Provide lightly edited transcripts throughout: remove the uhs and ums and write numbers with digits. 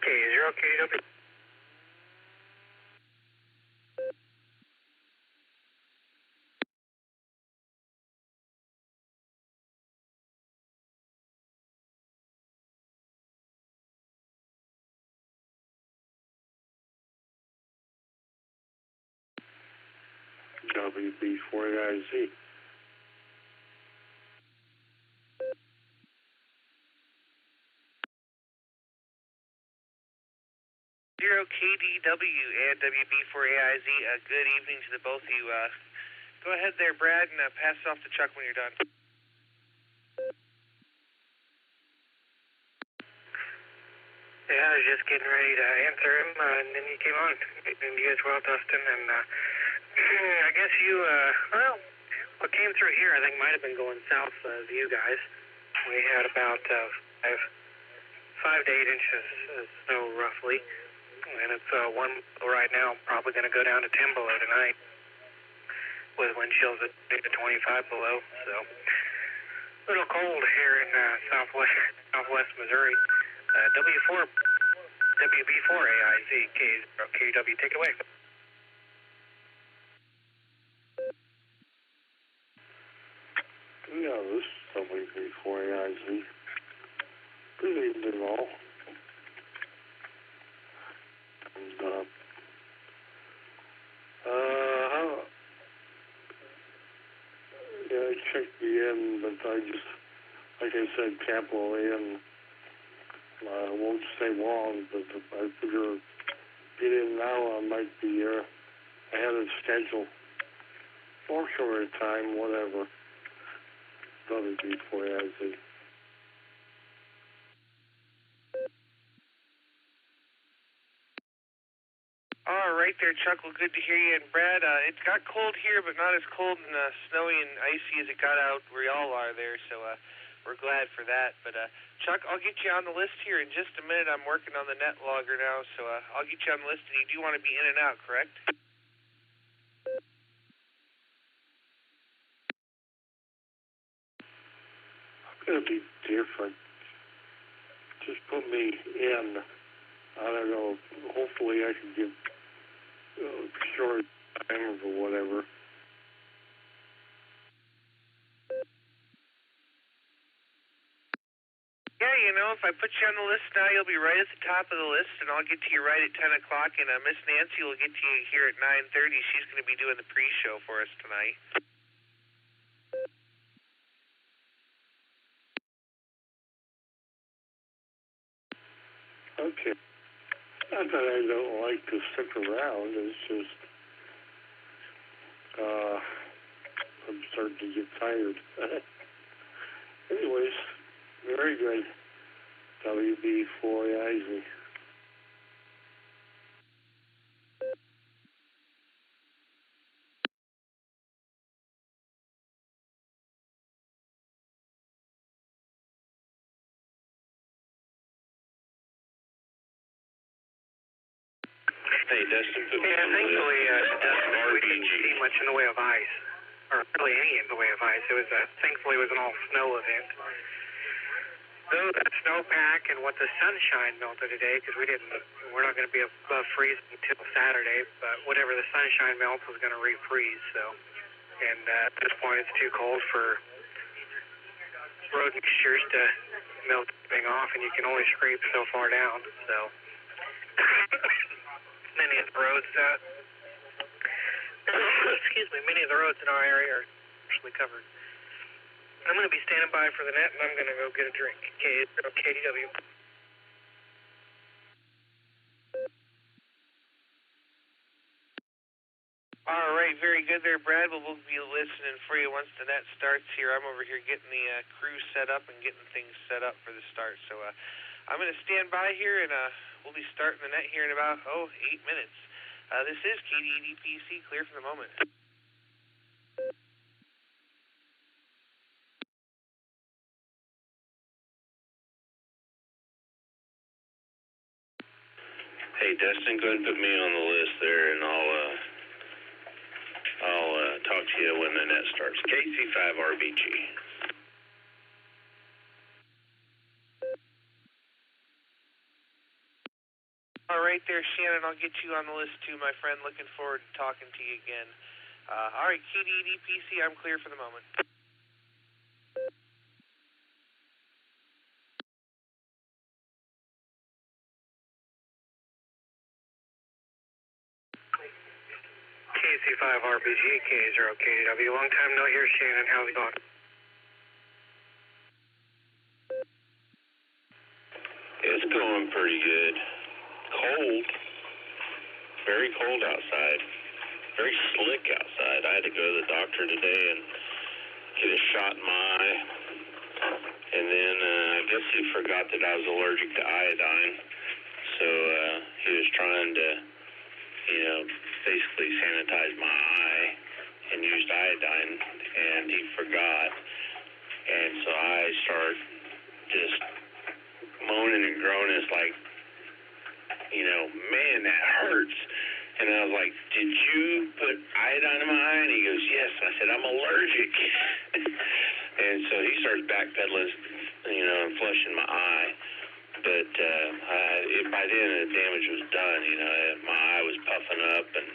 K0 KW. WB4AIZ. 0KDW and WB4AIZ, good evening to the both of you. Go ahead there, Brad, and pass it off to Chuck when you're done. Yeah, I was just getting ready to answer him, and then you came on. And you as well, Dustin, and I guess you, well, what came through here I think might have been going south of you guys. We had about 5 to 8 inches of snow roughly, and it's 1 right now, probably going to go down to 10 below tonight with wind chills at 8 to 25 below, so a little cold here in southwest Missouri. WB4AIZ, KW, take it away. Yeah, this is WB4AIZ. Good evening all. And, yeah, I checked the in, but I just, like I said, capital in. I won't stay long, but I figure get in now, I might be ahead of schedule. Or short time, whatever. WB4AIZ. All right there, Chuck. Well, good to hear you. And Brad, it got cold here, but not as cold and snowy and icy as it got out where y'all are there, so we're glad for that. But Chuck, I'll get you on the list here in just a minute. I'm working on the net logger now, so I'll get you on the list, and you do want to be in and out, correct? I'm going to be different. Just put me in. I don't know. Hopefully I can get short time or whatever. Yeah, you know, if I put you on the list now, you'll be right at the top of the list, and I'll get to you right at 10 o'clock, and Miss Nancy will get to you here at 9:30. She's going to be doing the pre-show for us tonight. Okay. Not that I don't like to stick around, it's just I'm starting to get tired. Anyways, very good. WB4AIZ. Hey, Dustin, put me Yeah, on the thankfully, list. Dustin, we didn't see much in the way of ice, or really any in the way of ice. It was, thankfully, it was an all-snow event. Though that snowpack and what the sunshine melted today, because we're not going to be above freezing until Saturday, but whatever the sunshine melts was going to refreeze, so. And at this point, it's too cold for road mixtures to melt everything off, and you can only scrape so far down, so. Many of the roads, many of the roads in our area are partially covered. I'm going to be standing by for the net, and I'm going to go get a drink. KDW. All right, very good there, Brad. Well, we'll be listening for you once the net starts here. I'm over here getting the crew set up and getting things set up for the start. So I'm going to stand by here, and we'll be starting the net here in about, 8 minutes. This is KDEDPC, clear for the moment. Hey, Dustin, go ahead and put me on the list there, and I'll talk to you when the net starts. KC5RBG. right there, Shannon. I'll get you on the list too, my friend. Looking forward to talking to you again. All right, KDEDPC, I'm clear for the moment. KC5RBG, K0KW. Long time no hear, Shannon. How's it going? It's going pretty good. Cold. Very cold outside. Very slick outside. I had to go to the doctor today and get a shot in my eye. And then I guess he forgot that I was allergic to iodine. So he was trying to, basically sanitize my eye and used iodine, and he forgot. And so I start just moaning and groaning. It's like, man, that hurts. And I was like, did you put iodine in my eye? And he goes, yes. I said, I'm allergic. And so he starts backpedaling, and flushing my eye. But by then the damage was done. My eye was puffing up and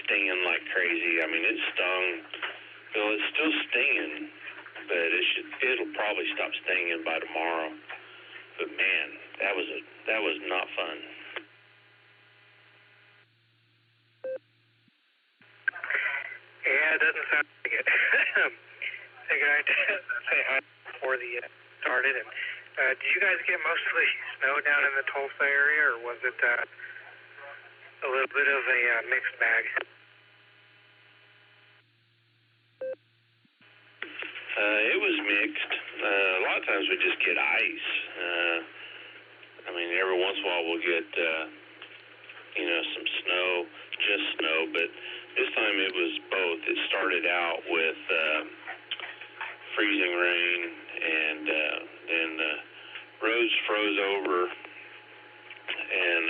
stinging like crazy. I mean, it stung. Well, it's still stinging, but it'll probably stop stinging by tomorrow. But man, that was not fun. Yeah, it doesn't sound like it. Figured I'd say hi before the started. And did you guys get mostly snow down in the Tulsa area, or was it a little bit of a mixed bag? It was mixed. A lot of times we just get ice. Every once in a while we'll get, some snow, just snow, but this time it was both. It started out with freezing rain, and then the roads froze over, and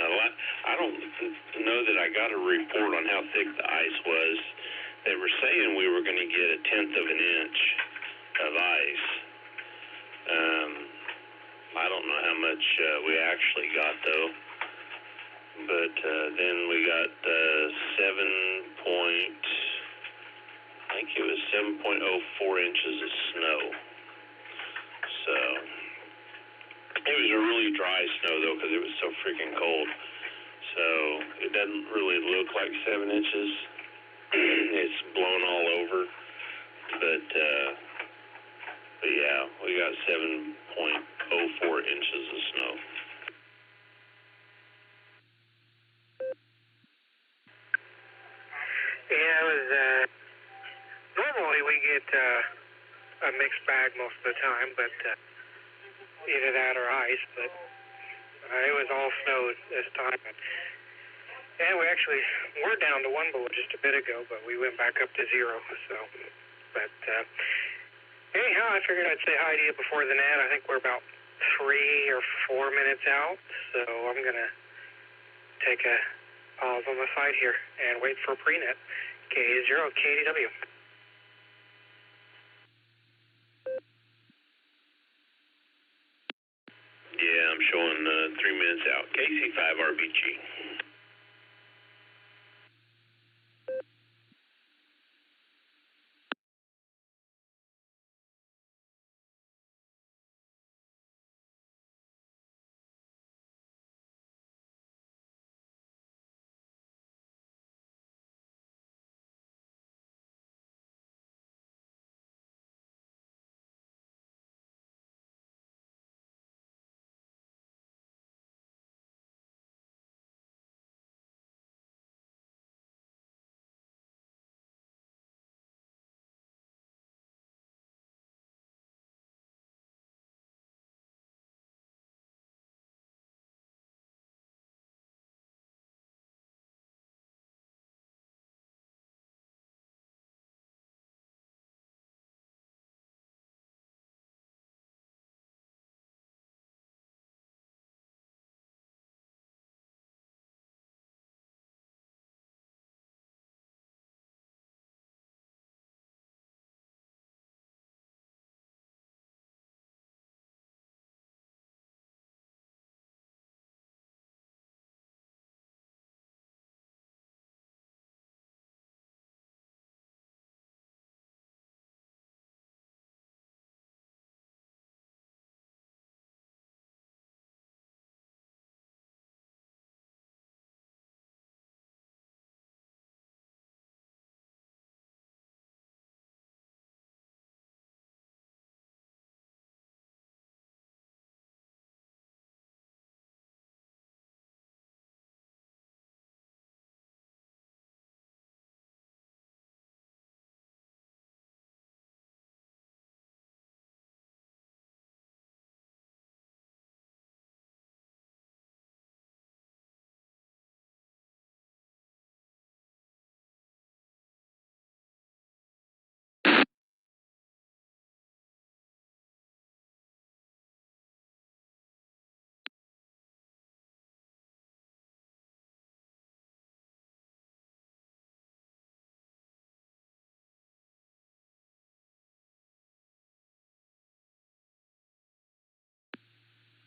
I don't know that I got a report on how thick the ice was. They were saying we were going to get 1/10 of an inch of ice. I don't know how much we actually got, though. But then we got 7.04 inches of snow. So it was a really dry snow, though, because it was so freaking cold. So it doesn't really look like 7 inches. It's blown all over. But yeah, we got 7.04 inches of snow. Yeah, it was, normally we get a mixed bag most of the time, but either that or ice, but it was all snow this time. And we actually were down to 1 below just a bit ago, but we went back up to 0, so, but anyhow, I figured I'd say hi to you before the net. I think we're about 3 or 4 minutes out, so I'm going to take a pause on the side here and wait for pre-net. K0 KDW. Yeah, I'm showing 3 minutes out. KC5RBG.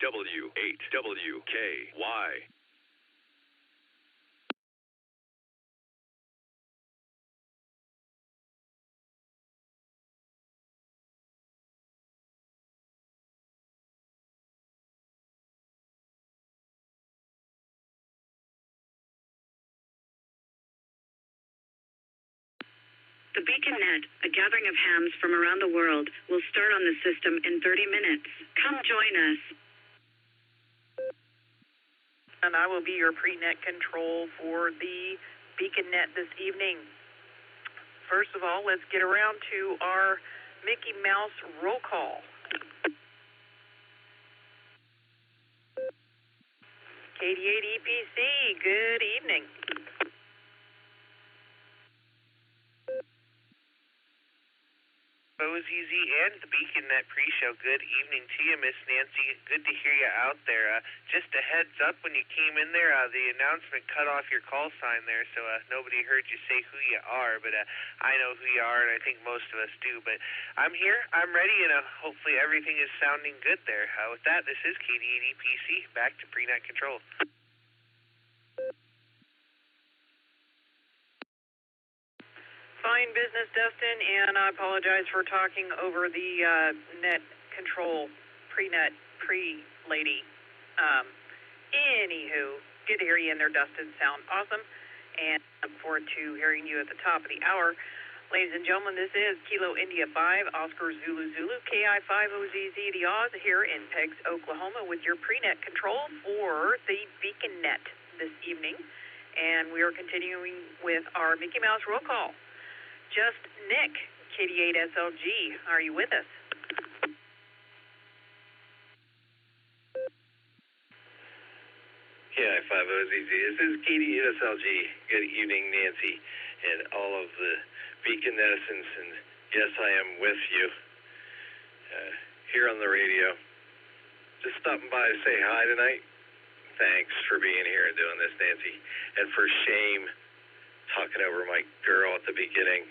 W8WKY. The BeaconNet, a gathering of hams from around the world, will start on the system in 30 minutes. Come join us. And I will be your pre-net control for the BeaconNet this evening. First of all, let's get around to our Mickey Mouse roll call. KD8EPC, good evening. OZZ and the BeaconNet pre-show. Good evening to you, Miss Nancy. Good to hear you out there. Just a heads up, when you came in there, the announcement cut off your call sign there, so nobody heard you say who you are, but I know who you are, and I think most of us do. But I'm here, I'm ready, and hopefully everything is sounding good there. With that, this is KD8EPC, back to pre-net control. Fine business, Dustin, and I apologize for talking over the net control, pre-net, pre-lady. Anywho, good to hear you in there, Dustin. Sound awesome, and I look forward to hearing you at the top of the hour. Ladies and gentlemen, this is Kilo India 5, Oscar Zulu Zulu, KI5OZZ, the Oz, here in Peggs, Oklahoma, with your pre-net control for the BeaconNet this evening. And we are continuing with our Mickey Mouse roll call. Just Nick, KD8SLG, are you with us? KI5OZZ, this is KD8SLG. Good evening, Nancy, and all of the Beaconessence, and yes, I am with you here on the radio. Just stopping by to say hi tonight. Thanks for being here and doing this, Nancy, and for shame talking over my girl at the beginning.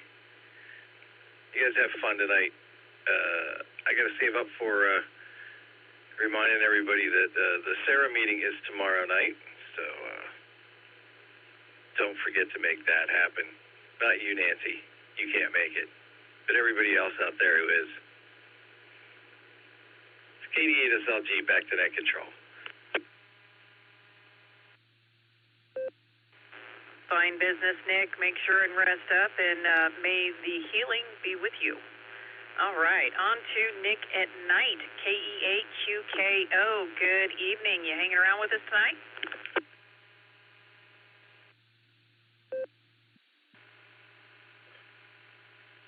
You guys have fun tonight. I got to save up for reminding everybody that the Sarah meeting is tomorrow night, so don't forget to make that happen. Not you, Nancy. You can't make it, but everybody else out there who is. It's KD8SLG, back to net control. Fine business, Nick. Make sure and rest up, and may the healing be with you. All right, on to Nick at Night, KE8QKO. Good evening. You hanging around with us tonight?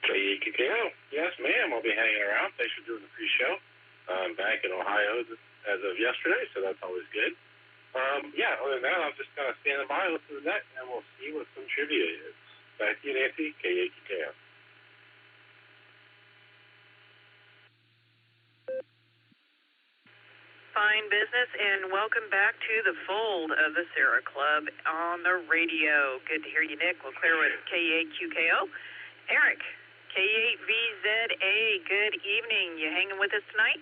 KE8QKO. Yes, ma'am. I'll be hanging around. Thanks for doing the pre-show. I'm back in Ohio as of yesterday, so that's always good. Other than that, I'm just kind of standing by, listening to that, and we'll see what some trivia is. Back to you, Nancy, KE8QKO. Fine business, and welcome back to the fold of the Sarah Club on the radio. Good to hear you, Nick. We'll clear with KE8QKO. Eric, KE8VZA, good evening. You hanging with us tonight?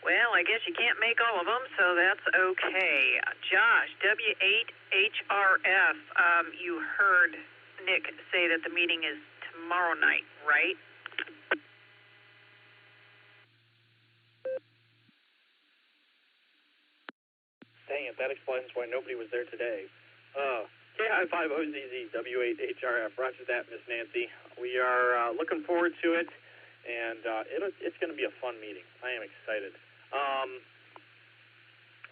Well, I guess you can't make all of them, so that's okay. Josh, W8HRF, you heard Nick say that the meeting is tomorrow night, right? Dang it, that explains why nobody was there today. KI5OZZ, W8HRF, roger that, Miss Nancy. We are looking forward to it, and it's going to be a fun meeting. I am excited.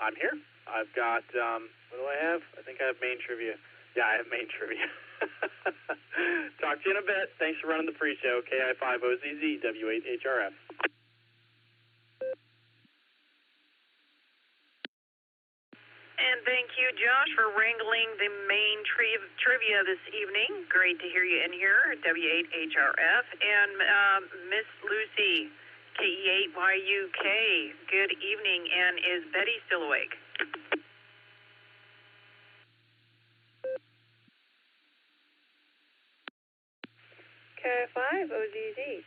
I'm here. I've got, what do I have? I think I have main trivia. Yeah, I have main trivia. Talk to you in a bit. Thanks for running the pre-show. KI5OZZ, W8HRF. And thank you, Josh, for wrangling the main trivia this evening. Great to hear you in here, W8HRF. And Miss Lucy, KE8YUK, good evening. And is Betty still awake? KI5OZZ.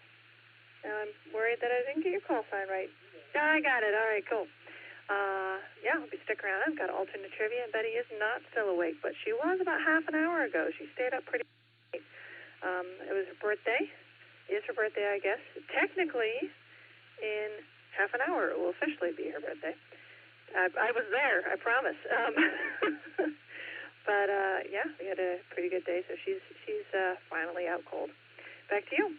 Now I'm worried that I didn't get your call sign right. Yeah, I got it. All right, cool. Yeah, I'll be sticking around. I've got alternate trivia, and Betty is not still awake, but she was about half an hour ago. She stayed up pretty late. It was her birthday. It's her birthday, I guess. Technically, in half an hour, it will officially be her birthday. I was there, I promise. But yeah, we had a pretty good day, so she's finally out cold. Back to you.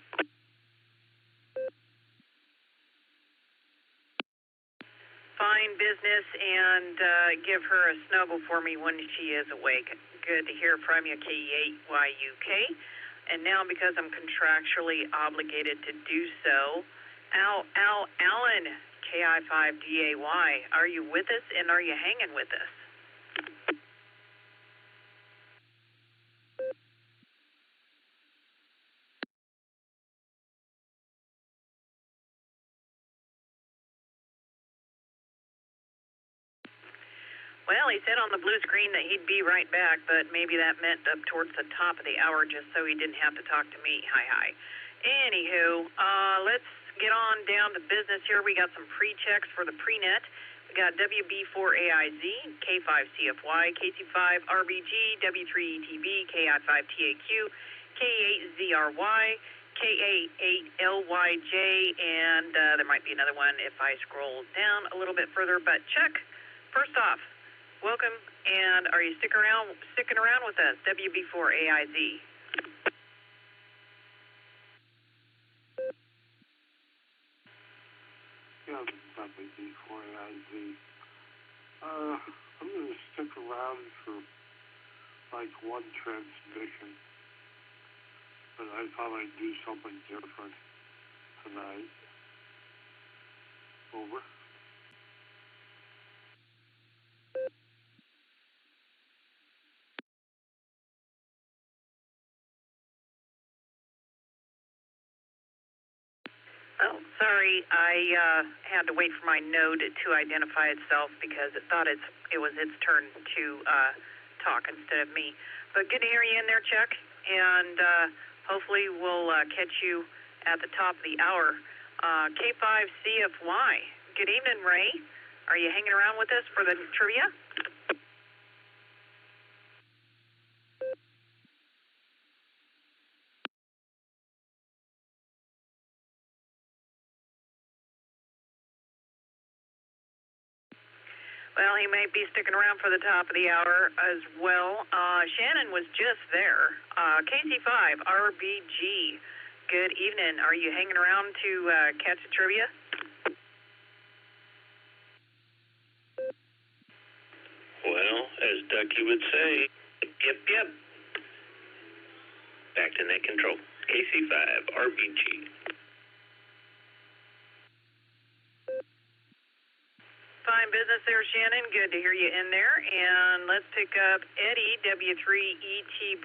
Fine business, and give her a snuggle for me when she is awake. Good to hear from you, KE8YUK. And now, because I'm contractually obligated to do so, Alan, KI5DAY, are you with us, and are you hanging with us? Well, he said on the blue screen that he'd be right back, but maybe that meant up towards the top of the hour just so he didn't have to talk to me. Hi. Anywho, let's get on down to business here. We got some pre-checks for the pre-net. We got WB4AIZ, K5CFY, KC5RBG, W3ETB, KI5TAQ, K8ZRY, KA8LYJ, and there might be another one if I scroll down a little bit further, but check. First off, welcome, and are you sticking around with us, WB4AIZ? Yeah, WB4AIZ. I'm going to stick around for like one transmission, but I thought I'd do something different tonight. Over. Oh, sorry, I had to wait for my node to identify itself because it thought it was its turn to talk instead of me. But good to hear you in there, Chuck, and hopefully we'll catch you at the top of the hour. K5CFY, good evening, Ray. Are you hanging around with us for the trivia? Well, he may be sticking around for the top of the hour as well. Shannon was just there. KC5RBG, good evening. Are you hanging around to catch the trivia? Well, as Ducky would say, yep. Back to net control. KC5RBG. Fine business there, Shannon. Good to hear you in there. And let's pick up Eddie, W3ETB.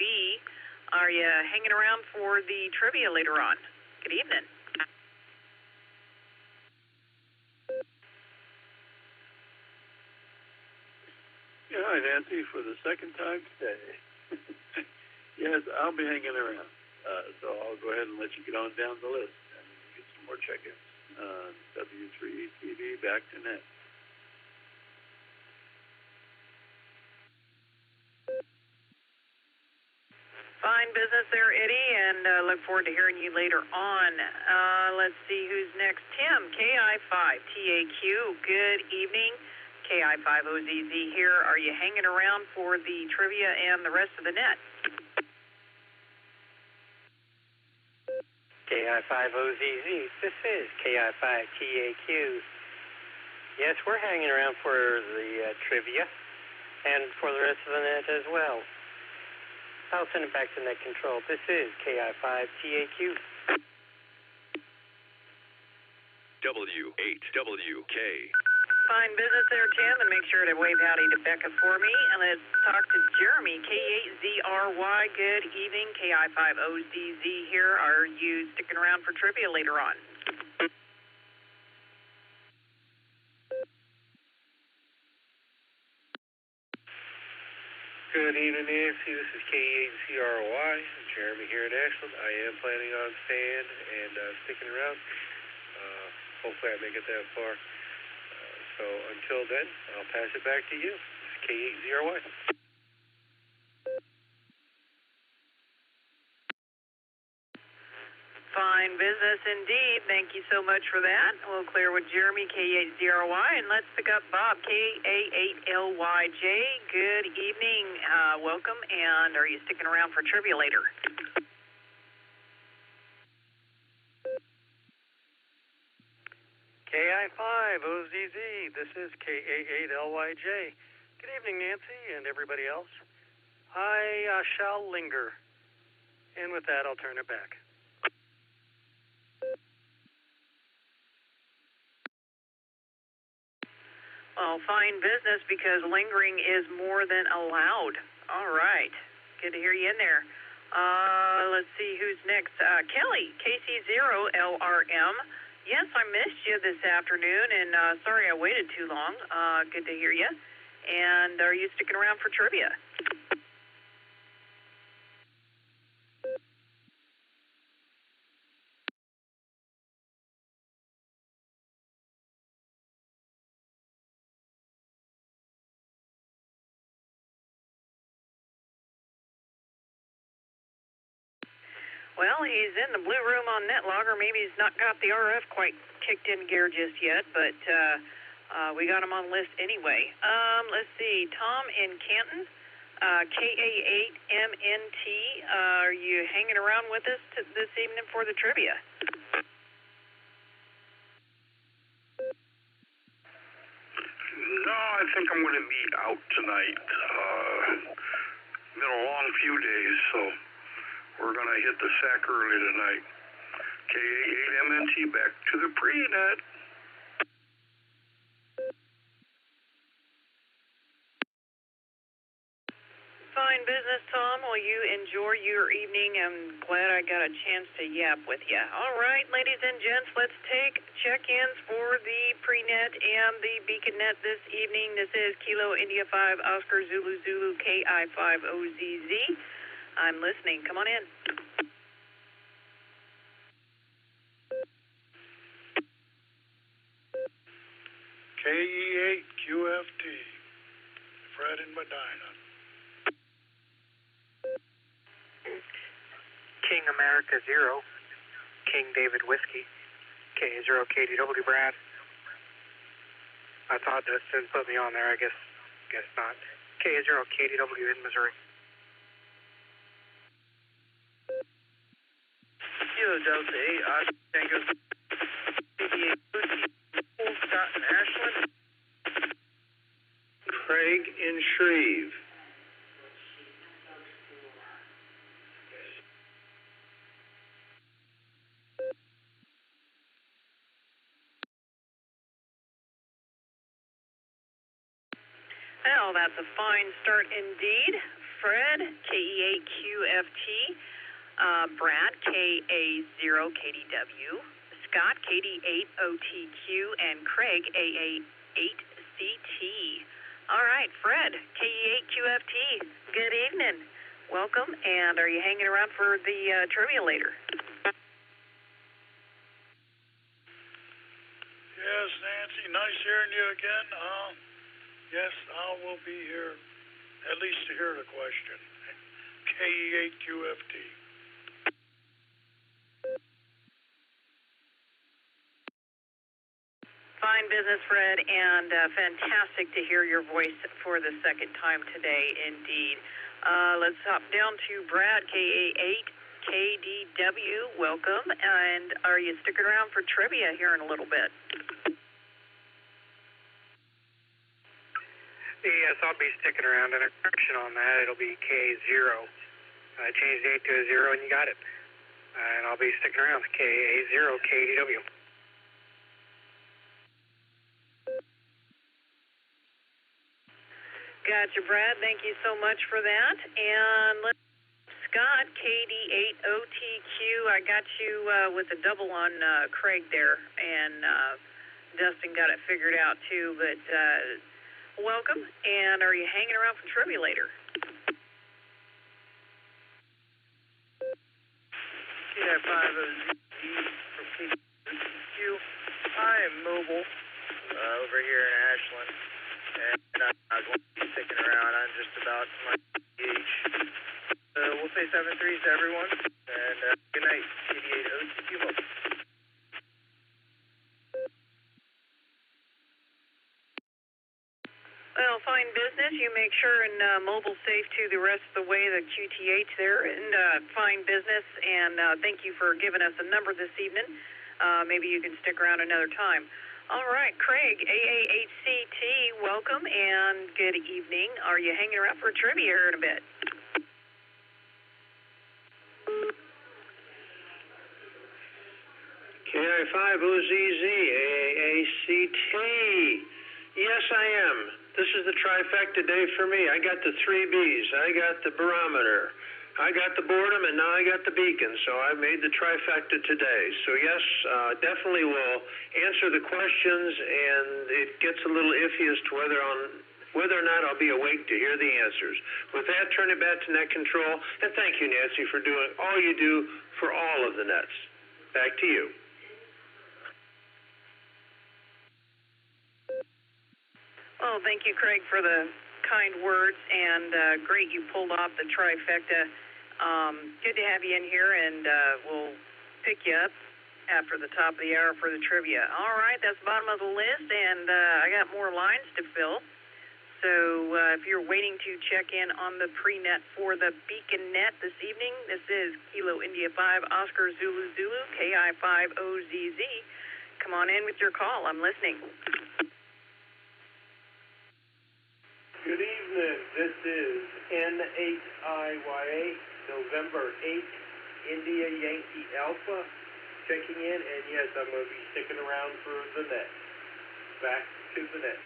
Are you hanging around for the trivia later on? Good evening. Yeah, hi, Nancy, for the second time today. Yes, I'll be hanging around. So I'll go ahead and let you get on down the list and get some more check-ins. W3ETB, back to net. Fine business there, Eddie, and look forward to hearing you later on. Let's see who's next. Tim, KI5TAQ, good evening. KI5OZZ here. Are you hanging around for the trivia and the rest of the net? KI5OZZ, this is KI5TAQ. Yes, we're hanging around for the trivia and for the rest of the net as well. I'll send it back to net control. This is KI5TAQ. W8WK. Fine business there, Tim, and make sure to wave howdy to Becca for me. And let's talk to Jeremy, K8ZRY. Good evening, KI5OZZ here. Are you sticking around for trivia later on? Good evening, Nancy. This is K8CRY. Jeremy here in Ashland. I am planning on staying and sticking around. Hopefully I make it that far. So until then, I'll pass it back to you. This is K8CRY. Fine business indeed. Thank you so much for that. We'll clear with Jeremy, K8ZRY, and let's pick up Bob, K88LYJ. Good evening. Welcome, and are you sticking around for trivia later? KI5OZZ, this is K88LYJ. Good evening, Nancy, and everybody else. I shall linger. And with that, I'll turn it back. Well, fine business because lingering is more than allowed. All right. Good to hear you in there. Let's see who's next. Kelly, KC0LRM. Yes, I missed you this afternoon, and sorry I waited too long. Good to hear you. And are you sticking around for trivia? Well, he's in the blue room on NetLogger. Maybe he's not got the RF quite kicked in gear just yet, but we got him on list anyway. Let's see. Tom in Canton, KA8MNT. Are you hanging around with us this evening for the trivia? No, I think I'm going to be out tonight. Been a long few days, so we're going to hit the sack early tonight. KA8MNT, back to the pre-net. Fine business, Tom. Well, you enjoy your evening. I'm glad I got a chance to yap with you. All right, ladies and gents, let's take check-ins for the pre-net and the beacon net this evening. This is Kilo India 5 Oscar Zulu Zulu KI5OZZ. I'm listening. Come on in. KE8QFT, Fred in Medina. King America 0, King David Whiskey, K0KDW Brad. I thought Dustin put me on there, I guess not. K0KDW in Missouri. Kilo Delta 8, Tango CDA Scott in Ashland. Craig in Shreve. Well, that's a fine start indeed. Fred, KE8QFT, Brad, KA0KDW, Scott, KD8OTQ, and Craig, AA8CT. All right, Fred, KE8QFT, good evening. Welcome, and are you hanging around for the trivia later? Yes, Nancy, nice hearing you again. Yes, I will be here, at least to hear the question. KE8QFT. Fine business, Fred, and fantastic to hear your voice for the second time today, indeed. Let's hop down to Brad, KA8KDW. Welcome, and are you sticking around for trivia here in a little bit? Yes, I'll be sticking around. And a correction on that, it'll be K0. I changed the 8 to a 0, and you got it. And I'll be sticking around. KA0KDW. Gotcha, Brad. Thank you so much for that. And Scott, KD8OTQ. I got you with a double on Craig there, and Dustin got it figured out too. But welcome, and are you hanging around for trivia later? KI5OZZ from KQ. I am mobile over here in Ashland, and I'm not going to be sticking around. I'm just about my age. So we'll say 7-3 to everyone, and good night, 88 OCQ Mobile. Well, fine business. You make sure and mobile safe to the rest of the way, the QTH there, and fine business. And thank you for giving us a number this evening. Maybe you can stick around another time. All right, Craig, AAHCT, welcome and good evening. Are you hanging around for trivia here in a bit? KI5OZZ, AAHCT. Yes, I am. This is the trifecta day for me. I got the 3 Bs. I got the barometer. I got the boredom, and now I got the beacon. So I made the trifecta today. So yes, definitely will answer the questions, and it gets a little iffy as to whether or not I'll be awake to hear the answers. With that, turn it back to net control, and thank you, Nancy, for doing all you do for all of the nets. Back to you. Well, thank you, Craig, for the kind words, and great you pulled off the trifecta. Good to have you in here, and we'll pick you up after the top of the hour for the trivia. All right, that's the bottom of the list, and I got more lines to fill. So if you're waiting to check in on the pre-net for the Beacon Net this evening, this is Kilo India 5, Oscar Zulu Zulu, KI5OZZ. Come on in with your call. I'm listening. Good evening. This is N8IYA, November 8th, India Yankee Alpha, checking in, and yes, I'm going to be sticking around for the net. Back to the net.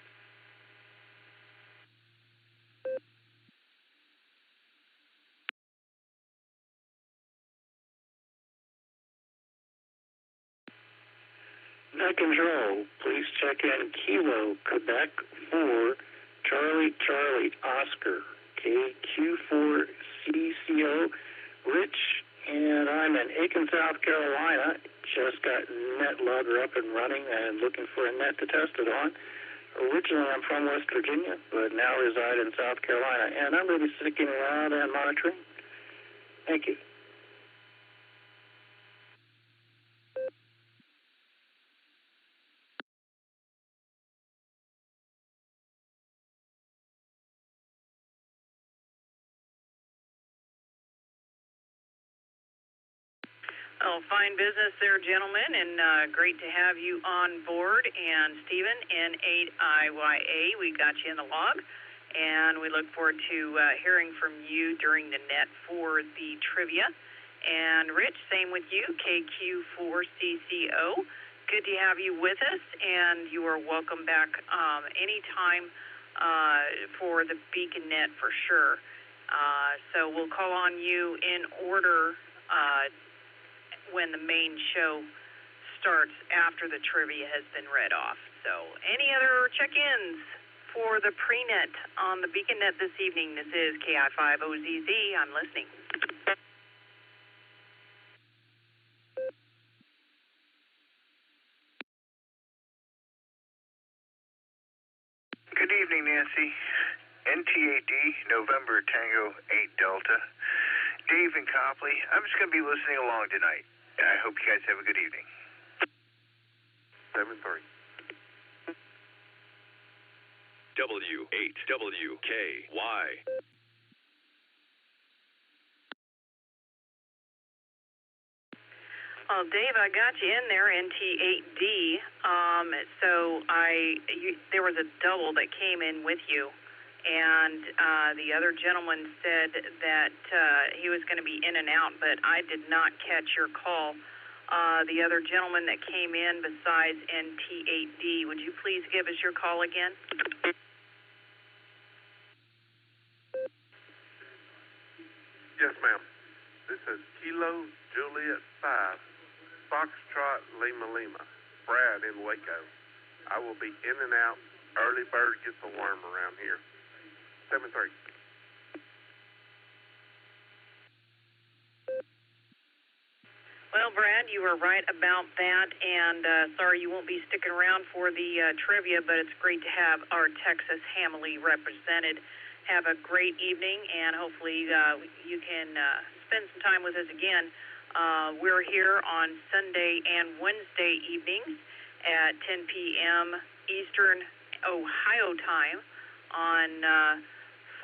Net control, please check in Kilo, Quebec 4, Charlie, Charlie, Oscar, KQ4CCO, Rich, and I'm in Aiken, South Carolina. Just got NetLogger up and running and looking for a net to test it on. Originally, I'm from West Virginia, but now reside in South Carolina, and I'm going to be sticking around and monitoring. Thank you. Oh, fine business there, gentlemen, and great to have you on board. And Stephen, N8IYA, we got you in the log, and we look forward to hearing from you during the net for the trivia. And Rich, same with you, KQ4CCO. Good to have you with us, and you are welcome back anytime for the Beacon Net for sure. So we'll call on you in order when the main show starts after the trivia has been read off. So any other check-ins for the pre-net on the Beacon Net this evening? This is KI5OZZ. I'm listening. Good evening, Nancy. NTAD, November Tango 8 Delta. Dave and Copley. I'm just going to be listening along tonight. I hope you guys have a good evening. 7-3. W8WKY. Well, Dave, I got you in there, NT8D. So there was a double that came in with you, and the other gentleman said that he was going to be in and out, but I did not catch your call. The other gentleman that came in besides NT8D, would you please give us your call again? Yes, ma'am. This is Kilo Juliet 5, Foxtrot Lima Lima, Brad in Waco. I will be in and out. Early bird gets a worm around here. 7-3. Well, Brad, you were right about that, and sorry you won't be sticking around for the trivia, but it's great to have our Texas Hamily represented. Have a great evening, and hopefully you can spend some time with us again. We're here on Sunday and Wednesday evenings at 10 p.m. Eastern Ohio time on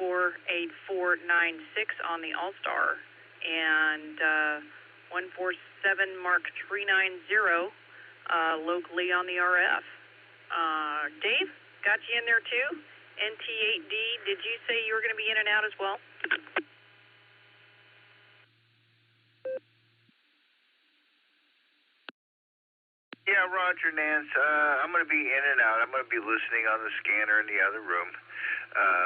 48496 on the Allstar, and 147 Mark 390 locally on the RF. Dave, got you in there too? NT8D, did you say you were going to be in and out as well? Yeah, Roger, Nance. I'm going to be in and out. I'm going to be listening on the scanner in the other room.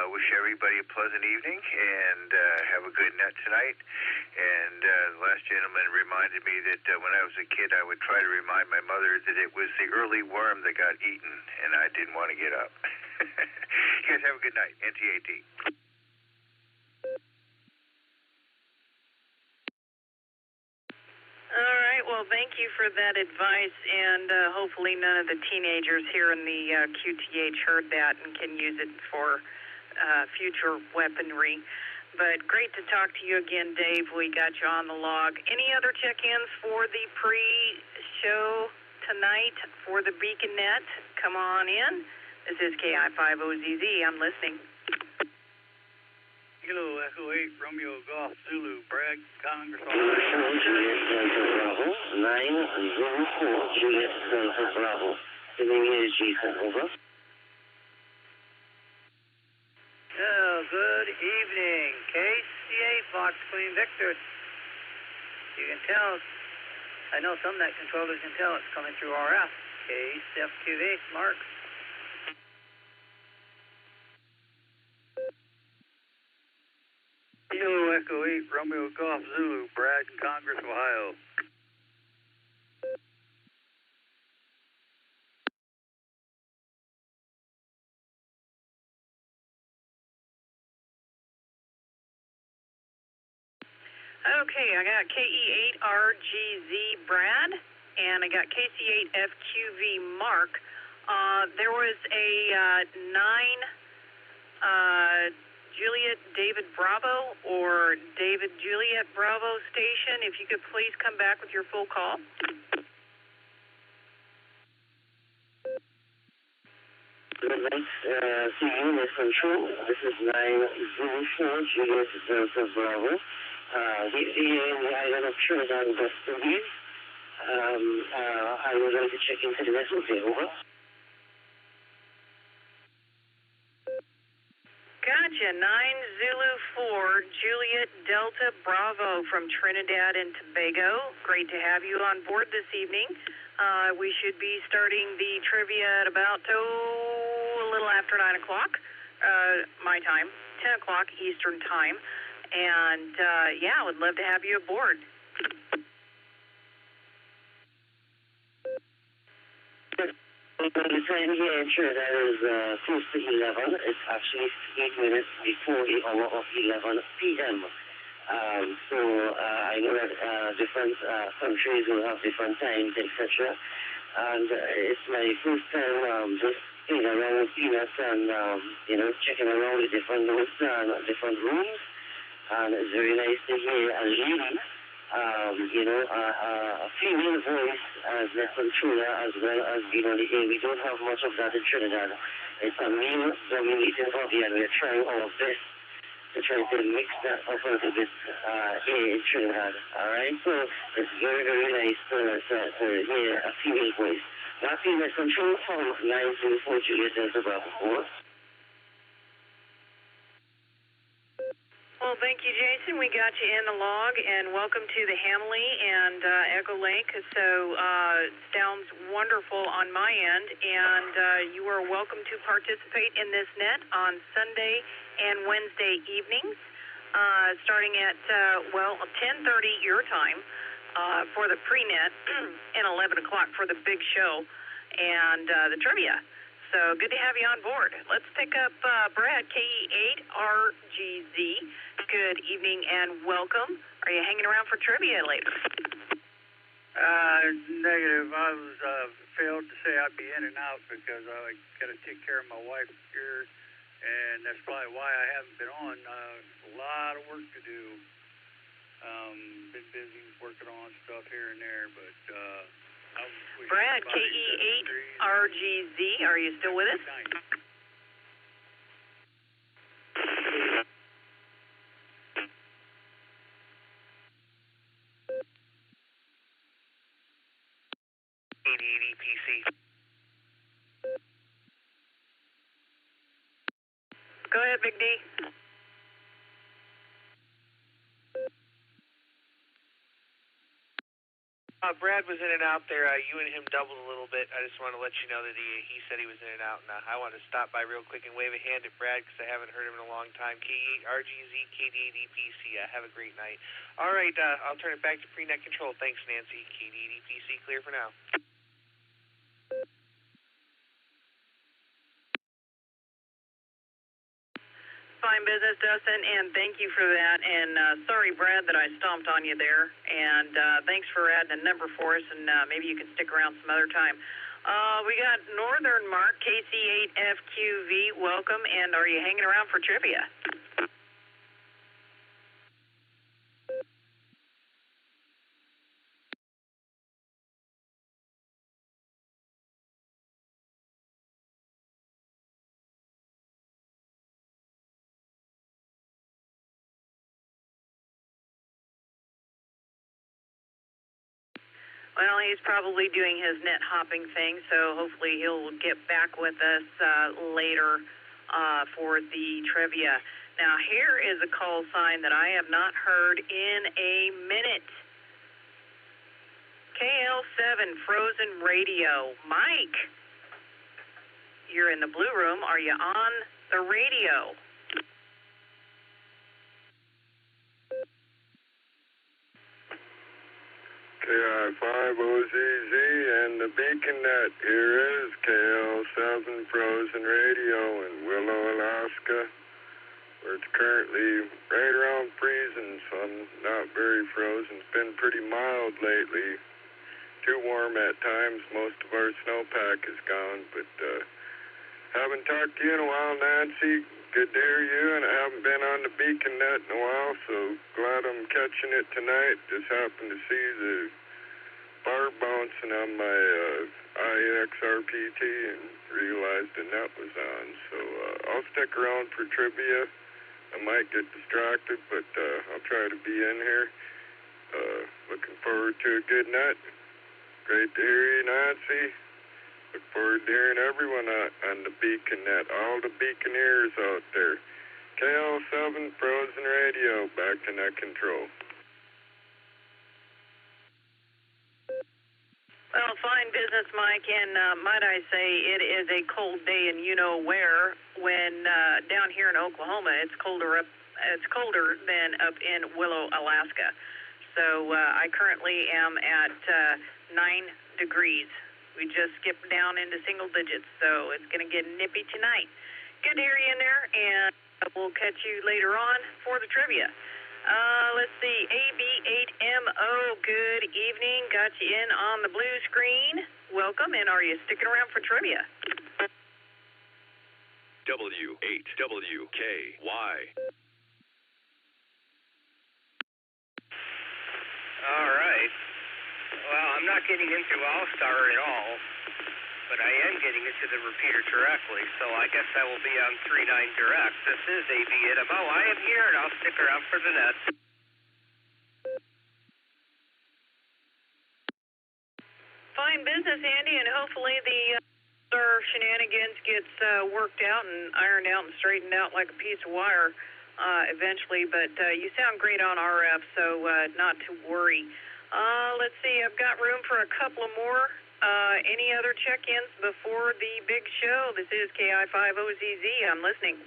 Wish everybody a pleasant evening and have a good net tonight. And the last gentleman reminded me that when I was a kid, I would try to remind my mother that it was the early worm that got eaten, and I didn't want to get up. You guys have a good night. NT8D. All right, well, thank you for that advice, and hopefully none of the teenagers here in the QTH heard that and can use it for future weaponry. But great to talk to you again, Dave. We got you on the log. Any other check-ins for the pre-show tonight for the Beacon Net? Come on in. This is KI50ZZ. I'm listening. Kilo Echo 8 Romeo Golf Zulu Bragg Congress. Juliet Delta Bravo 904 Juliet Delta Bravo. The name is Jason. Over. Oh, good evening. KCA Fox Queen Victor. You can tell, I know some net controllers can tell it's coming through RF. KCFQV, Mark. Kilo Echo 8 Romeo Golf Zulu Bragg Congress, Ohio. Okay, I got KE8RGZ Brad, and I got KC8FQV Mark. There was a 9 Juliet David Bravo or David Juliet Bravo station. If you could please come back with your full call. Good night. To unit control. This is 904 Juliet Delta Bravo. The island of Trinidad and West Indies. I would like to check into the network. Over. Gotcha. 9 Zulu 4 Juliet Delta Bravo from Trinidad and Tobago. Great to have you on board this evening. We should be starting the trivia at about a little after 9 o'clock my time, 10 o'clock Eastern time. And yeah, I would love to have you aboard. The time here in Trinidad is close to 11. It's actually 8 minutes before the hour of 11 p.m. So I know that different countries will have different times, etc. And it's my first time just playing around with peanuts and checking around the different notes and different rooms. And it's very nice to hear a lady, a female voice as the controller as well as being on the air. We don't have much of that in Trinidad. It's a male-dominated hobby, and we're trying our best to try to mix that up a little bit here in Trinidad. All right? So it's very, very nice to hear a female voice. That female control from 904 Juliet Delta Bravo 4. Well, thank you, Jason. We got you in the log, and welcome to the Hamily and Echolink. So sounds wonderful on my end, and you are welcome to participate in this net on Sunday and Wednesday evenings, starting at 10:30 your time for the pre-net and 11 o'clock for the big show and the trivia. So good to have you on board. Let's pick up Brad, KE8RGZ. Good evening and welcome. Are you hanging around for trivia later? Negative. I was failed to say I'd be in and out because I got to take care of my wife here, and that's probably why I haven't been on. A lot of work to do. Been busy working on stuff here and there, but Brad, KE8RGZ, are you still with us? PC. Go ahead, Big D. Brad was in and out there. You and him doubled a little bit. I just want to let you know that he said he was in and out, and I want to stop by real quick and wave a hand at Brad because I haven't heard him in a long time. KE8RGZ, KD8EPC. Have a great night. All right, I'll turn it back to pre-net control. Thanks, Nancy. KD8EPC, clear for now. Fine business, Dustin, and thank you for that. And sorry, Brad, that I stomped on you there. And thanks for adding a number for us, and maybe you can stick around some other time. We got Northern Mark, KC8FQV. Welcome, and are you hanging around for trivia? Well, he's probably doing his net hopping thing, so hopefully he'll get back with us later for the trivia. Now, here is a call sign that I have not heard in a minute. KL7 Frozen Radio. Mike, you're in the blue room. Are you on the radio? KI5OZZ and the Beacon Net. Here is KL7 Frozen Radio in Willow, Alaska, where it's currently right around freezing, so I'm not very frozen. It's been pretty mild lately. Too warm at times. Most of our snowpack is gone, but haven't talked to you in a while, Nancy. Good to hear you, and I haven't been on the Beacon Net in a while, so glad I'm catching it tonight. Just happened to see the bar bouncing on my IXRPT and realized the net was on. So I'll stick around for trivia. I might get distracted, but I'll try to be in here. Looking forward to a good net. Great to hear you, Nancy. Look forward to hearing everyone on the Beacon Net, all the Beaconeers out there. KL7 Frozen Radio, back to net control. Well, fine business, Mike, and might I say it is a cold day, and you know where. When down here in Oklahoma, it's colder than up in Willow, Alaska. So I currently am at 9 degrees. We just skipped down into single digits, so it's going to get nippy tonight. Good to hear you in there, and we'll catch you later on for the trivia. Let's see, AB8MO, good evening. Got you in on the blue screen. Welcome, and are you sticking around for trivia? W8WKY. All right. Well, I'm not getting into Allstar at all, but I am getting into the repeater directly, so I guess I will be on 39 direct. This is AB8MO. I am here, and I'll stick around for the net. Fine business, Andy, and hopefully the shenanigans gets worked out and ironed out and straightened out like a piece of wire eventually, but you sound great on RF, so not to worry. Let's see, I've got room for a couple of more. Any other check-ins before the big show? This is KI5OZZ. I'm listening.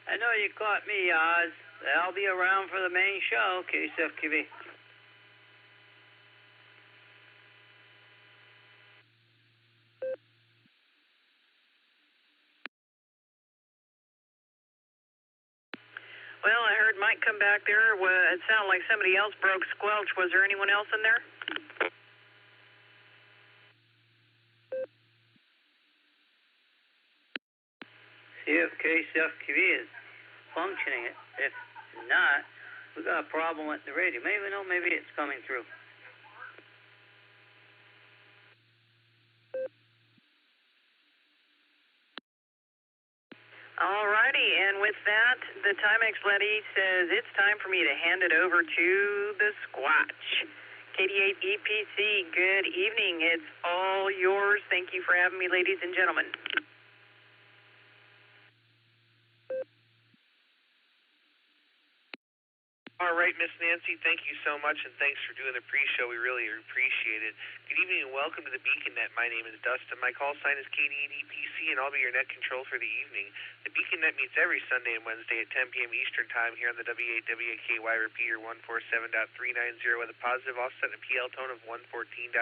I know you caught me, Oz. I'll be around for the main show, KSFQV. Well, I heard Mike come back there. It sounded like somebody else broke squelch. Was there anyone else in there? See if KCFQB is functioning. If not, we got a problem with the radio. Maybe it's coming through. Alrighty, and with that, the Timex lady says it's time for me to hand it over to the Squatch. KD8 EPC, good evening. It's all yours. Thank you for having me, ladies and gentlemen. All right, Miss Nancy, thank you so much, and thanks for doing the pre-show. We really appreciate it. Good evening and welcome to the Beacon Net. My name is Dustin. My call sign is KD8EPC, and I'll be your net control for the evening. The Beacon Net meets every Sunday and Wednesday at 10 p.m. Eastern Time here on the W8WKY repeater 147.390 with a positive offset and a PL tone of 114.8.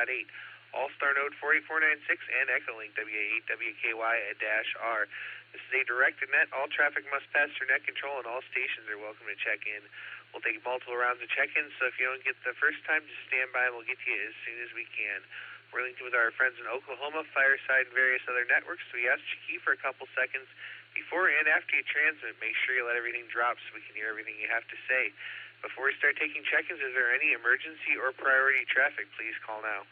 Allstar Node 48496 and Echolink WA8WKY-R. This is a directed net. All traffic must pass through net control, and all stations are welcome to check in. We'll take multiple rounds of check-ins, so if you don't get the first time, just stand by and we'll get to you as soon as we can. We're linked with our friends in Oklahoma, Fireside, and various other networks, so we ask you to keep for a couple seconds before and after you transmit. Make sure you let everything drop so we can hear everything you have to say. Before we start taking check-ins, is there any emergency or priority traffic? Please call now.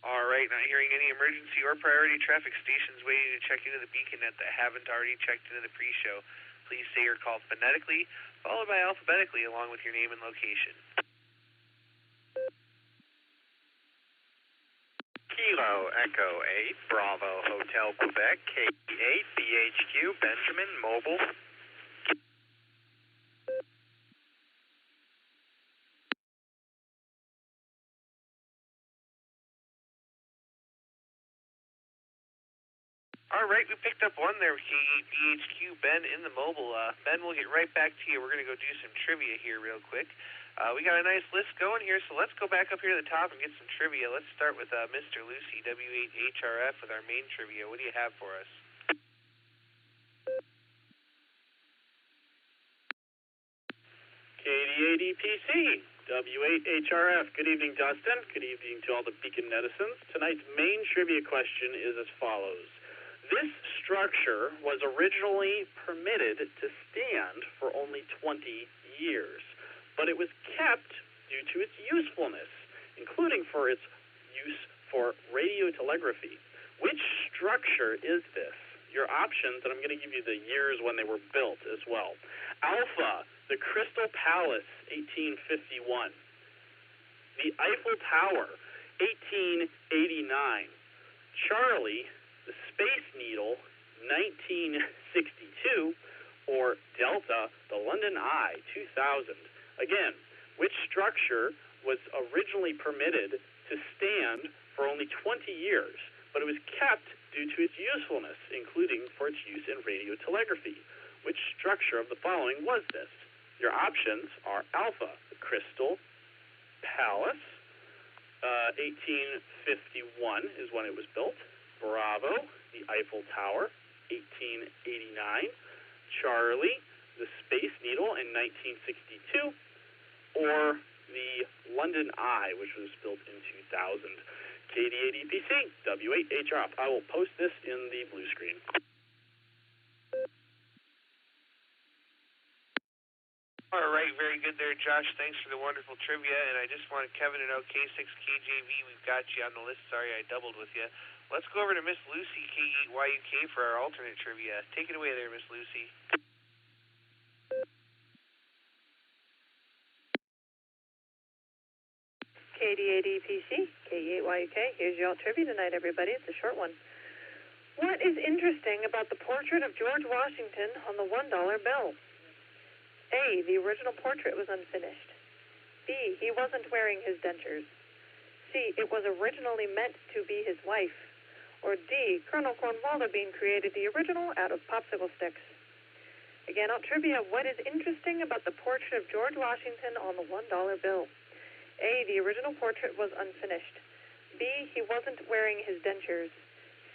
All right, not hearing any emergency or priority traffic. Stations waiting to check into the Beacon Net that haven't already checked into the pre-show. Please say your call phonetically, followed by alphabetically, along with your name and location. Kilo Echo 8, Bravo Hotel Quebec, K8, BHQ, Benjamin, Mobile. All right, we picked up one there with K8 BHQ, Ben in the mobile. Ben, we'll get right back to you. We're going to go do some trivia here real quick. We got a nice list going here, so let's go back up here to the top and get some trivia. Let's start with Mr. Lucy, W8HRF, with our main trivia. What do you have for us? KD8EPC, W8HRF. Good evening, Dustin. Good evening to all the Beacon netizens. Tonight's main trivia question is as follows. This structure was originally permitted to stand for only 20 years, but it was kept due to its usefulness, including for its use for radio telegraphy. Which structure is this? Your options, and I'm going to give you the years when they were built as well. Alpha, the Crystal Palace, 1851. The Eiffel Tower, 1889. Charlie, the Space Needle, 1962, or Delta, the London Eye, 2000. Again, which structure was originally permitted to stand for only 20 years, but it was kept due to its usefulness, including for its use in radio telegraphy? Which structure of the following was this? Your options are Alpha, the Crystal Palace, 1851 is when it was built. Bravo, the Eiffel Tower, 1889. Charlie, the Space Needle in 1962. Or the London Eye, which was built in 2000. KD8EPC, W8HRF. I will post this in the blue screen. All right, very good there, Josh. Thanks for the wonderful trivia. And I just want Kevin to know, K6KJV, we've got you on the list. Sorry I doubled with you. Let's go over to Miss Lucy, K8YUK, for our alternate trivia. Take it away there, Miss Lucy. KD8EPC, K8YUK. Here's your alt trivia tonight, everybody. It's a short one. What is interesting about the portrait of George Washington on the $1 bill? A, the original portrait was unfinished. B, he wasn't wearing his dentures. C, it was originally meant to be his wife. Or D, Colonel Cornwallis being created the original out of popsicle sticks. Again, alt trivia, what is interesting about the portrait of George Washington on the $1 bill? A, the original portrait was unfinished. B, he wasn't wearing his dentures.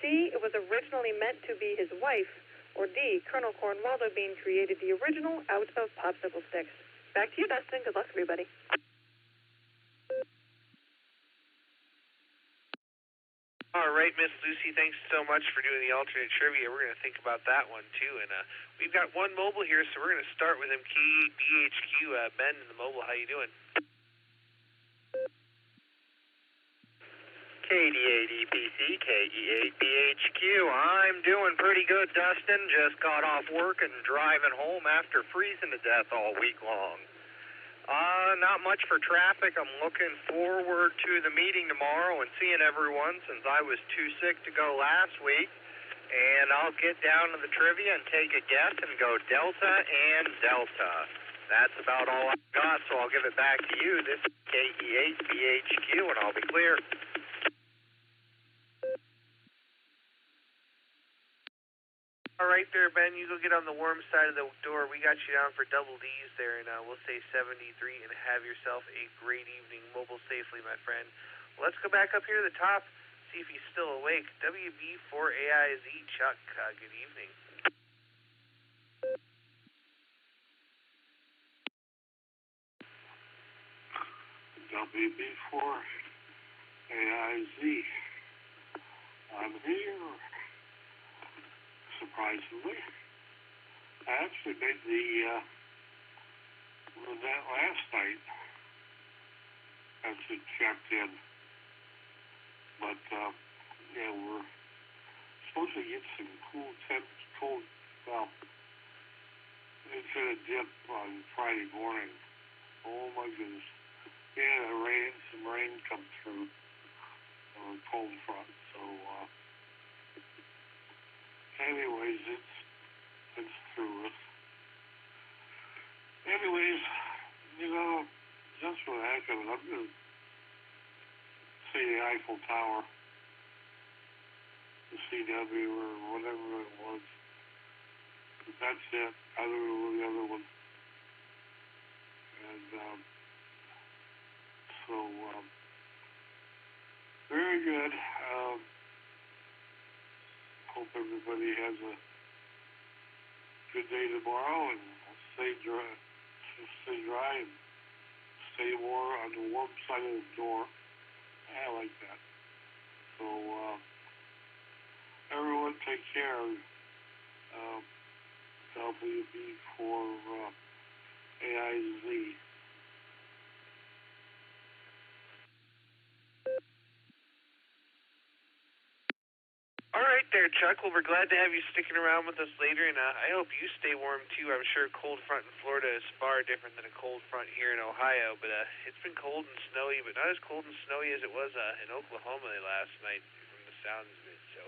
C, it was originally meant to be his wife, or D, Colonel Cornwaldo Bean created the original out of popsicle sticks. Back to you, Dustin. Good luck, everybody. All right, Miss Lucy, thanks so much for doing the alternate trivia. We're going to think about that one, too. And we've got one mobile here, so we're going to start with him. BHQ, Ben in the mobile. How you doing? KD8EPC, KE8BHQ. I'm doing pretty good, Dustin. Just got off work and driving home after freezing to death all week long. Not much for traffic. I'm looking forward to the meeting tomorrow and seeing everyone since I was too sick to go last week. And I'll get down to the trivia and take a guess and go Delta and Delta. That's about all I've got, so I'll give it back to you. This is KE8BHQ, and I'll be clear. All right there, Ben. You go get on the warm side of the door. We got you down for double D's there, and we'll say 73 and have yourself a great evening. Mobile safely, my friend. Let's go back up here to the top, see if he's still awake. WB4AIZ, Chuck, good evening. WB4AIZ. I'm here. Surprisingly, I actually made the that last night. Actually checked in, but yeah, we're supposed to get some cool temps. Well, it's gonna dip on Friday morning. Oh my goodness! Yeah, some rain come through on a cold front. So. Anyways, it's through us. Anyways, just for the heck of it, I'm going to see the Eiffel Tower, the CW or whatever it was. But that's it. I don't know the other one. And very good. Hope everybody has a good day tomorrow and stay dry and stay warm on the warm side of the door. I like that. So everyone take care. WB4AIZ. All right there, Chuck. Well, we're glad to have you sticking around with us later, and I hope you stay warm, too. I'm sure a cold front in Florida is far different than a cold front here in Ohio, but it's been cold and snowy, but not as cold and snowy as it was in Oklahoma last night from the sounds of it. So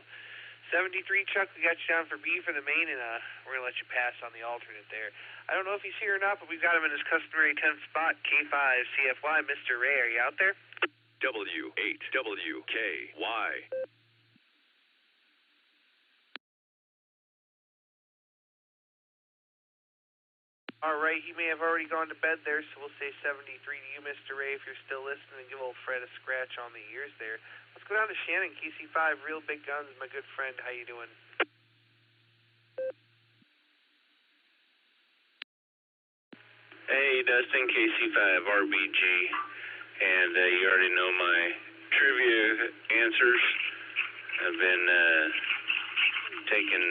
73, Chuck, we got you down for B for the main, and we're going to let you pass on the alternate there. I don't know if he's here or not, but we've got him in his customary 10th spot, K5CFY. Mr. Ray, are you out there? W8WKY. All right, he may have already gone to bed there, so we'll say 73 to you, Mr. Ray, if you're still listening, and give old Fred a scratch on the ears there. Let's go down to Shannon, KC5, Real Big Guns, my good friend. How you doing? Hey, Dustin, KC5, RBG, and you already know my trivia answers. I've been taking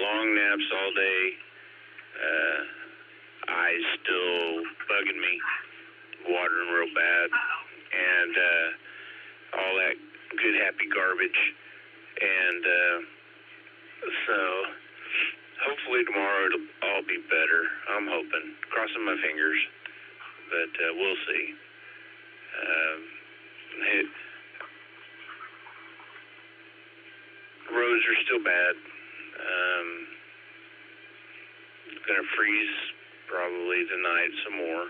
long naps all day. Eyes still bugging me, watering real bad, and all that good, happy garbage. And so hopefully tomorrow it'll all be better. I'm hoping, crossing my fingers, but we'll see. Roads are still bad. It's going to freeze probably tonight some more.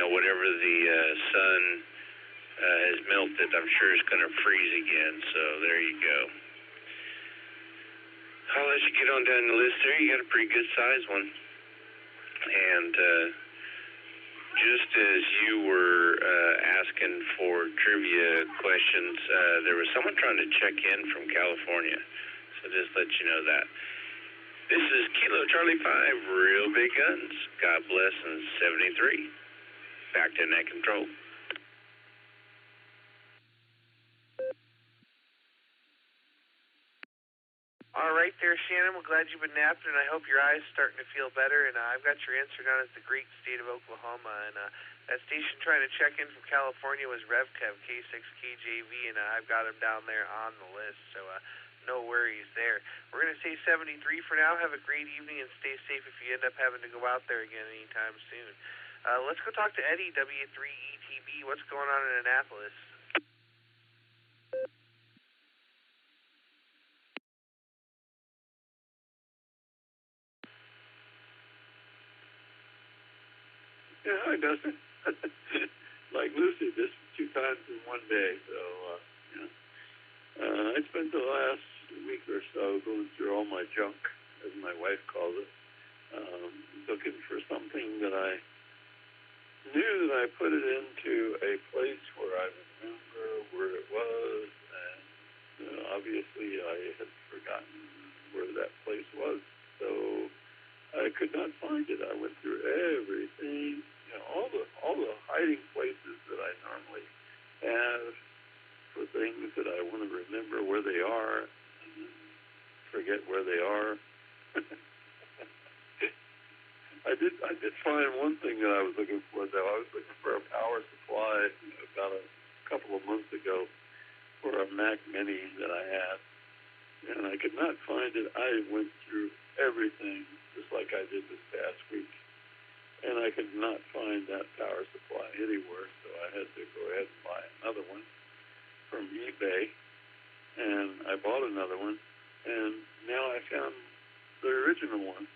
Whatever the sun has melted, I'm sure it's going to freeze again. So there you go. I'll let you get on down the list there. You got a pretty good size one. And just as you were asking asking for trivia questions. There was someone trying to check in from California, so just let you know that. This is Kilo Charlie 5, Real Big Guns. God bless and 73. Back to net control. All right there, Shannon. We're glad you've been napping, and I hope your eyes starting to feel better. And I've got your answer down at the great state of Oklahoma. And that station trying to check in from California was RevKev, K6KJV, and I've got him down there on the list. So no worries there. We're going to say 73 for now. Have a great evening and stay safe if you end up having to go out there again anytime soon. Let's go talk to Eddie, W3ETB. What's going on in Annapolis? Yeah, hi, Dustin. Like Lucy, this 2 times in one day. So, I spent the last week or so going through all my junk, as my wife calls it, looking for something that I knew that I put it into a place where I remember where it was, and obviously I had forgotten where that place was, so I could not find it. I went through everything, all the hiding places that I normally have for things that I want to remember where they are and then forget where they are. I did find one thing that I was looking for, though. I was looking for a power supply about a couple of months ago for a Mac Mini that I had, and I could not find it. I went through everything just like I did this past week, and I could not find that power supply anywhere, so I had to go ahead and buy another one from eBay, and I bought another one, and now I found the original one.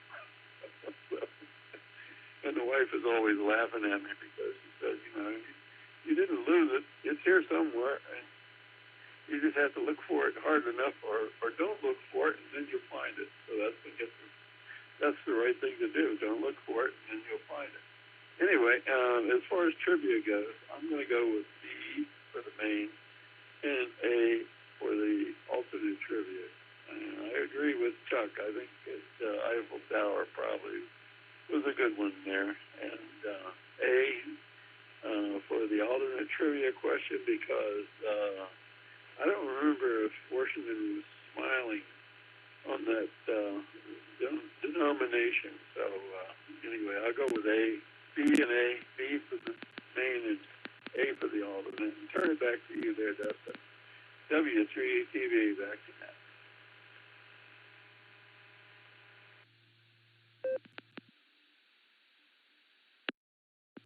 And the wife is always laughing at me because she says, you didn't lose it. It's here somewhere, and you just have to look for it hard enough, or don't look for it, and then you'll find it. So that's the right thing to do. Don't look for it, and then you'll find it. Anyway, as far as trivia goes, I'm going to go with B for the main and A for the alternate trivia. And I agree with Chuck. I think Eiffel Tower probably was a good one there. And A for the alternate trivia question, because I don't remember if Washington was smiling on that denomination. So anyway, I'll go with A, B and A, B for the main and A for the alternate. And turn it back to you there, Dustin. W3TV, back to that.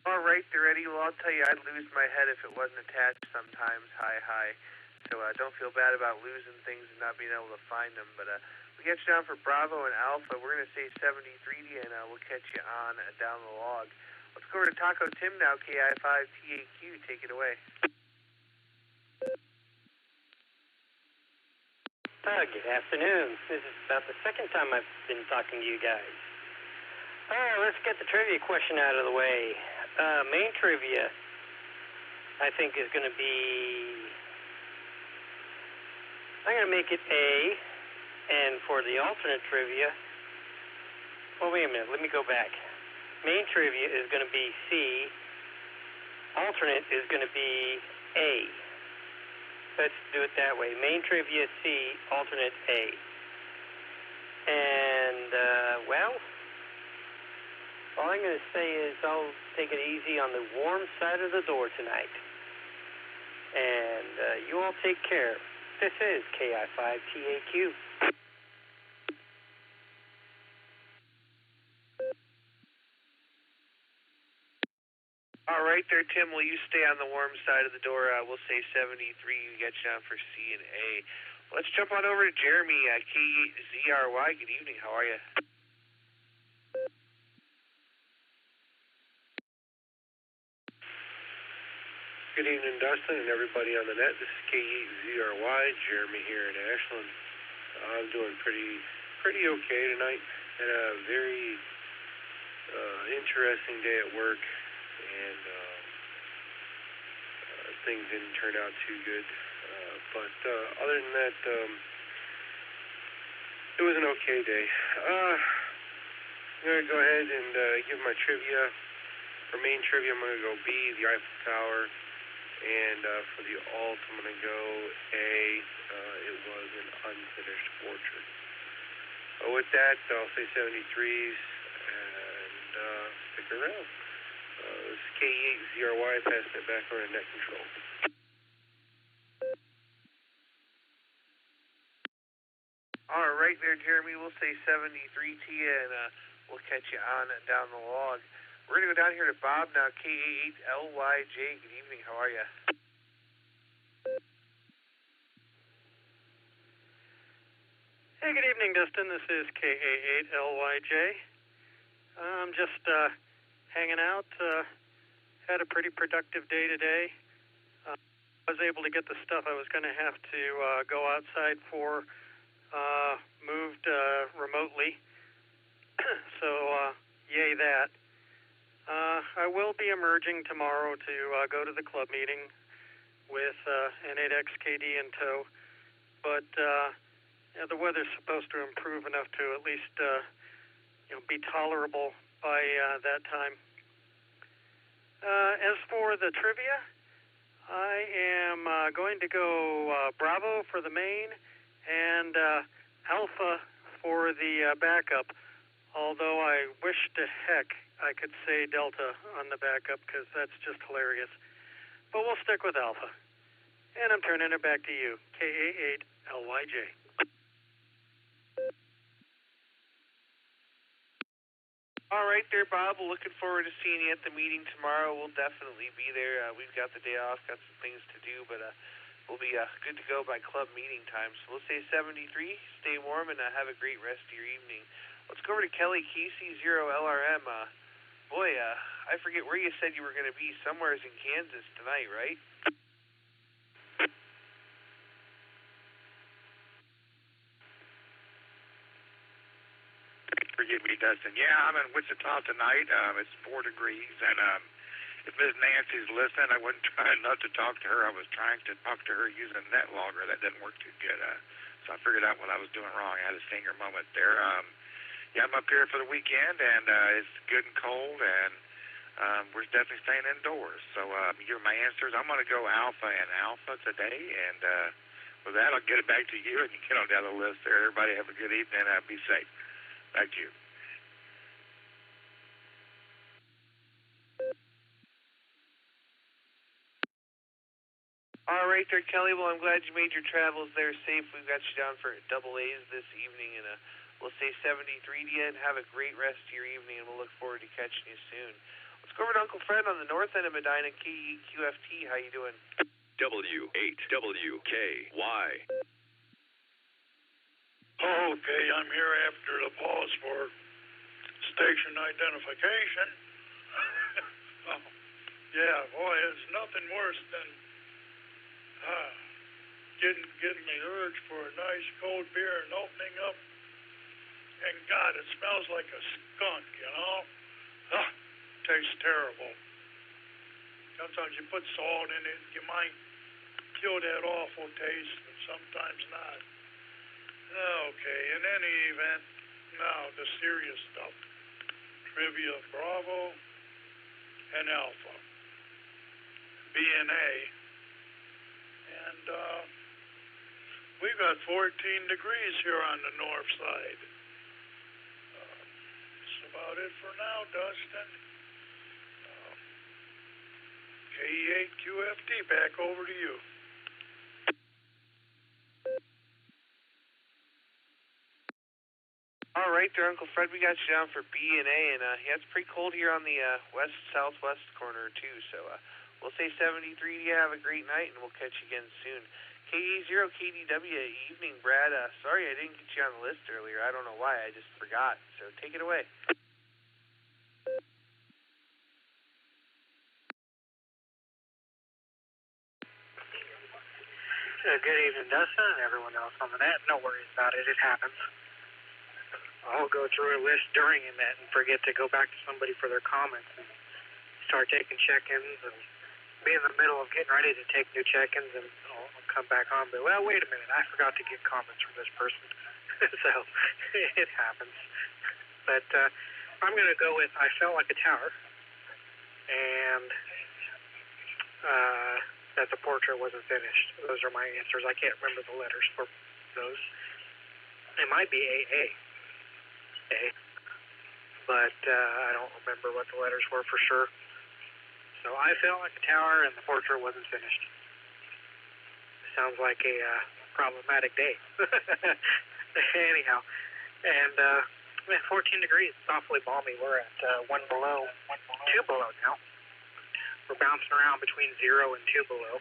All right, they're ready. Well, I'll tell you, I'd lose my head if it wasn't attached sometimes. Hi. So don't feel bad about losing things and not being able to find them. But we get you down for Bravo and Alpha. We're going to say 73, and we'll catch you on down the log. Let's go over to Taco Tim now, KI5TAQ. Take it away. Good afternoon. This is about the second time I've been talking to you guys. Let's get the trivia question out of the way. Main trivia, I think, is going to be... I'm going to make it A, and for the alternate trivia... Well, wait a minute. Let me go back. Main trivia is going to be C. Alternate is going to be A. Let's do it that way. Main trivia C, alternate A. And, all I'm going to say is I'll take it easy on the warm side of the door tonight. And you all take care. This is KI5TAQ. All right there, Tim. Will you stay on the warm side of the door? We'll say 73. You get you down for C and A. Let's jump on over to Jeremy, KZRY. Good evening. How are you? Good evening, Dustin, and everybody on the net. This is KZRY, Jeremy here in Ashland. I'm doing pretty okay tonight. Had a very interesting day at work, and things didn't turn out too good. But other than that, it was an okay day. I'm going to go ahead and give my trivia. For main trivia, I'm going to go B, the Eiffel Tower. And for the alt, I'm going to go A. It was an unfinished portrait. With that, I'll say 73s and stick around. This is KE8ZRY, passing it back over to net control. All right there, Jeremy. We'll say 73 to you, and we'll catch you on down the log. We're going to go down here to Bob now, KA8LYJ. Good evening. How are you? Hey, good evening, Dustin. This is KA8LYJ. I'm just hanging out. Had a pretty productive day today. I was able to get the stuff I was going to have to go outside for moved remotely. So, yay that. I will be emerging tomorrow to go to the club meeting with an 8XKD in tow. But the weather's supposed to improve enough to at least be tolerable by that time. As for the trivia, I am going to go Bravo for the main and Alpha for the backup, although I wish to heck I could say Delta on the backup because that's just hilarious. But we'll stick with Alpha. And I'm turning it back to you, KA8LYJ. All right there, Bob. We're looking forward to seeing you at the meeting tomorrow. We'll definitely be there. We've got the day off, got some things to do, but we'll be good to go by club meeting time. So we'll say 73. Stay warm and have a great rest of your evening. Let's go over to Kelly KC0LRM. Boy, I forget where you said you were going to be. Somewhere's in Kansas tonight, right? Forgive me, Dustin. Yeah, I'm in Wichita tonight. It's 4 degrees, and if Miss Nancy's listening, I wasn't trying not to talk to her. I was trying to talk to her using NetLogger. That didn't work too good, so I figured out what I was doing wrong. I had a stinger moment there. Yeah, I'm up here for the weekend, and it's good and cold, and we're definitely staying indoors. So you're my answers. I'm going to go Alpha and Alpha today, and with that, I'll get it back to you, and you get on down the list there. Everybody have a good evening, and be safe. Back to you. All right there, Kelly. Well, I'm glad you made your travels there safe. We've got you down for double A's this evening, and we'll say 73 to you, and have a great rest of your evening, and we'll look forward to catching you soon. Let's go over to Uncle Fred on the north end of Medina, KEQFT. How you doing? W8WKY. Okay, I'm here after the pause for station identification. Oh, yeah, boy, it's nothing worse than getting the urge for a nice cold beer and opening up, and God, it smells like a skunk, you know? Tastes terrible. Sometimes you put salt in it, you might kill that awful taste, but sometimes not. Okay, in any event, now the serious stuff. Trivia Bravo and Alpha. B and A. And we've got 14 degrees here on the north side. That's about it for now, Dustin. KE8QFT, back over to you. All right there, Uncle Fred. We got you down for B and A, and yeah, it's pretty cold here on the west-southwest corner, too. So we'll say 73 to you. Have a great night, and we'll catch you again soon. KE0KDW, evening, Brad. Sorry I didn't get you on the list earlier. I don't know why. I just forgot. So take it away. Good evening, Dustin, and everyone else on the net. No worries about it. It happens. I'll go through a list during a net and forget to go back to somebody for their comments and start taking check-ins and be in the middle of getting ready to take new check-ins, and I'll come back on. But, well, wait a minute. I forgot to get comments from this person. So it happens. But I'm going to go with I felt like a tower, and that the portrait wasn't finished. Those are my answers. I can't remember the letters for those. It might be AA. But I don't remember what the letters were for sure. So I felt like a tower, and the portrait wasn't finished. Sounds like a problematic day. Anyhow, and 14 degrees. It's awfully balmy. We're at 2 below now. We're bouncing around between 0 and 2 below.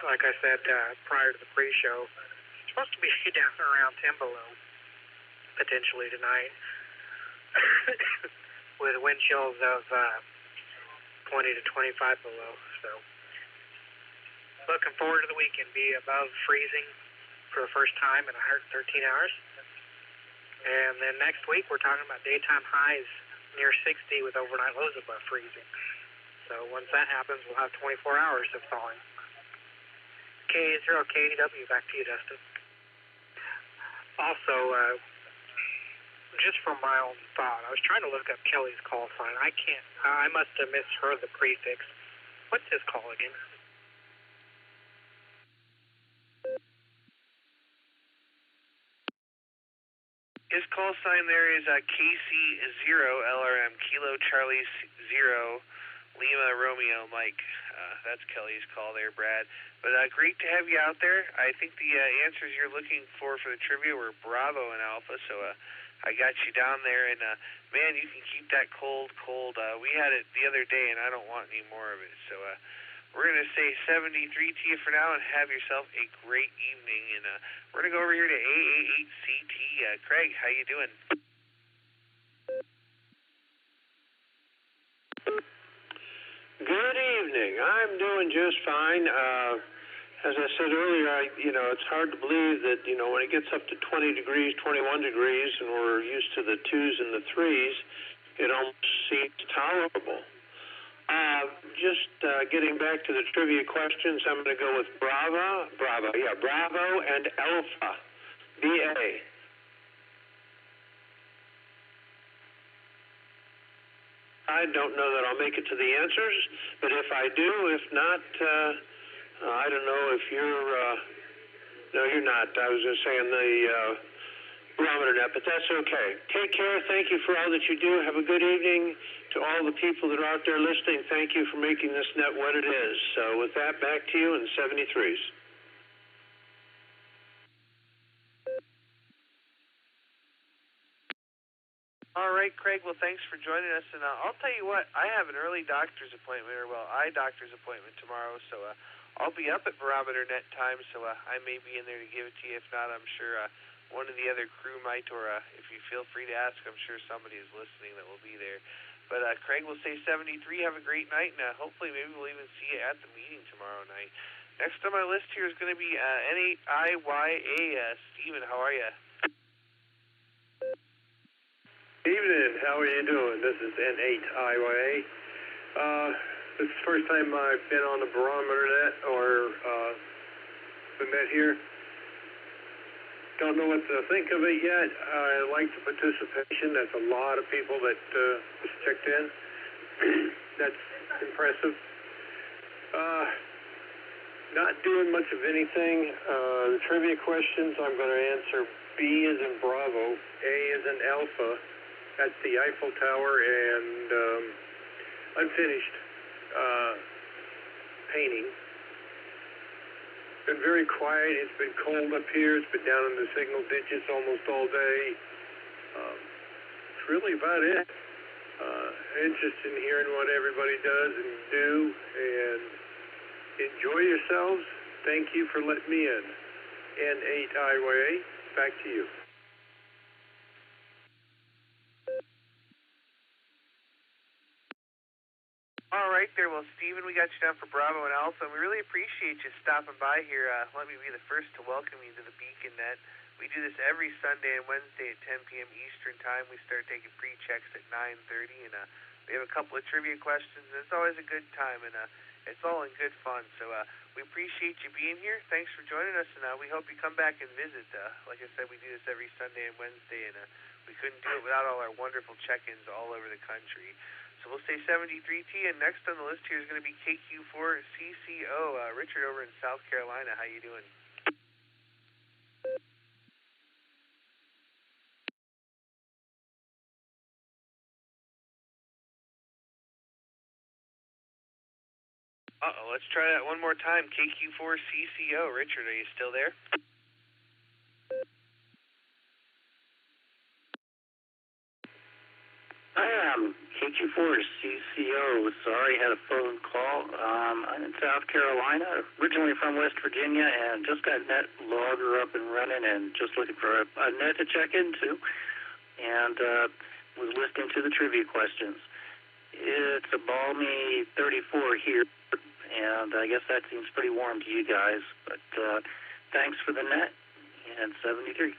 Like I said prior to the pre-show, it's supposed to be down around 10 below, potentially tonight, with wind chills of 20 to 25 below. So, looking forward to the weekend. Be above freezing for the first time in 113 hours. And then next week, we're talking about daytime highs near 60 with overnight lows above freezing. So once that happens, we'll have 24 hours of thawing. K0KW, back to you, Dustin. Also, just from my own thought, I was trying to look up Kelly's call sign. I must have misheard the prefix. What's his call again? His call sign there is KC0 LRM, Kilo Charlie 0, Lima Romeo Mike. That's Kelly's call there, Brad. But great to have you out there. I think the answers you're looking for the trivia were Bravo and Alpha, so I got you down there. And, man, you can keep that cold. We had it the other day, and I don't want any more of it. So we're going to say 73 to you for now, and have yourself a great evening. And we're going to go over here to AA8CT. Craig, how you doing? Good evening. I'm doing just fine. As I said earlier, it's hard to believe that, when it gets up to 20 degrees, 21 degrees, and we're used to the 2s and the 3s, it almost seems tolerable. Getting back to the trivia questions, I'm going to go with Bravo and Alpha, BA. I don't know that I'll make it to the answers, but if I do, if not, I don't know if you're, no, you're not. I was going to say on the barometer net, but that's okay. Take care. Thank you for all that you do. Have a good evening. To all the people that are out there listening, thank you for making this net what it is. So with that, back to you in 73s. All right, Craig. Well, thanks for joining us. And I'll tell you what, I have an early doctor's appointment, eye doctor's appointment tomorrow. So I'll be up at barometer net time. So I may be in there to give it to you. If not, I'm sure one of the other crew might, or if you feel free to ask, I'm sure somebody is listening that will be there. But Craig will say 73. Have a great night, and hopefully maybe we'll even see you at the meeting tomorrow night. Next on my list here is going to be N8IYA. Steven, how are you? Evening. How are you doing? This is N8IYA. This is the first time I've been on the barometer net or been met here. Don't know what to think of it yet. I like the participation. That's a lot of people that just checked in. That's impressive. Not doing much of anything. The trivia questions, I'm going to answer B as in Bravo, A as in Alpha. That's the Eiffel Tower, and unfinished painting. Been very quiet. It's been cold up here. It's been down in the single digits almost all day. It's really about it. Interested in hearing what everybody does and do, and enjoy yourselves. Thank you for letting me in. N8IYA, back to you. All right there. Well, Steven, we got you down for Bravo and Alpha, and we really appreciate you stopping by here. Let me be the first to welcome you to the Beacon Net. We do this every Sunday and Wednesday at 10 p.m. Eastern Time. We start taking pre-checks at 9:30, and we have a couple of trivia questions, and it's always a good time. And it's all in good fun. So we appreciate you being here. Thanks for joining us, and we hope you come back and visit. Like I said, we do this every Sunday and Wednesday, and we couldn't do it without all our wonderful check-ins all over the country. So we'll say 73T, and next on the list here is going to be KQ4CCO. Richard over in South Carolina, how you doing? Uh-oh, let's try that one more time. KQ4CCO. Richard, are you still there? I am KQ4CCO. Sorry, had a phone call. I'm in South Carolina, originally from West Virginia, and just got Net Logger up and running and just looking for a net to check into, and was listening to the trivia questions. It's a balmy 34 here, and I guess that seems pretty warm to you guys, but thanks for the net, and 73.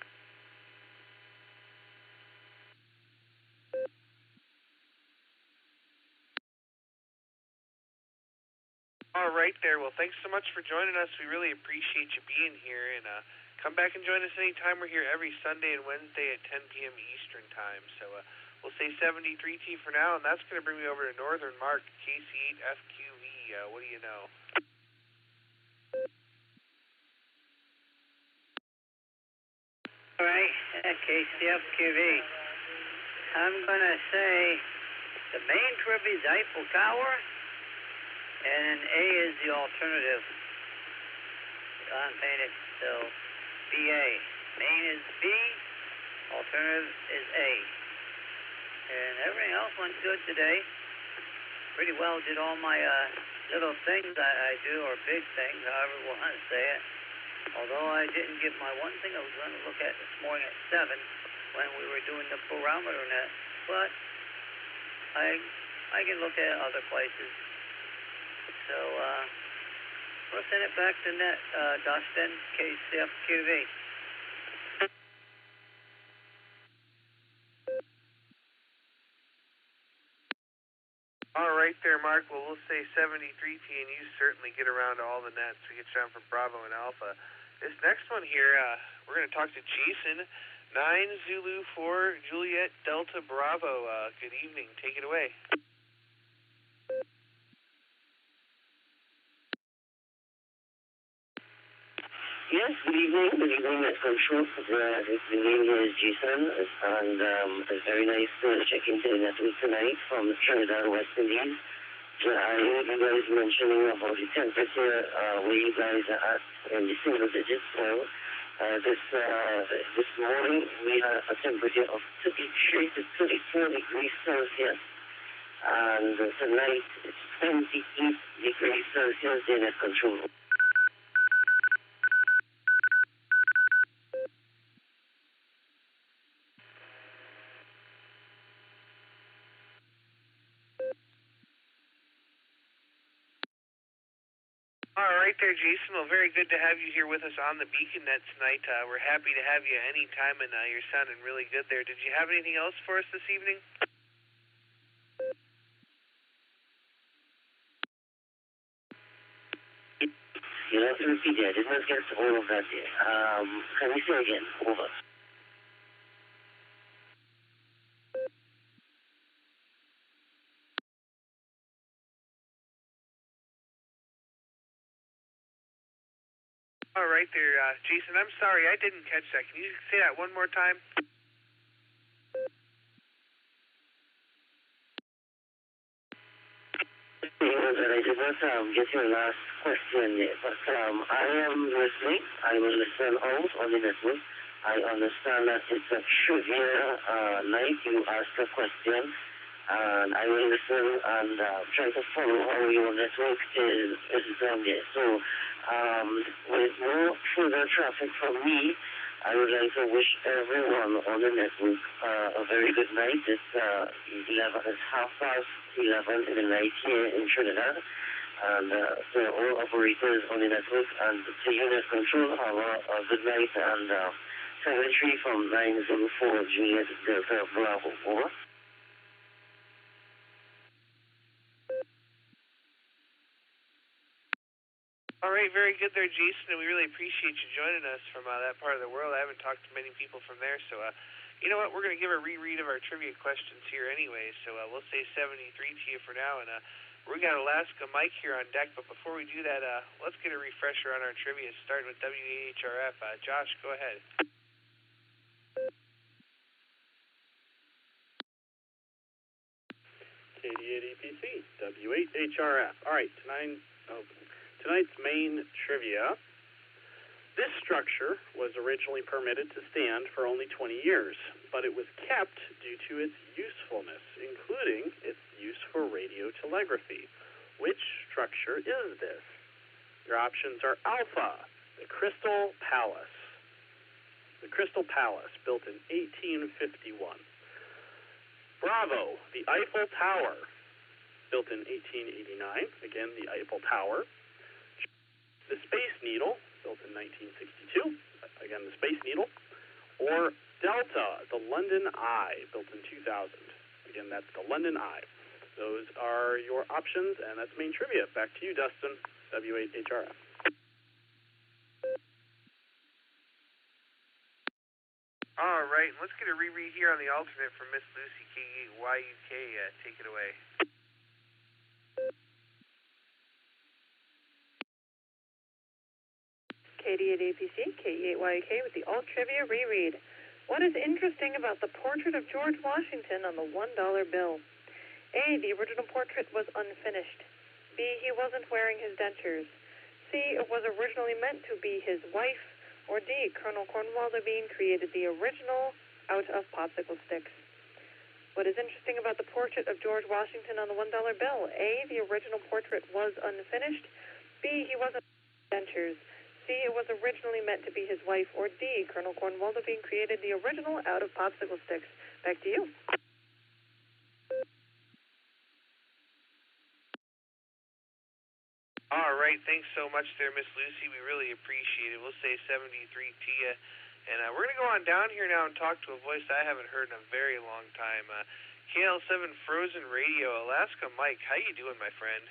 All right there. Well, thanks so much for joining us. We really appreciate you being here, and come back and join us anytime. We're here every Sunday and Wednesday at 10 p.m. Eastern Time. So we'll say 73T for now, and that's going to bring me over to Northern Mark, KC8FQV. What do you know? All right, KCFQV. I'm going to say the main trivia is Eiffel Tower, and A is the alternative. Unpainted, so BA. Main is B, alternative is A. And everything else went good today. Pretty well did all my little things that I do, or big things, however you want to say it. Although I didn't get my one thing I was going to look at this morning at 7 when we were doing the barometer net. But I can look at other places. So, we'll send it back to net, Dustin, KCFQV. All right there, Mark. Well, we'll say 73T, and you certainly get around to all the nets. We get you on for Bravo and Alpha. This next one here, we're going to talk to Jason, 9 Zulu 4 Juliet Delta Bravo. Good evening. Take it away. Yes, good evening. Good evening, Net Control. The name here is Jason, and it's very nice to check into the network tonight from Trinidad, West Indies. I heard you guys mentioning about the temperature where you guys are at in the single digits. So this morning we had a temperature of 33 to 34 degrees Celsius, and tonight it's 28 degrees Celsius in Net Control. All right there, Jason. Well, very good to have you here with us on the Beacon Net tonight. We're happy to have you anytime, and you're sounding really good there. Did you have anything else for us this evening? You'll have to repeat that. I did not get all of that there. Can we say again? Over. All right there, Jason. I'm sorry, I didn't catch that. Can you say that one more time? I did not get your last question yet, but I am listening. I will listen out on the network. I understand that it's a trivia night. You asked a question, and I will listen and try to follow how your network is done there. So, with no further traffic from me, I would like to wish everyone on the network a very good night. It's 11:30 in the night here in Trinidad, and to all operators on the network and to Unit Control, have a good night, and 73 from 904 Juliet Delta Bravo. Over. All right, very good there, Jason, and we really appreciate you joining us from that part of the world. I haven't talked to many people from there, so you know what? We're going to give a reread of our trivia questions here anyway, so we'll say 73 to you for now, and we got Alaska Mike here on deck, but before we do that, let's get a refresher on our trivia, starting with WAHRF. Josh, go ahead. KD8APC, W8HRF. All right, tonight's main trivia. This structure was originally permitted to stand for only 20 years, but it was kept due to its usefulness, including its use for radio telegraphy. Which structure is this? Your options are Alpha, the Crystal Palace. The Crystal Palace, built in 1851. Bravo, the Eiffel Tower, built in 1889. Again, the Eiffel Tower. The Space Needle, built in 1962. Again, the Space Needle. Or Delta, the London Eye, built in 2000. Again, that's the London Eye. Those are your options, and that's main trivia. Back to you, Dustin, W8HRF. All right, let's get a reread here on the alternate from Miss Lucy K8YUK. Take it away. KD8APC, K8YUK with the alt trivia reread. What is interesting about the portrait of George Washington on the $1 bill? A, the original portrait was unfinished. B, he wasn't wearing his dentures. C, it was originally meant to be his wife. Or D, Colonel Cornwallis Bean created the original out of popsicle sticks. What is interesting about the portrait of George Washington on the $1 bill? A, the original portrait was unfinished. B, he wasn't wearing dentures. C, it was originally meant to be his wife. Or D, Colonel Cornwallis Bean created the original out of popsicle sticks. Back to you. All right, thanks so much there, Miss Lucy. We really appreciate it. We'll say 73 to you. And we're going to go on down here now and talk to a voice I haven't heard in a very long time. KL7 Frozen Radio, Alaska Mike. How you doing, my friend?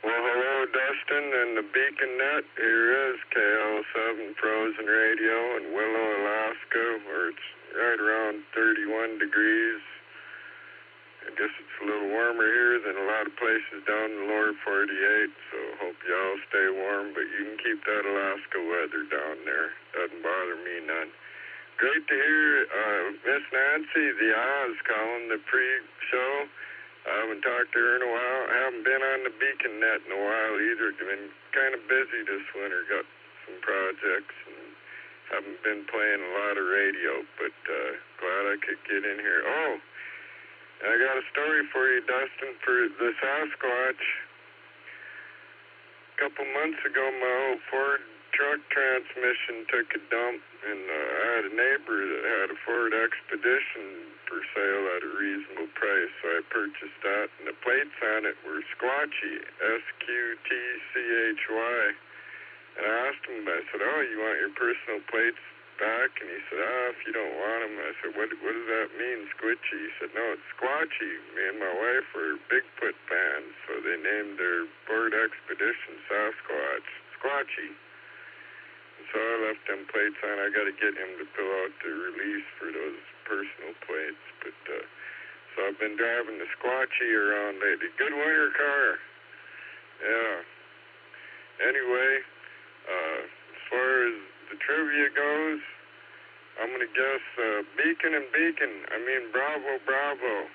Well, hello, Dustin and the Beacon Net. Here is KL7 Frozen Radio in Willow, Alaska, where it's right around 31 degrees. I guess it's a little warmer here than a lot of places down in the lower 48, so hope y'all stay warm, but you can keep that Alaska weather down there. Doesn't bother me none. Great to hear Miss Nancy, the Oz, calling the pre-show. I haven't talked to her in a while. I haven't been on the Beacon Net in a while either. Been kind of busy this winter. Got some projects and haven't been playing a lot of radio, but glad I could get in here. Oh, I got a story for you, Dustin, for the Sasquatch. A couple months ago, my old Ford truck transmission took a dump, and I had a neighbor that had a Ford Expedition for sale at a reasonable price, so I purchased that, and the plates on it were Squatchy, SQTCHY, and I asked him, I said, oh, you want your personal plates back? And he said, if you don't want them. I said, what does that mean, Squitchy? He said, no, it's Squatchy. Me and my wife were Bigfoot fans, so they named their Ford Expedition Sasquatch, Squatchy. And so I left them plates on. I got to get him to fill out the release for those personal plates, but so I've been driving the Squatchy around lately. Good winter car. Yeah. Anyway, as far as the trivia goes, I'm gonna guess Beacon and Beacon. I mean Bravo, Bravo.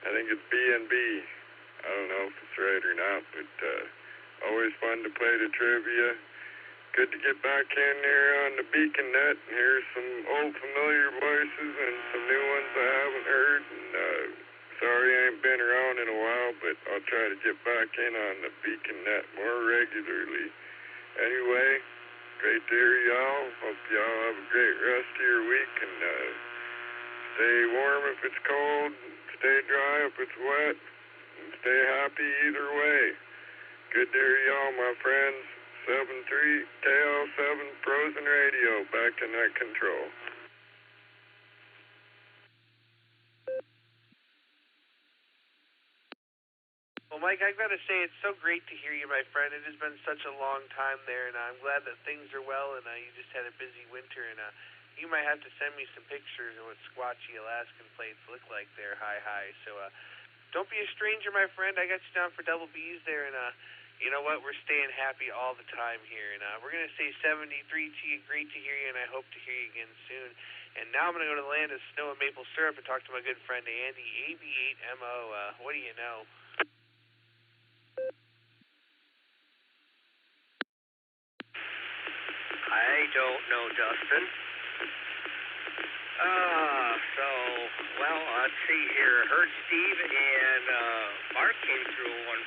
I think it's B&B. I don't know if it's right or not, but always fun to play the trivia. Good to get back in here on the Beacon Net and hear some old familiar voices and some new ones I haven't heard. And sorry I ain't been around in a while, but I'll try to get back in on the Beacon Net more regularly. Anyway, great to hear y'all. Hope y'all have a great rest of your week, and stay warm if it's cold, stay dry if it's wet, and stay happy either way. Good to hear y'all, my friends. 7-3 KL7 Frozen Radio, back to net control. Mike, I've got to say it's so great to hear you, my friend. It has been such a long time there, and I'm glad that things are well, and you just had a busy winter, and you might have to send me some pictures of what squatchy Alaskan plates look like there, high. So don't be a stranger, my friend. I got you down for double B's there, and you know what? We're staying happy all the time here, and we're going to say 73 to you. Great to hear you, and I hope to hear you again soon. And now I'm going to go to the land of snow and maple syrup and talk to my good friend Andy, AB8MO. What do you know? I don't know, Dustin. Let's see here. Heard Steve and Mark came through 1.5,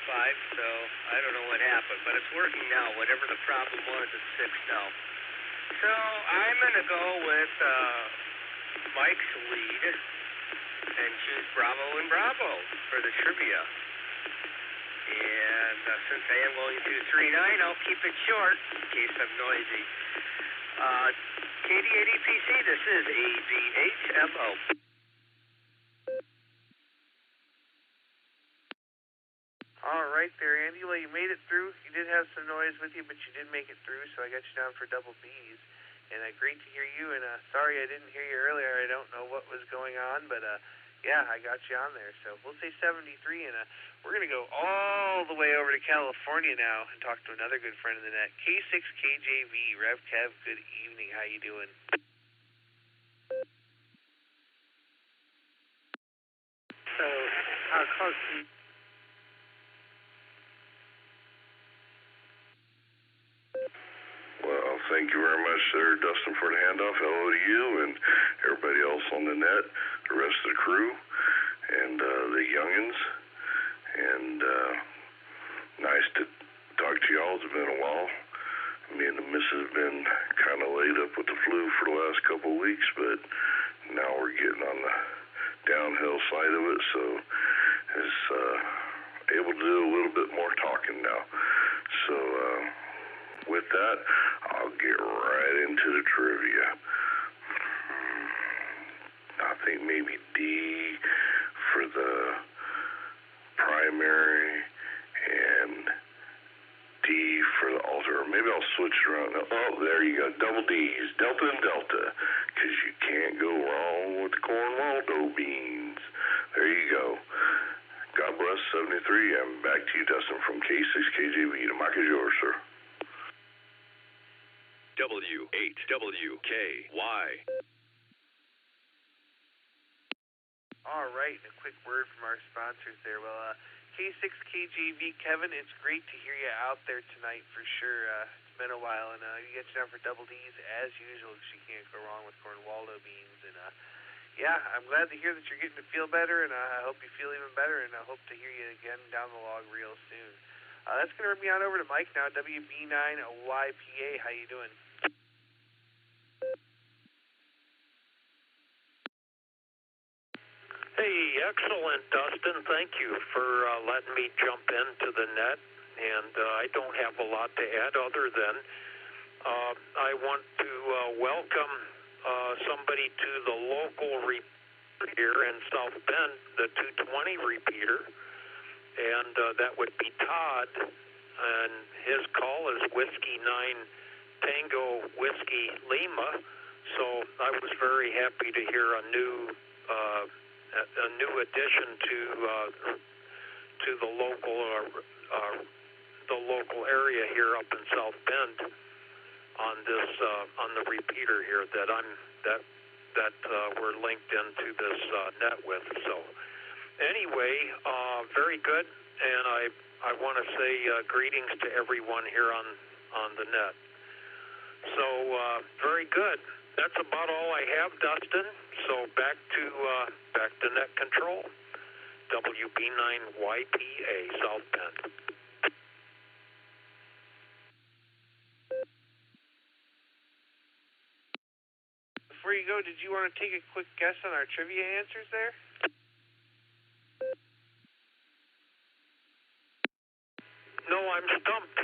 so I don't know what happened, but it's working now. Whatever the problem was, it's fixed now. So I'm going to go with Mike's lead and choose Bravo and Bravo for the trivia. And since I am going to 3-9, I'll keep it short in case I'm noisy. KD80PC, this is AB8MO. All right there, Andy. Well, you made it through. You did have some noise with you, but you did make it through, so I got you down for double B's. And great to hear you, and sorry I didn't hear you earlier. I don't know what was going on, but yeah, I got you on there. So we'll say 73, and we're going to go all the way over to California now and talk to another good friend of the net, K6KJV. Rev Kev, good evening. How you doing? So, how close do you... Well, thank you very much there, Dustin, for the handoff. Hello to you and everybody else on the net, the rest of the crew, and the youngins. And nice to talk to y'all. It's been a while. Me and the missus have been kind of laid up with the flu for the last couple of weeks, but now we're getting on the downhill side of it, so it's able to do a little bit more talking now. So with that, I'll get right into the trivia. I think maybe D for the primary and D for the alter. Maybe I'll switch it around. Oh, there you go. Double D's. Delta and Delta. Because you can't go wrong with the Cornwaldo beans. There you go. God bless 73. I'm back to you, Dustin, from K6KJV. The mic is yours, sir. W8WKY. All right, a quick word from our sponsors there. Well, K6KJV, Kevin, it's great to hear you out there tonight for sure. It's been a while, and you get you down for double D's as usual because you can't go wrong with Cornwaldo beans. And yeah, I'm glad to hear that you're getting to feel better, and I hope you feel even better, and I hope to hear you again down the log real soon. That's going to bring me on over to Mike now, WB9YPA. How you doing? Hey, excellent, Dustin. Thank you for letting me jump into the net. And I don't have a lot to add other than I want to welcome somebody to the local repeater here in South Bend, the 220 repeater. And that would be Todd. And his call is Whiskey 9 Tango Whiskey Lima. So I was very happy to hear a new addition to the local area here up in South Bend on this on the repeater here that we're linked into this net with. So anyway, very good, and I want to say greetings to everyone here on the net. So very good. That's about all I have, Dustin. So back to net control. WB9YPA, South Bend. Before you go, did you want to take a quick guess on our trivia answers there? No, I'm stumped.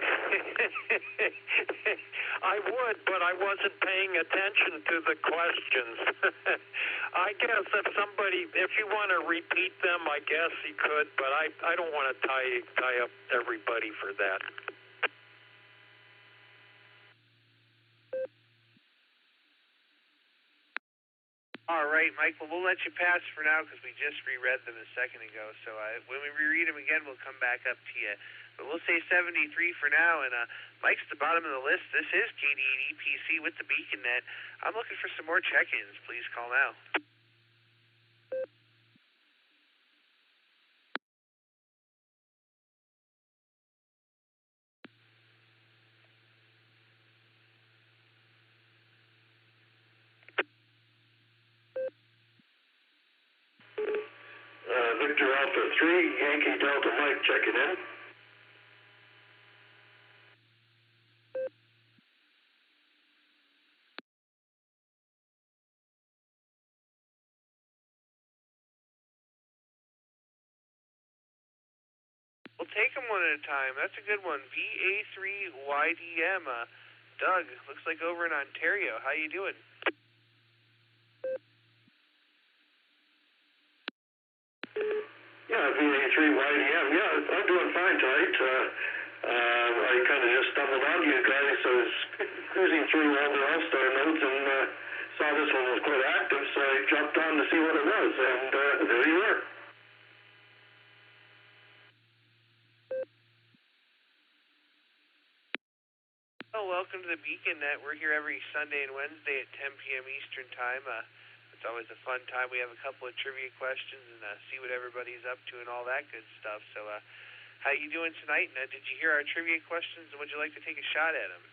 I would, but I wasn't paying attention to the questions. I guess if you want to repeat them, I guess you could, but I don't want to tie up everybody for that. All right, Mike. Well, we'll let you pass for now because we just reread them a second ago. So when we reread them again, we'll come back up to you. But we'll say 73 for now. And Mike's at the bottom of the list. This is KD8EPC with the Beacon Net. I'm looking for some more check-ins. Please call now. Victor Alpha 3, Yankee Delta Mike checking in. We'll take them one at a time. That's a good one. VA3YDM. Doug, looks like over in Ontario. How you doing? Yeah, VA3YDM. Yeah, I'm doing fine tonight. I kind of just stumbled on you guys. I was cruising through all the Allstar Nodes and saw this one was quite active, so I jumped on to see what it was, and there you were. Well, welcome to the Beacon Net. We're here every Sunday and Wednesday at 10 p.m. Eastern Time. It's always a fun time. We have a couple of trivia questions and see what everybody's up to and all that good stuff. So, how you doing tonight? And did you hear our trivia questions, and would you like to take a shot at them?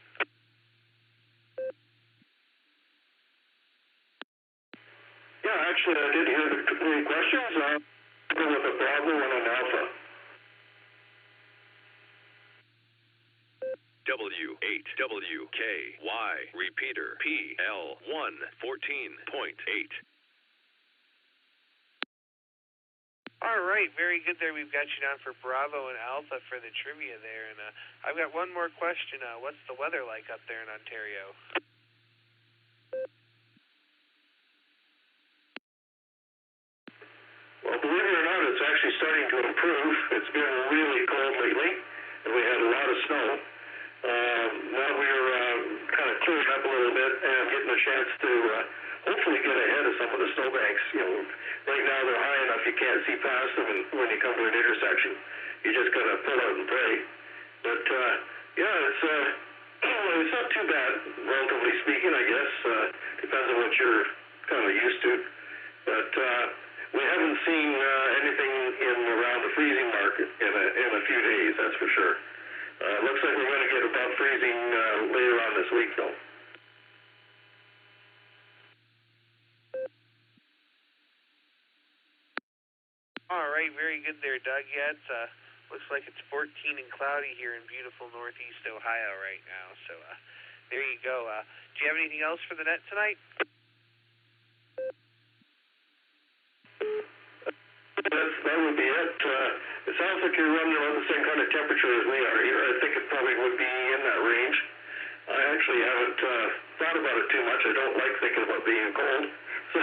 Yeah, actually, I did hear the questions. With a Bravo and an Alpha. W8WKY repeater PL114.8. All right, very good there. We've got you down for Bravo and Alpha for the trivia there. And I've got one more question. What's the weather like up there in Ontario? Well, believe it or not, it's actually starting to improve. It's been really cold lately, and we had a lot of snow. Now we're kind of clearing up a little bit and getting a chance to hopefully get ahead of some of the snowbanks. You know, right now they're high enough you can't see past them, and when you come to an intersection, you just gotta pull out and pray. But yeah, it's not too bad, relatively speaking, I guess. Depends on what you're kind of used to. But we haven't seen anything in around the freezing mark in a few days, that's for sure. Looks like we're going to get above freezing later on this week, though. All right, very good there, Doug. Yeah, it's looks like it's 14 and cloudy here in beautiful Northeast Ohio right now. So there you go. Do you have anything else for the net tonight? That would be it. It sounds like you're running around the same kind of temperature as we are here. I think it probably would be in that range. I actually haven't thought about it too much. I don't like thinking about being cold. So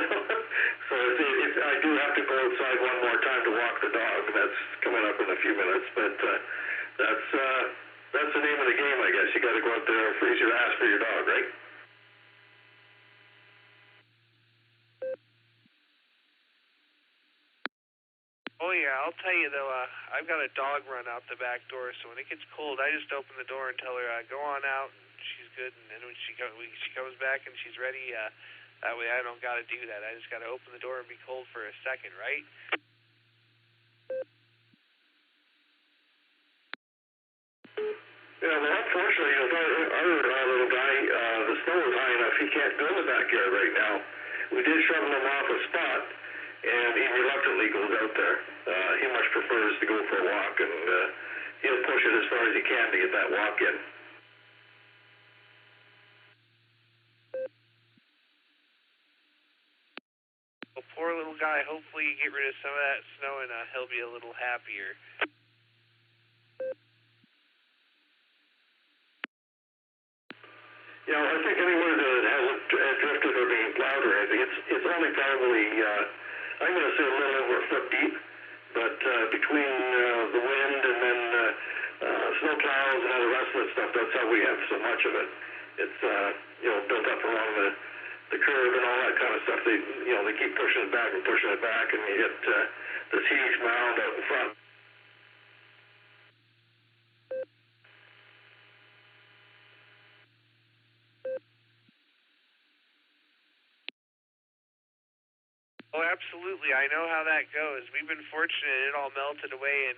I do have to go outside one more time to walk the dog. That's coming up in a few minutes. But that's the name of the game, I guess. You got to go out there and freeze your ass for your dog, right? Oh, yeah, I'll tell you, though, I've got a dog run out the back door, so when it gets cold, I just open the door and tell her, go on out, and she's good, and then when she comes back and she's ready, that way I don't got to do that. I just got to open the door and be cold for a second, right? Yeah, well, unfortunately, our little guy, the snow is high enough, he can't go in the backyard right now. We did shovel him off a spot, and he reluctantly goes out there. He much prefers to go for a walk, and he'll push it as far as he can to get that walk in. Well, poor little guy, hopefully you get rid of some of that snow and he'll be a little happier. I think anywhere that it hasn't drifted or been plowed or anything, it's only probably, I'm going to say a little over a foot deep, but between the wind and then snow plows and all the rest of that stuff, that's how we have so much of it. It's, built up along the curve and all that kind of stuff. They keep pushing it back, and you get this huge mound out in front. Oh, absolutely. I know how that goes. We've been fortunate. It all melted away in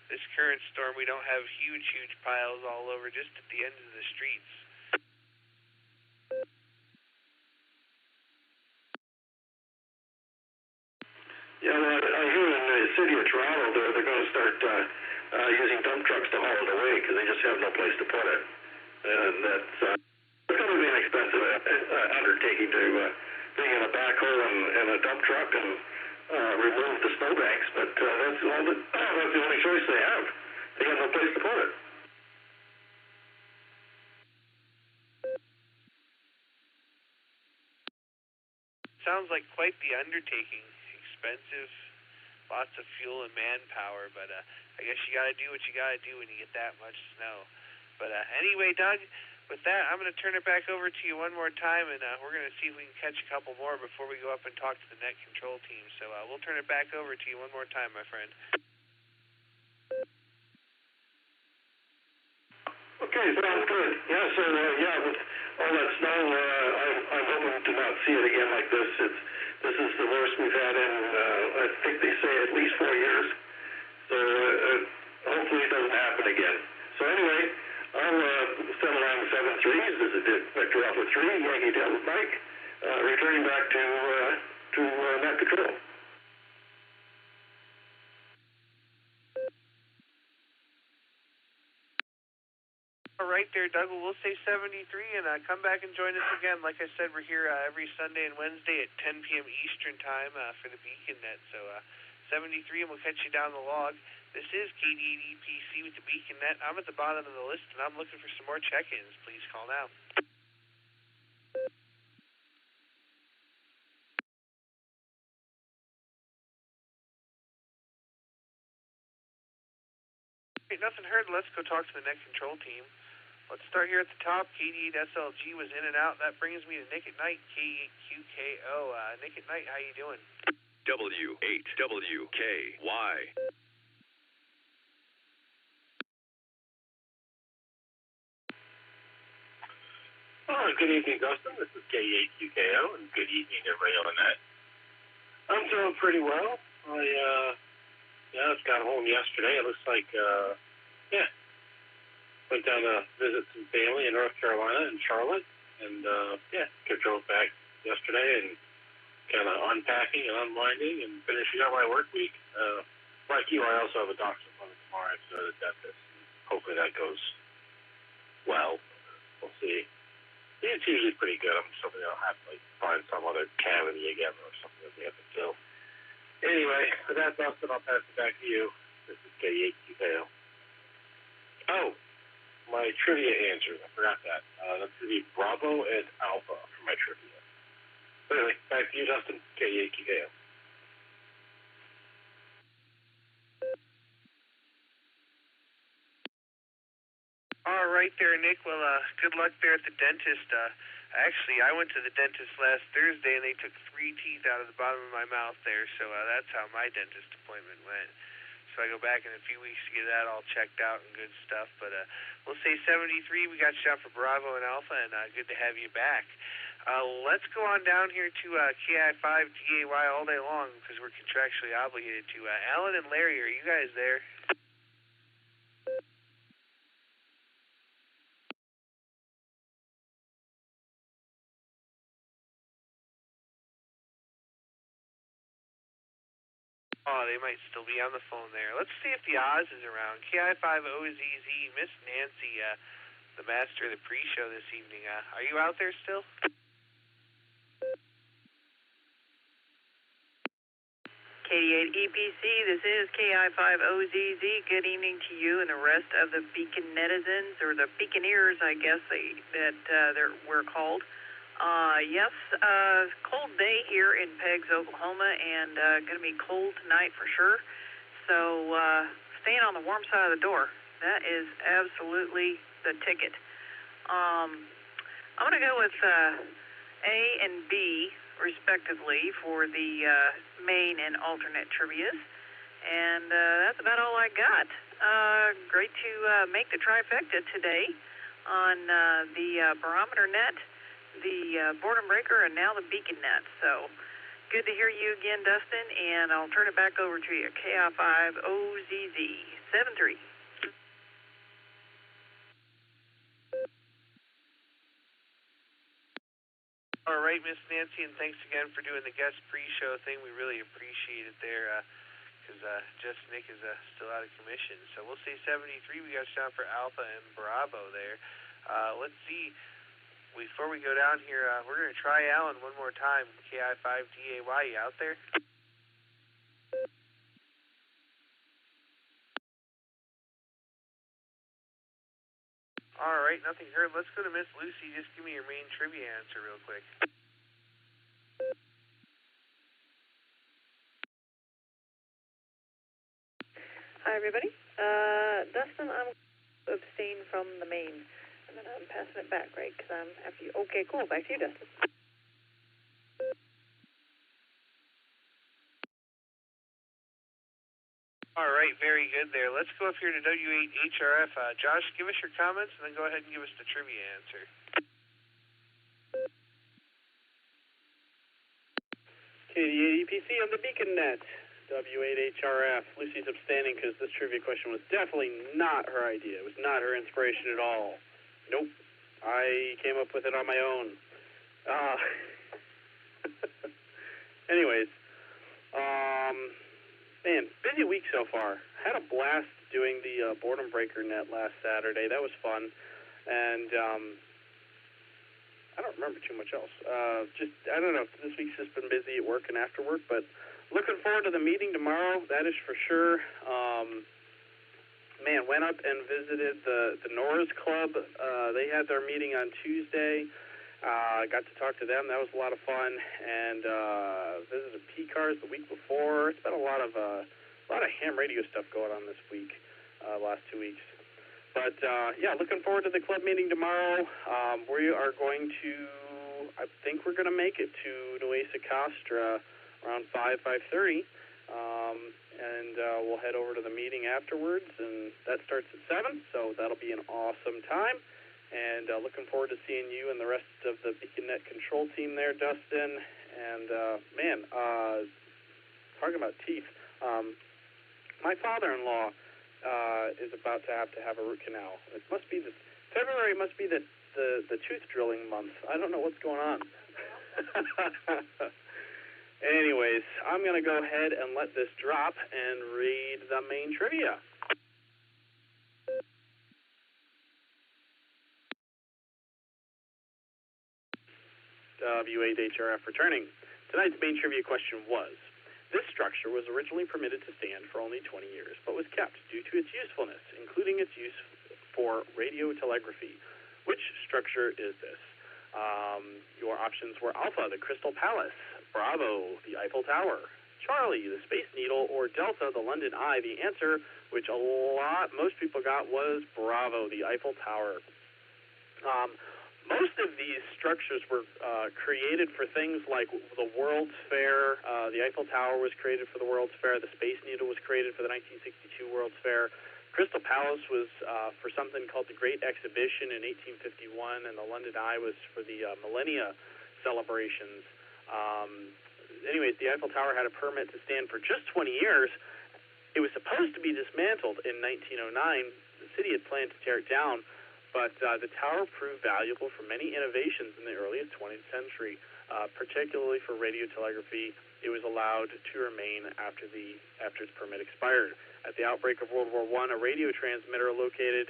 this current storm. We don't have huge piles all over, just at the ends of the streets. Yeah, well, I hear in the city of Toronto, they're going to start using dump trucks to haul it away because they just have no place to put it. And that's it's going to be an expensive undertaking to bring in a backhoe and a dump truck and remove the snowbanks. But that's the only choice they have. They have no place to put it. Sounds like quite the undertaking. Expensive, lots of fuel and manpower, but I guess you got to do what you got to do when you get that much snow. But anyway, Doug, with that, I'm going to turn it back over to you one more time, and we're going to see if we can catch a couple more before we go up and talk to the net control team. So we'll turn it back over to you one more time, my friend. Okay, sounds good. Yeah, so with all that snow, I'm hoping to not see it again like this. This is the worst we've had in, I think they say, at least 4 years. So hopefully it doesn't happen again. So anyway, I'll settle on 7-3. This is Victor Alpha 3, Yankee Delta Mike, returning back to net control. All right there, Doug. Well, we'll say 73 and come back and join us again. Like I said, we're here every Sunday and Wednesday at 10 p.m. Eastern Time for the Beacon Net. So 73, and we'll catch you down the log. This is KD8EPC with the Beacon Net. I'm at the bottom of the list, and I'm looking for some more check-ins. Please call now. Okay, nothing heard. Let's go talk to the net control team. Let's start here at the top. KD8SLG was in and out. That brings me to Nick at Night, K8QKO. Nick at Night, how you doing? W8WKY. Good evening, Dustin. This is K8QKO, and good evening, everybody on that. I'm doing pretty well. I just got home yesterday. It looks like, went down to visit some family in North Carolina in Charlotte, and drove back yesterday and kind of unpacking and unwinding and finishing up my work week. Like you, I also have a doctor's appointment tomorrow. I have to go to the dentist. Hopefully that goes well. We'll see. It's usually pretty good. I'm just hoping they'll have to find some other cavity again or something that they have to fill. Anyway, with that, Dustin, I'll pass it back to you. This is K8QKO. Oh, my trivia answers. I forgot that. That's going to be Bravo and Alpha for my trivia. But anyway, back to you, Dustin. K8QKO. All right there, Nick. Well, good luck there at the dentist. Actually, I went to the dentist last Thursday, and they took 3 teeth out of the bottom of my mouth there, so that's how my dentist appointment went. So I go back in a few weeks to get that all checked out and good stuff. But we'll say 73. We got you out for Bravo and Alpha, and good to have you back. Let's go on down here to KI5TAY all day long because we're contractually obligated to. Alan and Larry, are you guys there? Oh, they might still be on the phone there. Let's see if the Oz is around. KI5OZZ, Miss Nancy, the master of the pre-show this evening. Are you out there still? 88 EPC. This is KI5OZZ. Good evening to you and the rest of the Beacon netizens, or the Beaconeers, I guess we're called. Yes, cold day here in Peggs, Oklahoma, and going to be cold tonight for sure. So staying on the warm side of the door. That is absolutely the ticket. I'm going to go with A and B, respectively, for the main and alternate trivias. And that's about all I got. Great to make the trifecta today on the barometer net, the boredom breaker, and now the beacon net. So good to hear you again, Dustin, and I'll turn it back over to you. KI5OZZ 73. All right, Miss Nancy, and thanks again for doing the guest pre-show thing. We really appreciate it there, because Just Nick is still out of commission. So we'll say 73. We got down for Alpha and Bravo there. Let's see. Before we go down here, we're going to try Alan one more time. KI5DAY, you out there? All right, nothing heard. Let's go to Miss Lucy. Just give me your main trivia answer real quick. Hi, everybody. Dustin, I'm abstain from the main, and then I'm passing it back, right? Because I'm after you. Okay, cool. Back to you, Dustin. All right, very good there. Let's go up here to W8HRF. Josh, give us your comments, and then go ahead and give us the trivia answer. KD8 EPC on the Beacon Net. W8HRF. Lucy's abstaining because this trivia question was definitely not her idea. It was not her inspiration at all. Nope. I came up with it on my own. Anyways, man, busy week so far. Had a blast doing the boredom breaker net last Saturday. That was fun. And I don't remember too much else. I don't know. This week's just been busy at work and after work, but looking forward to the meeting tomorrow. That is for sure. Man, went up and visited the Norris Club. They had their meeting on Tuesday. Got to talk to them. That was a lot of fun. And visited P-Cars the week before. It's been a lot of ham radio stuff going on this week, last 2 weeks. But yeah, looking forward to the club meeting tomorrow. We are going to, I think we're going to make it to Nueces Castra around 5:30. And we'll head over to the meeting afterwards, and that starts at 7, so that'll be an awesome time. And looking forward to seeing you and the rest of the BeaconNet control team there, Dustin. And, man, talking about teeth, my father-in-law is about to have a root canal. It must be February must be the tooth drilling month. I don't know what's going on. Anyways, I'm going to go ahead and let this drop and read the main trivia. W8HRF returning. Tonight's main trivia question was, this structure was originally permitted to stand for only 20 years, but was kept due to its usefulness, including its use for radio telegraphy. Which structure is this? Your options were Alpha, the Crystal Palace, Bravo, the Eiffel Tower, Charlie, the Space Needle, or Delta, the London Eye. The answer, which most people got, was Bravo, the Eiffel Tower. Most of these structures were created for things like the World's Fair. The Eiffel Tower was created for the World's Fair. The Space Needle was created for the 1962 World's Fair. Crystal Palace was for something called the Great Exhibition in 1851, and the London Eye was for the Millennia celebrations. Anyways, the Eiffel Tower had a permit to stand for just 20 years. It was supposed to be dismantled in 1909. The city had planned to tear it down, but the tower proved valuable for many innovations in the earliest 20th century, particularly for radio telegraphy. It was allowed to remain after its permit expired. At the outbreak of World War I, a radio transmitter located,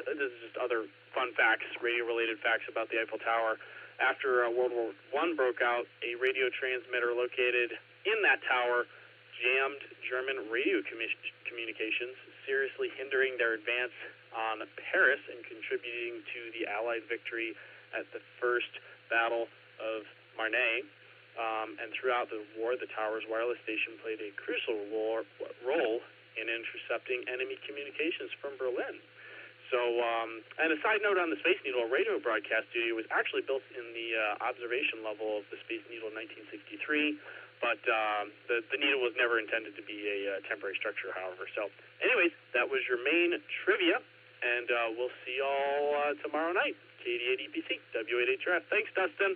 this is just other fun facts, radio-related facts about the Eiffel Tower. After World War I broke out, a radio transmitter located in that tower jammed German radio communications, seriously hindering their advance on Paris and contributing to the Allied victory at the First Battle of Marne. And throughout the war, the tower's wireless station played a crucial role in intercepting enemy communications from Berlin. So, and a side note on the Space Needle, a radio broadcast studio was actually built in the observation level of the Space Needle in 1963, but the needle was never intended to be a temporary structure, however. So, anyways, that was your main trivia, and we'll see y'all tomorrow night. KD8EPC, W8HRF. Thanks, Dustin.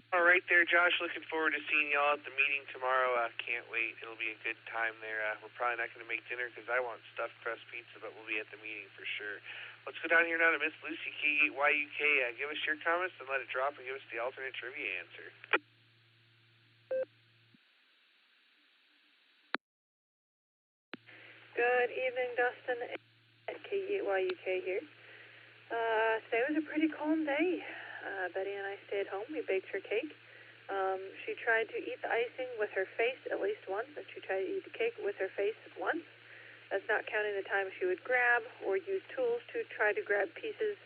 All right there, Josh. Looking forward to seeing y'all at the meeting tomorrow. Can't wait. It'll be a good time there. We're probably not going to make dinner because I want stuffed crust pizza, but we'll be at the meeting for sure. Let's go down here now to Miss Lucy K8YUK. Give us your comments and let it drop and give us the alternate trivia answer. Good evening, Dustin. K8YUK here. Today was a pretty calm day. Betty and I stayed home. We baked her cake. She tried to eat the icing with her face at least once, and she tried to eat the cake with her face once. That's not counting the time she would grab or use tools to try to grab pieces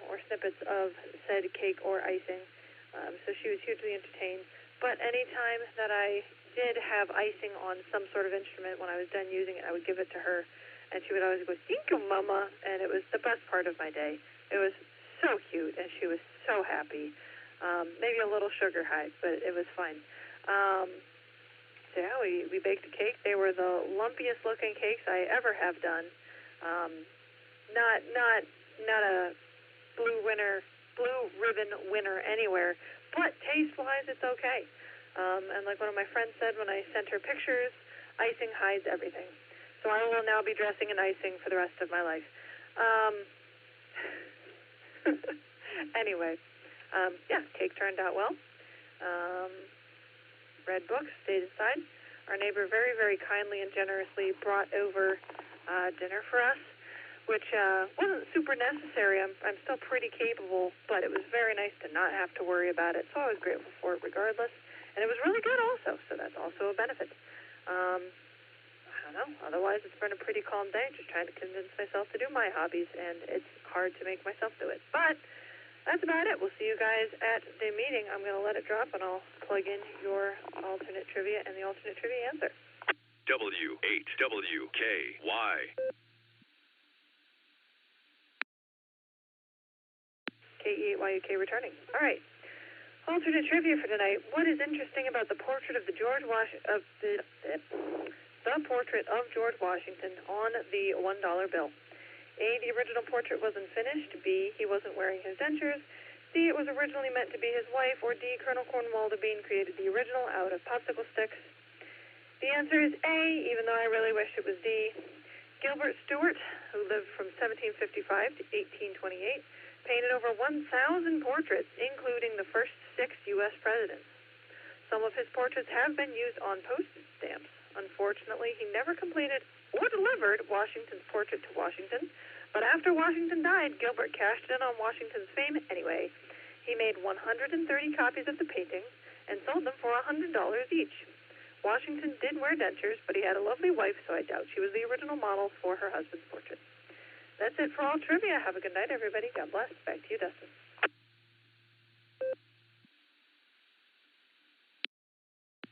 or snippets of said cake or icing. So she was hugely entertained. But any time that I did have icing on some sort of instrument, when I was done using it, I would give it to her, and she would always go, "Thank you, Mama," and it was the best part of my day. It was so cute, and she was so happy. Maybe a little sugar high, but it was fine. So yeah, we baked a cake. They were the lumpiest looking cakes I ever have done. Not a blue ribbon winner anywhere, but taste wise, it's okay. And like one of my friends said when I sent her pictures, icing hides everything. So I will now be dressing in icing for the rest of my life. Anyway, yeah, cake turned out well. Read books, stayed inside. Our neighbor very, very kindly and generously brought over dinner for us, which wasn't super necessary. I'm still pretty capable, but it was very nice to not have to worry about it, so I was grateful for it regardless. And it was really good also, so that's also a benefit. I don't know. Otherwise, it's been a pretty calm day, just trying to convince myself to do my hobbies, and it's hard to make myself do it. But that's about it. We'll see you guys at the meeting. I'm going to let it drop, and I'll plug in your alternate trivia and the alternate trivia answer. W8WKY. K8YUK returning. All right. Alternate trivia for tonight. What is interesting about the portrait of the portrait of George Washington on the $1 bill? A, the original portrait wasn't finished. B, he wasn't wearing his dentures. C, it was originally meant to be his wife. Or D, Colonel Cornwallis Bean created the original out of popsicle sticks. The answer is A, even though I really wish it was D. Gilbert Stuart, who lived from 1755 to 1828, painted over 1,000 portraits, including the first 6 U.S. presidents. Some of his portraits have been used on postage stamps. Unfortunately, he never completed or delivered Washington's portrait to Washington, but after Washington died, Gilbert cashed in on Washington's fame anyway. He made 130 copies of the painting and sold them for $100 each. Washington did wear dentures, but he had a lovely wife, so I doubt she was the original model for her husband's portrait. That's it for all trivia. Have a good night, everybody. God bless. Back to you, Dustin.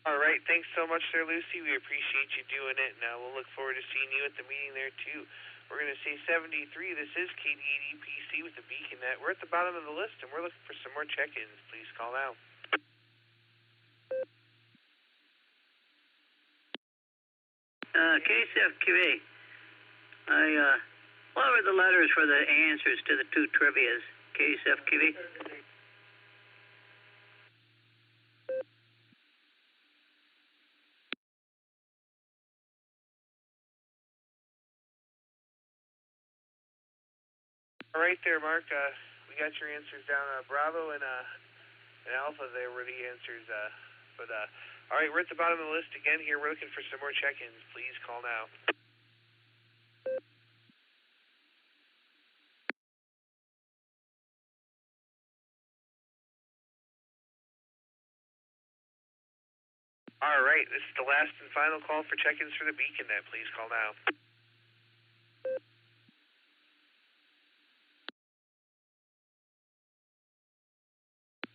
All right. Thanks so much there, Lucy. We appreciate you doing it, and we'll look forward to seeing you at the meeting there, too. We're going to say 73. This is KD8EPC with the Beacon Net. We're at the bottom of the list, and we're looking for some more check-ins. Please call now. KCFQA. What were the letters for the answers to the 2 trivias? KCFQA. All right there, Mark. We got your answers down. Bravo and Alpha there were the answers. All right, we're at the bottom of the list again here. We're looking for some more check-ins. Please call now. All right, this is the last and final call for check-ins for the BeaconNet. Please call now.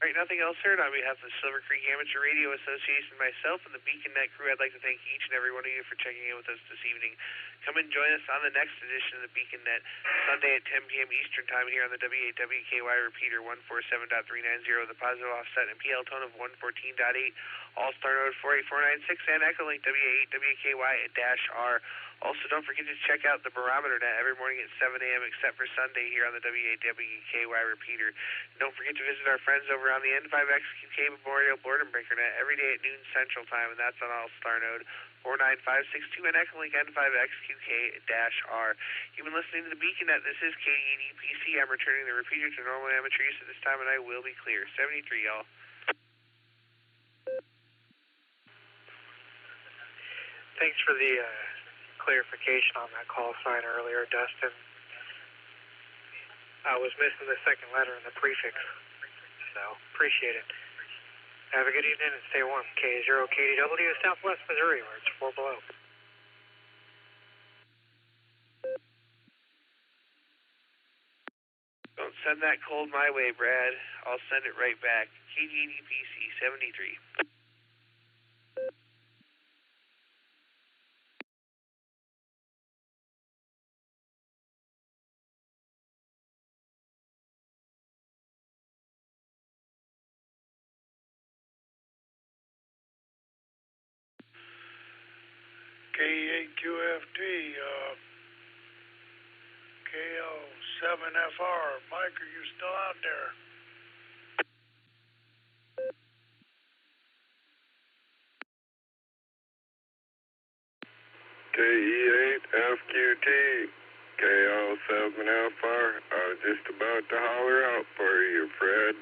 All right, nothing else heard. On behalf of the Silvercreek Amateur Radio Association, myself, and the BeaconNet crew, I'd like to thank each and every one of you for checking in with us this evening. Come and join us on the next edition of the BeaconNet, Sunday at 10 p.m. Eastern Time here on the W8WKY repeater 147.390, the positive offset and PL tone of 114.8, Allstar Node 48496, and Echolink W8WKY-R. Also, don't forget to check out the Barometer Net every morning at 7 a.m. except for Sunday here on the W8WKY repeater. Don't forget to visit our friends over on the N5XQK Memorial Boredom Breaker Net every day at noon Central Time, and that's on Allstar Node 49562 and Echolink N5XQK-R. You've been listening to the BeaconNet. This is KDEPC. I'm returning the repeater to normal amateur use at this time, and I will be clear. 73, y'all. Thanks for the clarification on that call sign earlier, Dustin. I was missing the second letter in the prefix, so appreciate it. Have a good evening and stay warm. K0KDW, Southwest Missouri, where it's 4 below. Don't send that cold my way, Brad. I'll send it right back. KDEPC 73. K8QFT, KL7FR. Mike, are you still out there? KE8FQT, KL7FR. I was just about to holler out for you, Fred.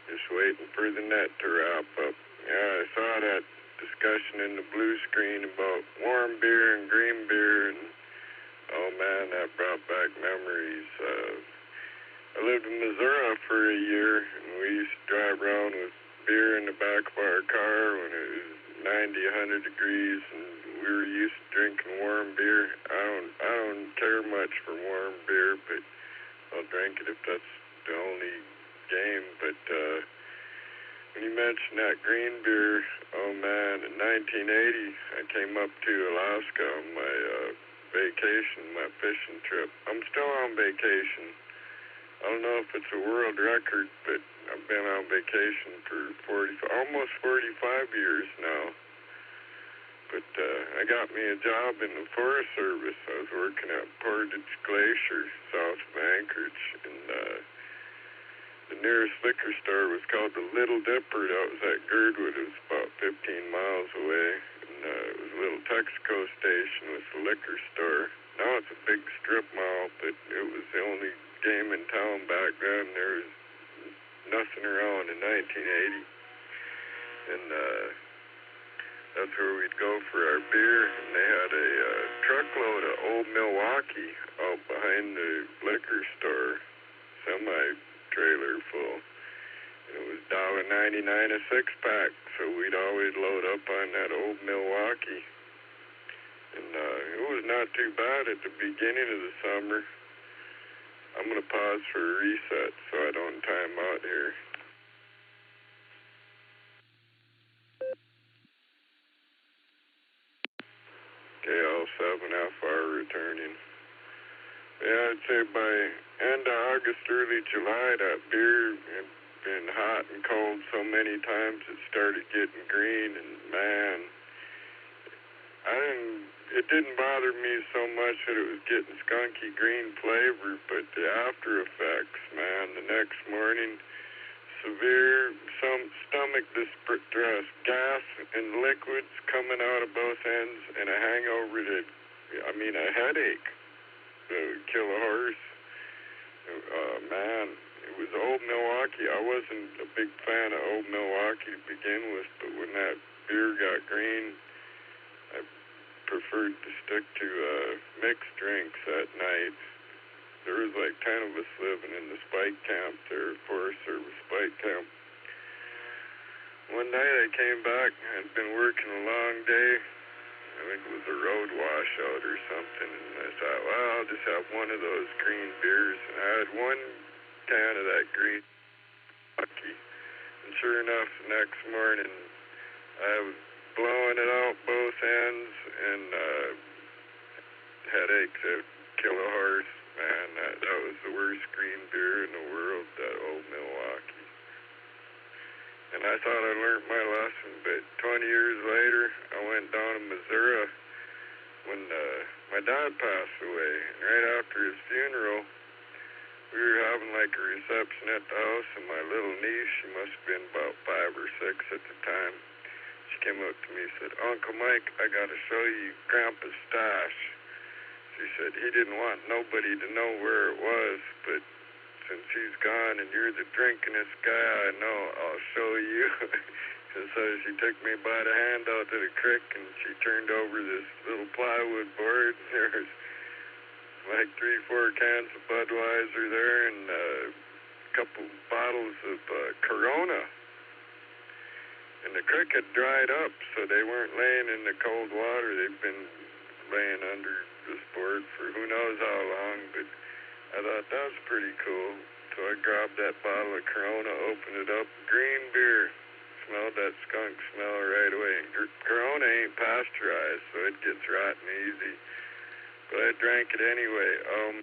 Just waiting for the net to wrap up. Yeah, I saw that discussion in the blue screen about warm beer and green beer, and oh man, that brought back memories. I lived in Missouri for a year, and we used to drive around with beer in the back of our car when it was 90, 100 degrees, and we were used to drinking warm beer. I don't care much for warm beer, but I'll drink it if that's the only game. But when you mentioned that green beer, oh man, in 1980, I came up to Alaska on my vacation, my fishing trip. I'm still on vacation. I don't know if it's a world record, but I've been on vacation for almost 45 years now. But I got me a job in the Forest Service. I was working at Portage Glacier, south of Anchorage, and the nearest liquor store was called the Little Dipper. That was at Girdwood. It was about 15 miles away. And it was a little Texaco station with a liquor store. Now it's a big strip mall, but it was the only game in town back then. There was nothing around in 1980. And that's where we'd go for our beer. And they had a truckload of Old Milwaukee out behind the liquor store, semi-trailer full. And it was $1.99 a six-pack, so we'd always load up on that Old Milwaukee. And it was not too bad at the beginning of the summer. I'm going to pause for a reset so I don't time out here. KL7FR returning. Yeah, I'd say by end of August, early July, that beer had been hot and cold so many times it started getting green, and man, it didn't bother me so much that it was getting skunky green flavor, but the after effects, man, the next morning, severe stomach distress, gas and liquids coming out of both ends, and a hangover a headache that would kill a horse. Man, it was Old Milwaukee. I wasn't a big fan of Old Milwaukee to begin with, but when that beer got green, I preferred to stick to mixed drinks at night. There was like 10 of us living in the spike camp there, Forest Service spike camp. One night I came back. I'd been working a long day. I think it was a road washout or something. And I thought, well, I'll just have one of those green beers. And I had one can of that green hockey. And sure enough, the next morning, I was blowing it out both ends and headaches that kill a horse. Man, that was the worst green beer in the world, that old Milwaukee. And I thought I learned my lesson, but 20 years later, I went down to Missouri when my dad passed away. And right after his funeral, we were having like a reception at the house, and my little niece, she must have been about 5 or 6 at the time, she came up to me and said, Uncle Mike, I got to show you Grandpa's stash. She said he didn't want nobody to know where it was, but since he's gone and you're the drinkingest guy I know, I'll show you. And so she took me by the hand out to the creek, and she turned over this little plywood board. There was like 3-4 cans of Budweiser there and a couple bottles of Corona. And the creek had dried up, so they weren't laying in the cold water. They've been laying under this board for who knows how long, but I thought that was pretty cool. So I grabbed that bottle of Corona, opened it up, green beer. Smelled that skunk smell right away. And Corona ain't pasteurized, so it gets rotten easy. But I drank it anyway. Oh,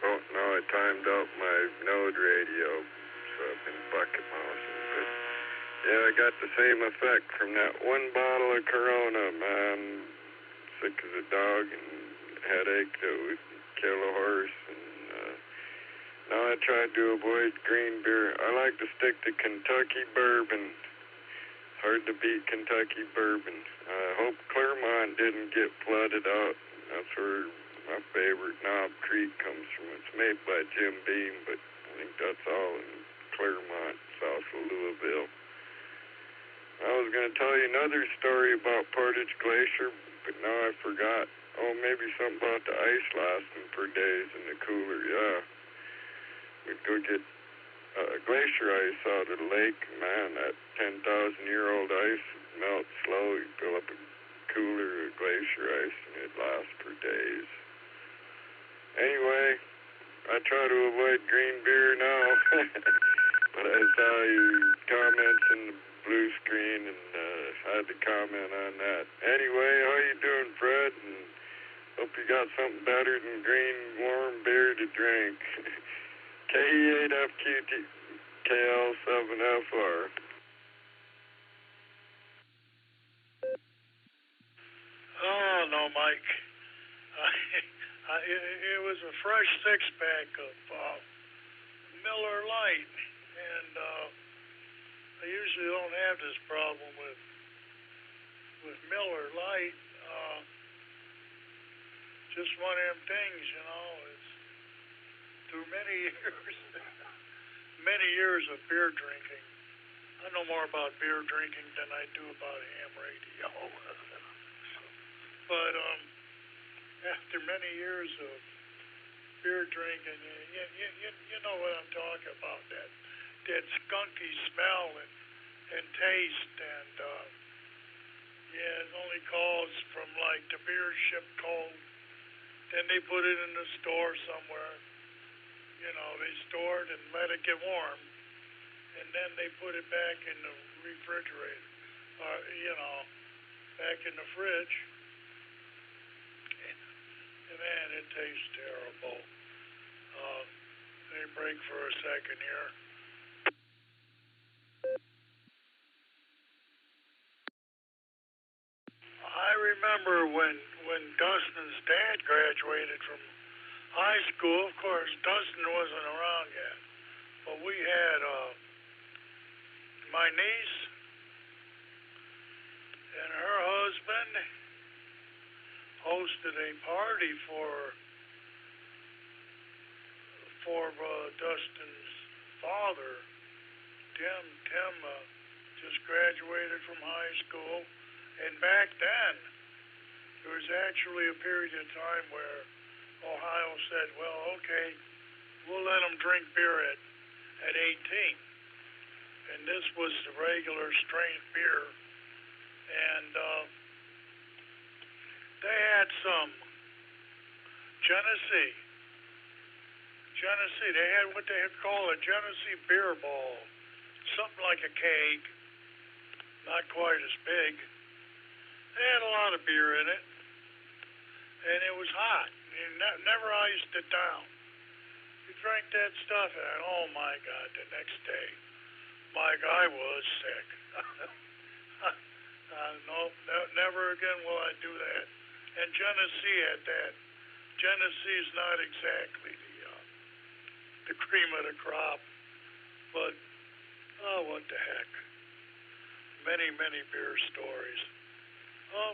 no, I timed out my Node radio, so I've been bucket mousing. But yeah, I got the same effect from that one bottle of Corona, man. Sick as a dog and headache that would kill a horse. And now I try to avoid green beer. I like to stick to Kentucky bourbon. It's hard to beat Kentucky bourbon. I hope Claremont didn't get flooded out. That's where my favorite Knob Creek comes from. It's made by Jim Beam, but I think that's all in Claremont, south of Louisville. I was going to tell you another story about Portage Glacier, but now I forgot. Oh, maybe something about the ice lasting for days in the cooler. Yeah. We'd go get glacier ice out of the lake. Man, that 10,000-year-old ice would melt slow. You'd fill up a cooler of glacier ice, and it'd last for days. Anyway, I try to avoid green beer now. But I saw your comments in the blue screen, and I had to comment on that. Anyway, how you doing, Fred? And hope you got something better than green, warm beer to drink. KE8FQT KL7FR. Oh, no, Mike. It was a fresh six-pack of Miller Lite, and I usually don't have this problem with Miller Lite. Just one of them things, you know. It's through many years of beer drinking. I know more about beer drinking than I do about ham radio. But after many years of beer drinking, you know what I'm talking about, that skunky smell and taste, and yeah, it only calls from like the beer shipped cold. Then they put it in the store somewhere. You know, they store it and let it get warm, and then they put it back in the refrigerator, you know, back in the fridge. And man, it tastes terrible. Let me break for a second here. I remember when Dustin's dad graduated from high school. Of course, Dustin wasn't around yet, but we had my niece and her husband hosted a party for Dustin's father. Tim just graduated from high school, and back then there was actually a period of time where Ohio said, well, okay, we'll let them drink beer at 18. And this was the regular strain beer. And they had some Genesee. They had what they call a Genesee beer ball. Something like a keg, not quite as big. They had a lot of beer in it, and it was hot. You never iced it down. You drank that stuff, and oh my God, the next day, Mike, I was sick. No, never again will I do that. And Genesee had that. Genesee's not exactly the cream of the crop, but oh, what the heck. Many, many beer stories. Oh,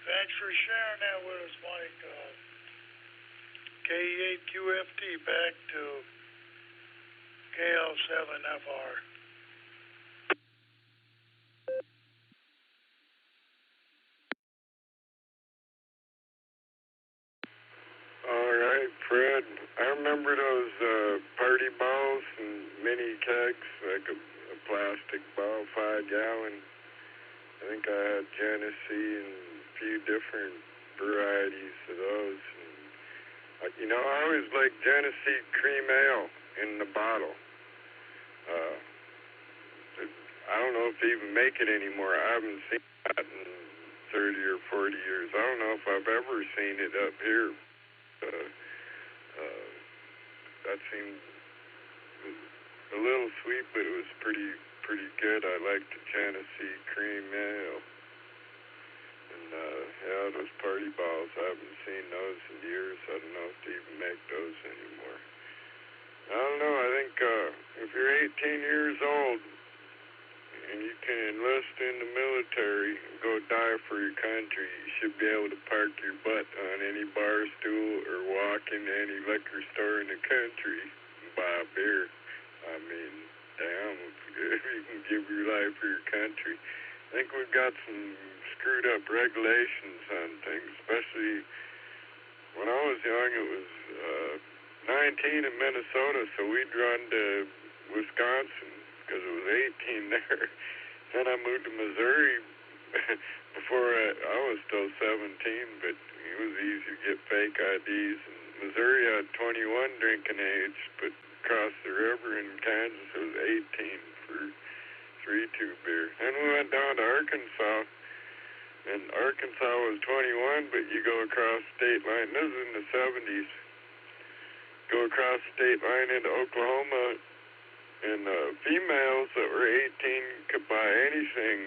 thanks for sharing that with us, Mike. KE8QFT back to KL7FR. All right, Fred. I remember those party balls and mini kegs, like a plastic ball, 5-gallon. I think I had Genesee and a few different varieties of those. And, you know, I always liked Genesee cream ale in the bottle. I don't know if they even make it anymore. I haven't seen that in 30 or 40 years. I don't know if I've ever seen it up here. That seemed a little sweet, but it was pretty good. I liked the Genesee cream ale. And yeah, those party balls, I haven't seen those in years. I don't know if they even make those anymore. I don't know. I think if you're 18 years old and you can enlist in the military and go die for your country, you should be able to park your butt on any bar stool or walk into any liquor store in the country and buy a beer. I mean, damn, if you can give your life for your country. I think we've got some screwed up regulations on things, especially when I was young. It was 19 in Minnesota, so we'd run to Wisconsin because it was 18 there. Then I moved to Missouri before I was still 17, but it was easy to get fake IDs. And Missouri had 21 drinking age, but across the river in Kansas it was 18 for 3-2 beer. Then we went down to Arkansas, and Arkansas was 21, but you go across the state line. This is in the 70s. Go across the state line into Oklahoma, and females that were 18 could buy anything,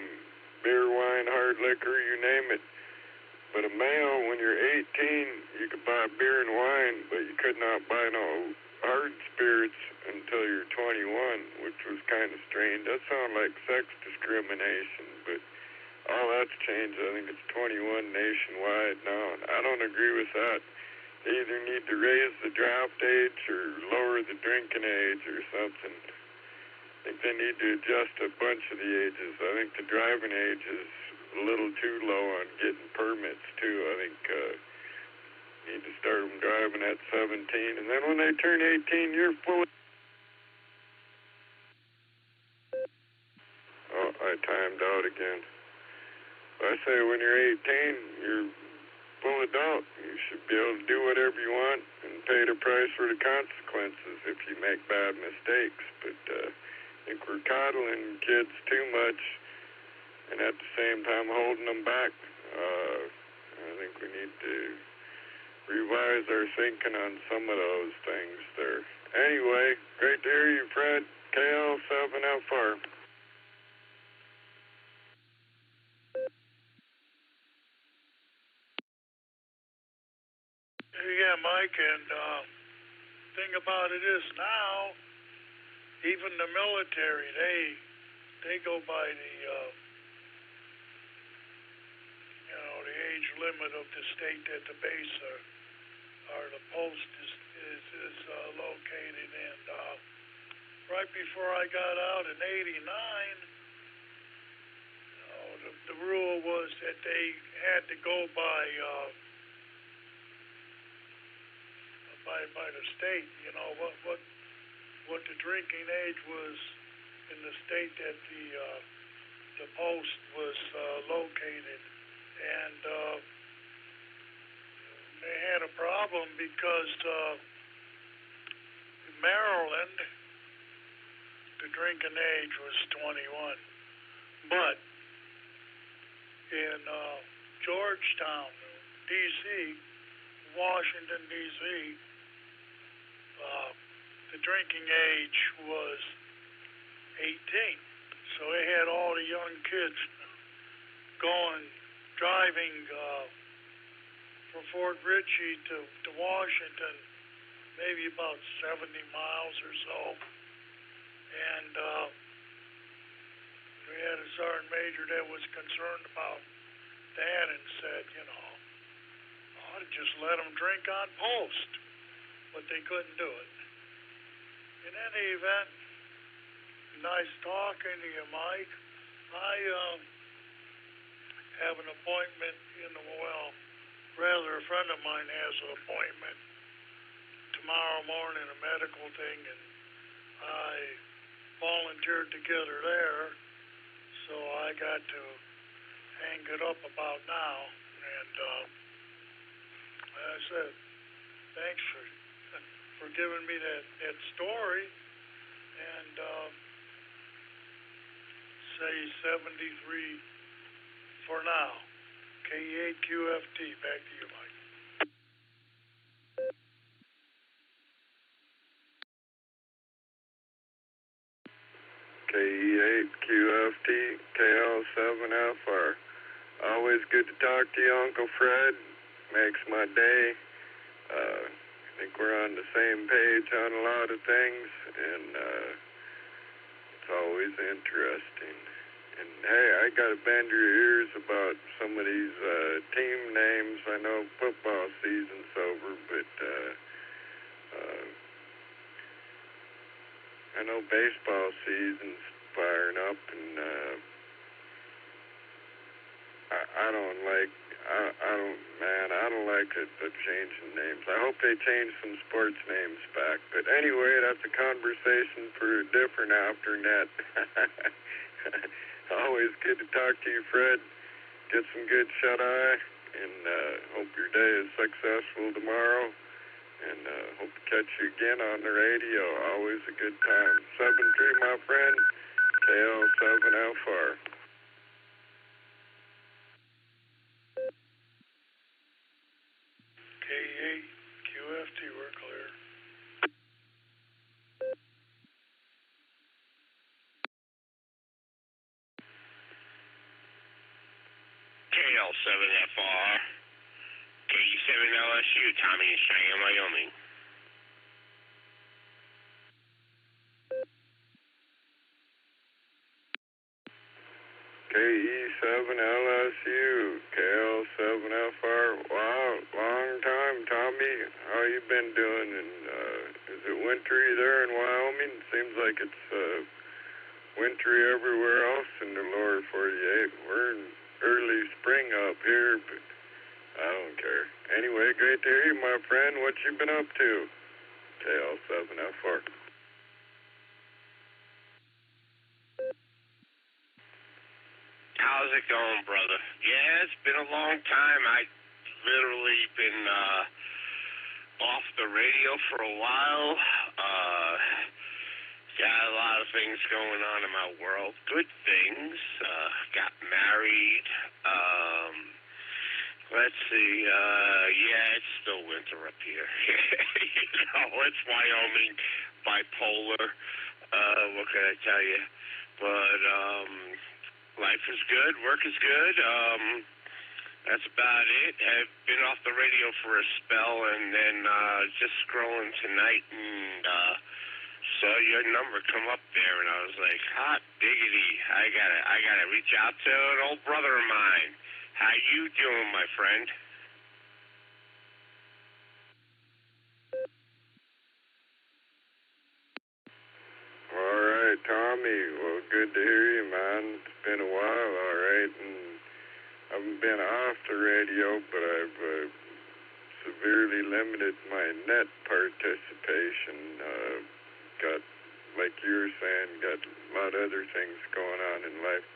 beer, wine, hard liquor, you name it. But a male, when you're 18, you could buy beer and wine, but you could not buy no hard spirits until you're 21, which was kind of strange. That sounded like sex discrimination, but all that's changed. I think it's 21 nationwide now, and I don't agree with that. They either need to raise the draft age or lower the drinking age or something. I think they need to adjust a bunch of the ages. I think the driving age is a little too low on getting permits, too. I think need to start them driving at 17. And then when they turn 18, you're fully... Oh, I timed out again. I say when you're 18, you're full adult. You should be able to do whatever you want and pay the price for the consequences if you make bad mistakes. But I think we're coddling kids too much and at the same time holding them back. I think we need to revise our thinking on some of those things there. Anyway, great to hear you, Fred. KL7FR. Yeah, Mike, and thing about it is now, even the military, they go by the the age limit of the state that the base or the post is located in. Right before I got out in '89, the rule was that they had to go by by the state, you know, what the drinking age was in the state that the post was located. And they had a problem because in Maryland, the drinking age was 21. But in Georgetown, D.C., Washington, D.C., the drinking age was 18. So they had all the young kids driving from Fort Ritchie to Washington, maybe about 70 miles or so. And we had a sergeant major that was concerned about that and said, you know, ought to just let them drink on post. But they couldn't do it. In any event, nice talking to you, Mike. I have an appointment a friend of mine has an appointment tomorrow morning, a medical thing, and I volunteered to get her there, so I got to hang it up about now. And I said, thanks for giving me that story, and say 73 for now. K8QFT, back to you, Mike. K8QFT, KL7FR. Always good to talk to you, Uncle Fred. Makes my day. I think we're on the same page on a lot of things, and it's always interesting. And hey, I gotta bend your ears about some of these team names. I know football season's over, but I know baseball season's firing up, and I don't like the changing names. I hope they change some sports names back. But anyway, that's a conversation for a different afternet. Always good to talk to you, Fred. Get some good shut-eye, and hope your day is successful tomorrow. And hope to catch you again on the radio. Always a good time. 7-3, my friend. KL7FR. K8QFT, we're clear. KL7FR, KU7LSU, Tommy in Cheyenne, Wyoming. KE7LSU, KL7FR. Wow, long time, Tommy. How you been doing? And is it wintry there in Wyoming? Seems like it's wintry everywhere else in the lower 48. We're in early spring up here, but I don't care. Anyway, great to hear you, my friend. What you been up to? KL7FR. How's it going, brother? Yeah, it's been a long time. I literally been off the radio for a while. Got a lot of things going on in my world. Good things. Got married. Let's see. Yeah, it's still winter up here. You know, it's Wyoming, bipolar. What can I tell you? But life is good. Work is good. That's about it. I've been off the radio for a spell, and then just scrolling tonight and saw your number come up there, and I was like, hot diggity. I gotta reach out to an old brother of mine. How you doing, my friend? All right, Tommy. Well, good to hear you, man. It's been a while, all right. And I haven't been off the radio, but I've severely limited my net participation. Got, like you were saying, got a lot of other things going on in life.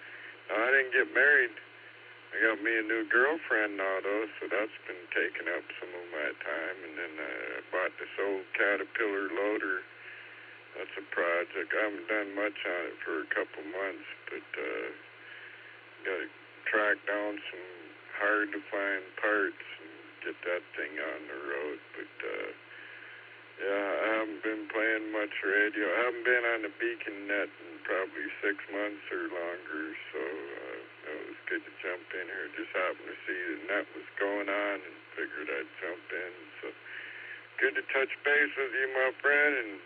Now, I didn't get married. I got me a new girlfriend now, though, so that's been taking up some of my time. And then I bought this old Caterpillar loader. That's a project. I haven't done much on it for a couple months, but got to track down some hard-to-find parts and get that thing on the road. But, yeah, I haven't been playing much radio. I haven't been on the Beacon net in probably 6 months or longer, so it was good to jump in here. Just happened to see the net was going on and figured I'd jump in. So good to touch base with you, my friend. And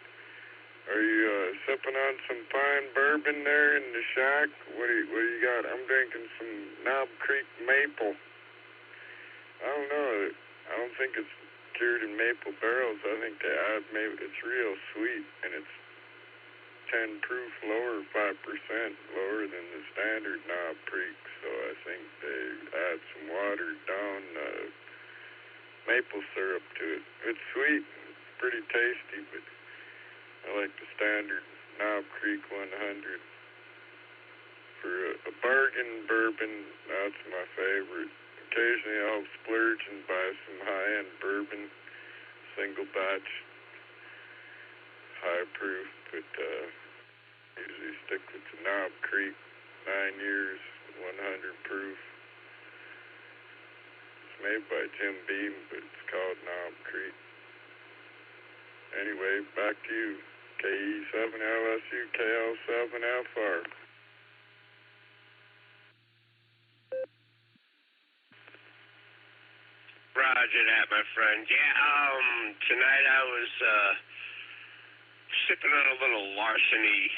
are you sipping on some fine bourbon there in the shack? What do you got? I'm drinking some Knob Creek Maple. I don't know. I don't think it's cured in maple barrels. I think they add maybe it's real sweet, and it's 10 proof lower, 5% lower than the standard Knob Creek. So I think they add some watered down maple syrup to it. It's sweet, it's pretty tasty, but I like the standard Knob Creek 100. For a bargain bourbon, that's my favorite. Occasionally I'll splurge and buy some high-end bourbon, single batch, high proof, but usually stick with the Knob Creek, 9 years, 100 proof. It's made by Jim Beam, but it's called Knob Creek. Anyway, back to you. KE7LSU, KL7FR. Roger that, my friend. Yeah, tonight I was sipping on a little larceny.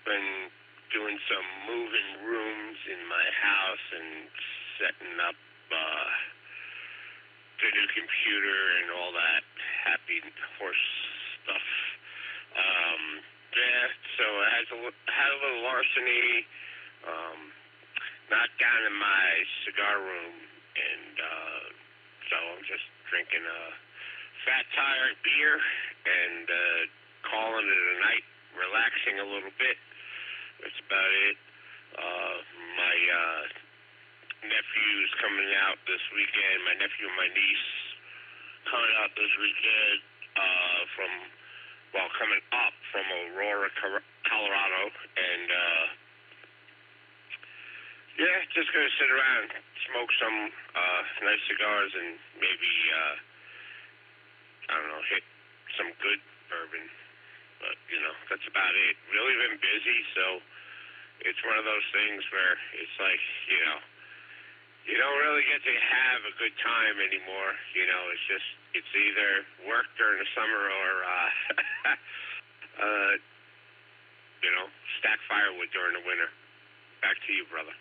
Been doing some moving rooms in my house and setting up the new computer and all that happy horse stuff. Yeah, so I had a little larceny, knocked down in my cigar room, and so I'm just drinking a Fat Tire beer and calling it a night, relaxing a little bit. That's about it. My nephew's coming out this weekend. My nephew and my niece coming out this weekend coming up from Aurora, Colorado, and yeah, just gonna sit around, smoke some nice cigars, and maybe I don't know, hit some good bourbon. But you know, that's about it. Really been busy, so it's one of those things where it's like, you know, you don't really get to have a good time anymore. You know, it's either work during the summer or you know, stack firewood during the winter. Back to you, brother.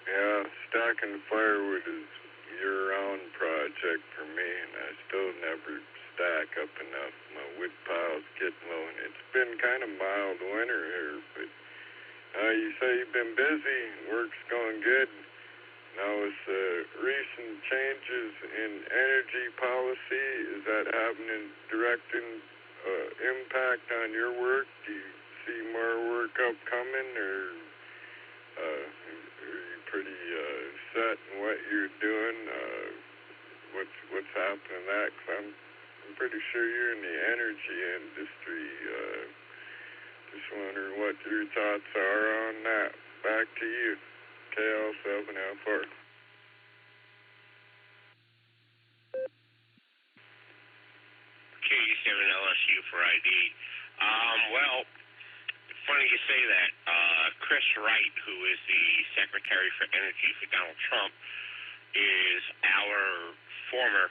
Yeah, stacking firewood is a year-round project for me, and I still never stack up enough. My wood pile's getting low, and it's been kind of mild winter here, but you say you've been busy, work's going good. Now, with recent changes in energy policy, is that having a direct impact on your work? Do you see more work upcoming, or are you pretty set in what you're doing? What's happening that? 'Cause I'm pretty sure you're in the energy industry. Just wondering what your thoughts are on that. Back to you. KL7FR. KE7LSU for ID. Well, funny you say that. Chris Wright, who is the Secretary for Energy for Donald Trump, is our former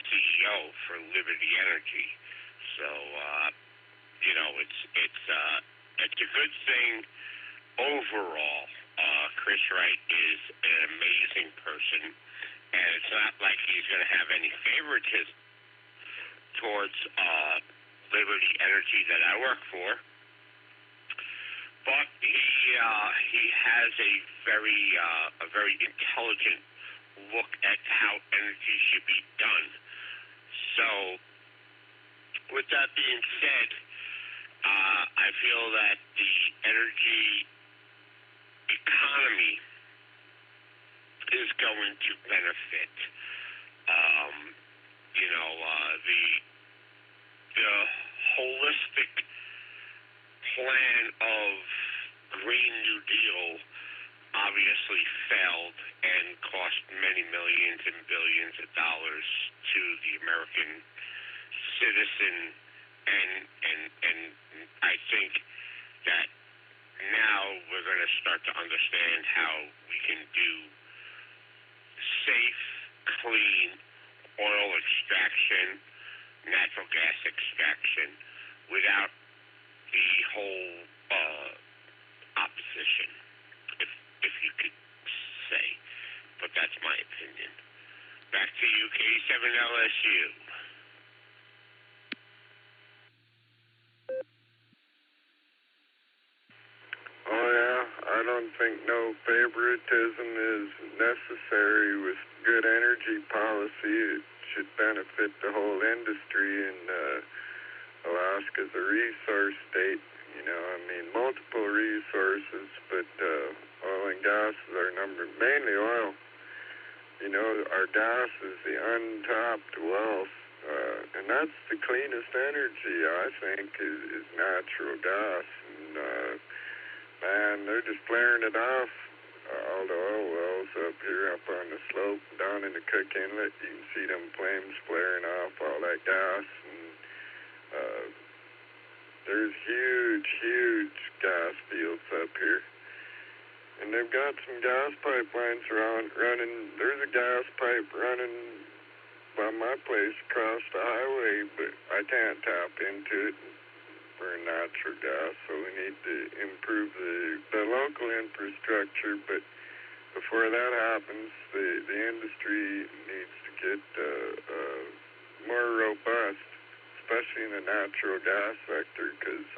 CEO for Liberty Energy. So, you know, it's a good thing overall. Chris Wright is an amazing person, and it's not like he's going to have any favoritism towards Liberty Energy that I work for. But he has a very intelligent look at how energy should be done. So, with that being said, I feel that the energy economy is going to benefit. The holistic plan of Green New Deal obviously failed and cost many millions and billions of dollars to the American citizen, and I think that now we're going to start to understand how we can do safe, clean oil extraction, natural gas extraction without the whole opposition, if you could say. But that's my opinion. Back to you, K7LSU. Oh yeah, I don't think no favoritism is necessary with good energy policy. It should benefit the whole industry, and Alaska's a resource state. Multiple resources, but oil and gas is our mainly oil. Our gas is the untapped wealth, and that's the cleanest energy, I think, is natural gas. And man, they're just flaring it off. All the oil wells up here, up on the slope, down in the Cook Inlet, you can see them flames flaring off all that gas. And there's huge gas fields up here. And they've got some gas pipelines running. There's a gas pipe running by my place across the highway, but I can't tap into it for natural gas, so we need to improve the local infrastructure. But before that happens, the industry needs to get more robust, especially in the natural gas sector, because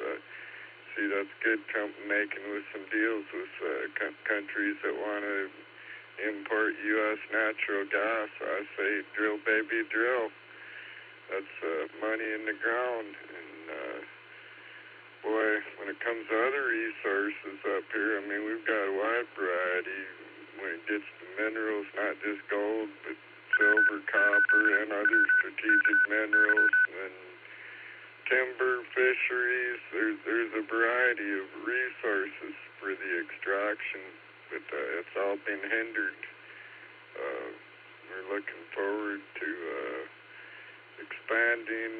that's good Trump making with some deals with countries that want to import U.S. natural gas. I say drill, baby, drill. That's money in the ground. And boy, when it comes to other resources up here, we've got a wide variety when it gets to minerals, not just gold, but silver, copper, and other strategic minerals, and timber, fisheries. There's a variety of resources for the extraction, but it's all been hindered. We're looking forward to expanding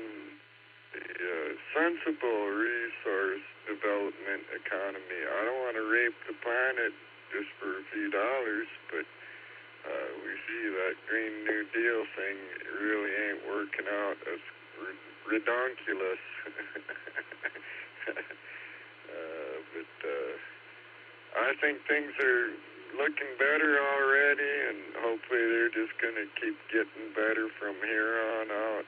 the sensible resource development economy. I don't want to rape the planet just for a few dollars, but we see that Green New Deal thing really ain't working out. It's redonkulous. But I think things are looking better already, and hopefully they're just going to keep getting better from here on out.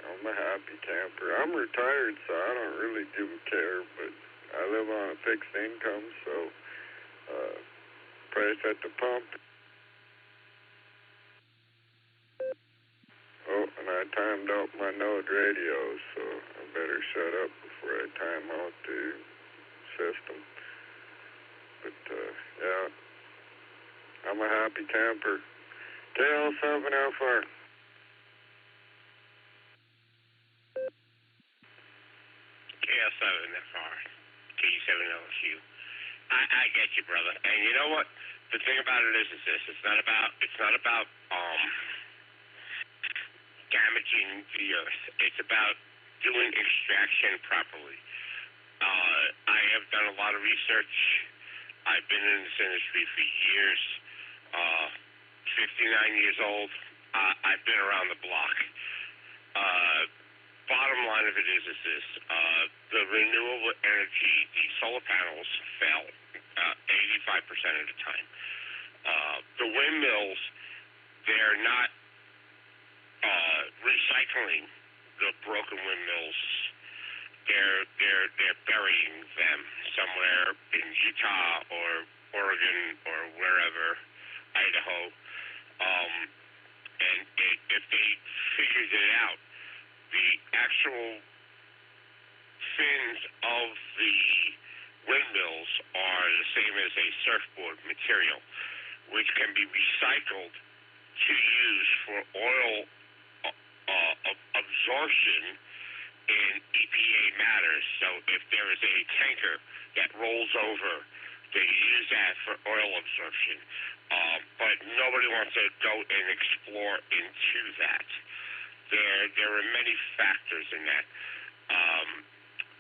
I'm a happy camper. I'm retired, so I don't really give a care, but I live on a fixed income, so price at the pump. Oh, and I timed out my Node radio, so I better shut up before I time out the system. But, yeah, I'm a happy camper. KL7FR. KL7FR, K7LSU. I get you, brother. And you know what? The thing about it is this. It's not about damaging the earth. It's about doing extraction properly. I have done a lot of research. I've been in this industry for years. 59 years old. I've been around the block. Bottom line of it is this. The renewable energy, the solar panels fail 85% of the time. The windmills, they're not recycling the broken windmills they're burying them somewhere in Utah or Oregon or wherever, Idaho. And if they figured it out, the actual fins of the windmills are the same as a surfboard material, which can be recycled to use for oil absorption in EPA matters. So if there is a tanker that rolls over, they use that for oil absorption. But nobody wants to go and explore into that. There are many factors in that.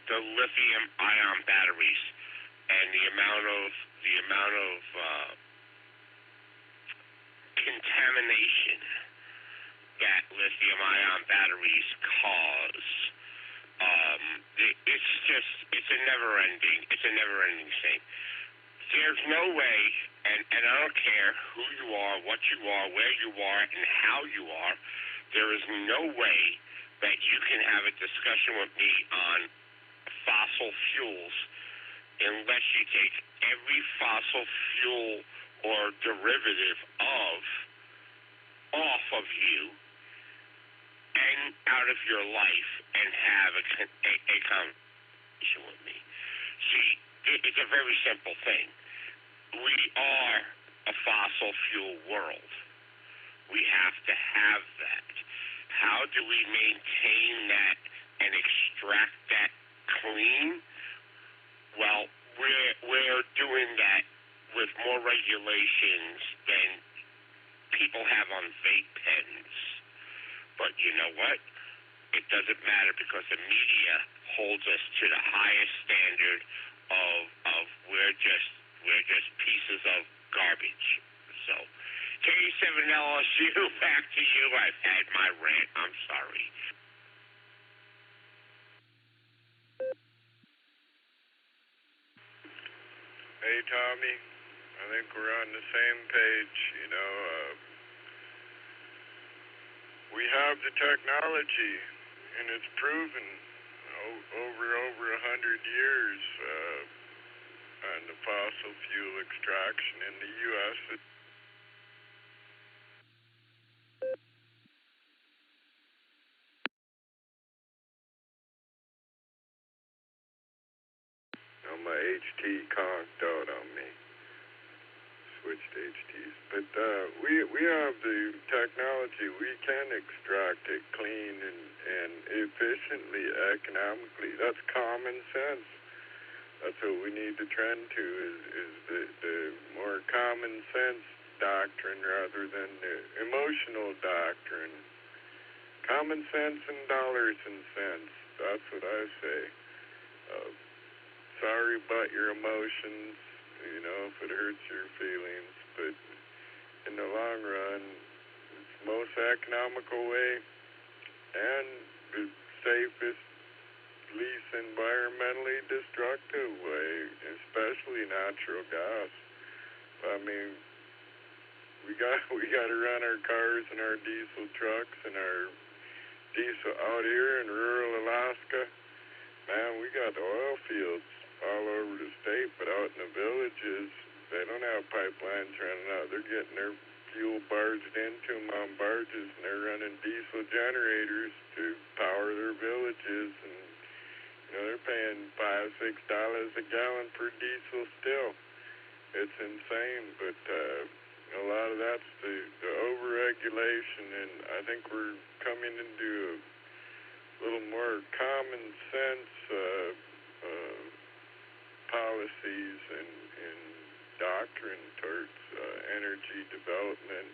The lithium-ion batteries and the amount of contamination that lithium-ion batteries cause. It's a never-ending thing. There's no way, and I don't care who you are, what you are, where you are, and how you are, there is no way that you can have a discussion with me on fossil fuels unless you take every fossil fuel or derivative off of you and out of your life and have a conversation with me. See, it's a very simple thing. We are a fossil fuel world. We have to have that. How do we maintain that and extract that clean? Well, we're doing that with more regulations than people have on vape pens. But you know what? It doesn't matter because the media holds us to the highest standard of we're just pieces of garbage. So K7LSU, back to you. I've had my rant. I'm sorry. Hey, Tommy. I think we're on the same page, you know. We have the technology, and it's proven over 100 years on the fossil fuel extraction in the U.S. My HT conked out on me. Switched HTs. But we have the technology. We can extract it clean and efficiently, economically. That's common sense. That's what we need to trend to is the more common sense doctrine rather than the emotional doctrine. Common sense and dollars and cents. That's what I say. Sorry about your emotions, you know, if it hurts your feelings, but in the long run, it's the most economical way and the safest, least environmentally destructive way, especially natural gas. I mean, we got to run our cars and our diesel trucks and our diesel out here in rural Alaska. Man, we got the oil fields all over the state, but out in the villages, they don't have pipelines running out. They're getting their fuel barged into them on barges, and they're running diesel generators to power their villages, and you know, they're paying $5-6 a gallon for diesel still. It's insane, but a lot of that's the overregulation, and I think we're coming into a little more common sense policies and doctrine towards energy development,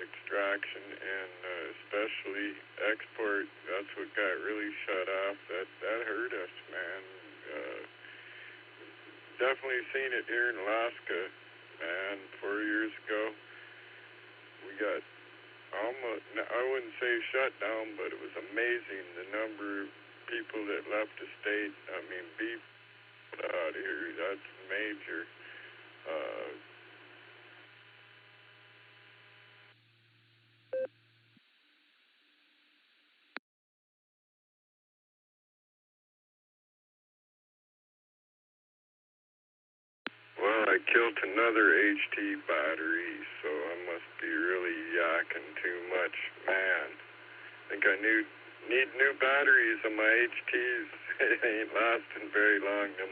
extraction, and especially export. That's what got really shut off. That hurt us, man. Definitely seen it here in Alaska, man. 4 years ago, we got almost, I wouldn't say shut down, but it was amazing the number of people that left the state. I mean, beef out here, that's major. I killed another HT battery, so I must be really yakking too much. Man, I think I need new batteries on my HTs. It ain't lasting very long. Them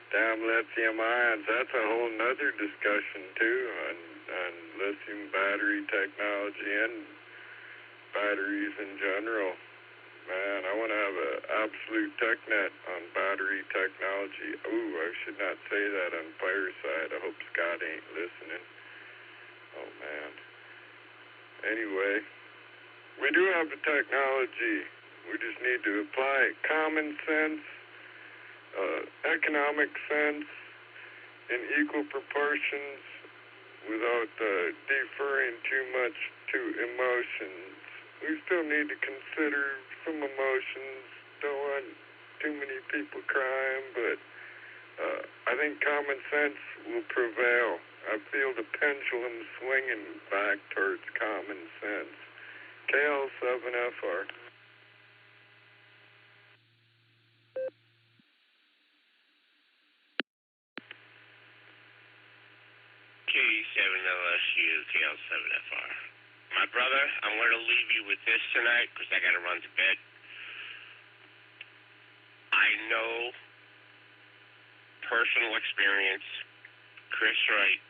damn lithium ions. That's a whole nother discussion too on lithium battery technology and batteries in general. Man, I want to have an absolute TechNet on battery technology. Ooh, I should not say that on Fireside. I hope Scott ain't listening. Oh, man. Anyway, we do have the technology. We just need to apply it. Common sense, economic sense, in equal proportions without deferring too much to emotions. We still need to consider some emotions. Don't want too many people crying, but I think common sense will prevail. I feel the pendulum swinging back towards common sense. KL7FR. K7LSU, KL7FR. My brother, I'm going to leave you with this tonight because I got to run to bed. I know personal experience. Chris Wright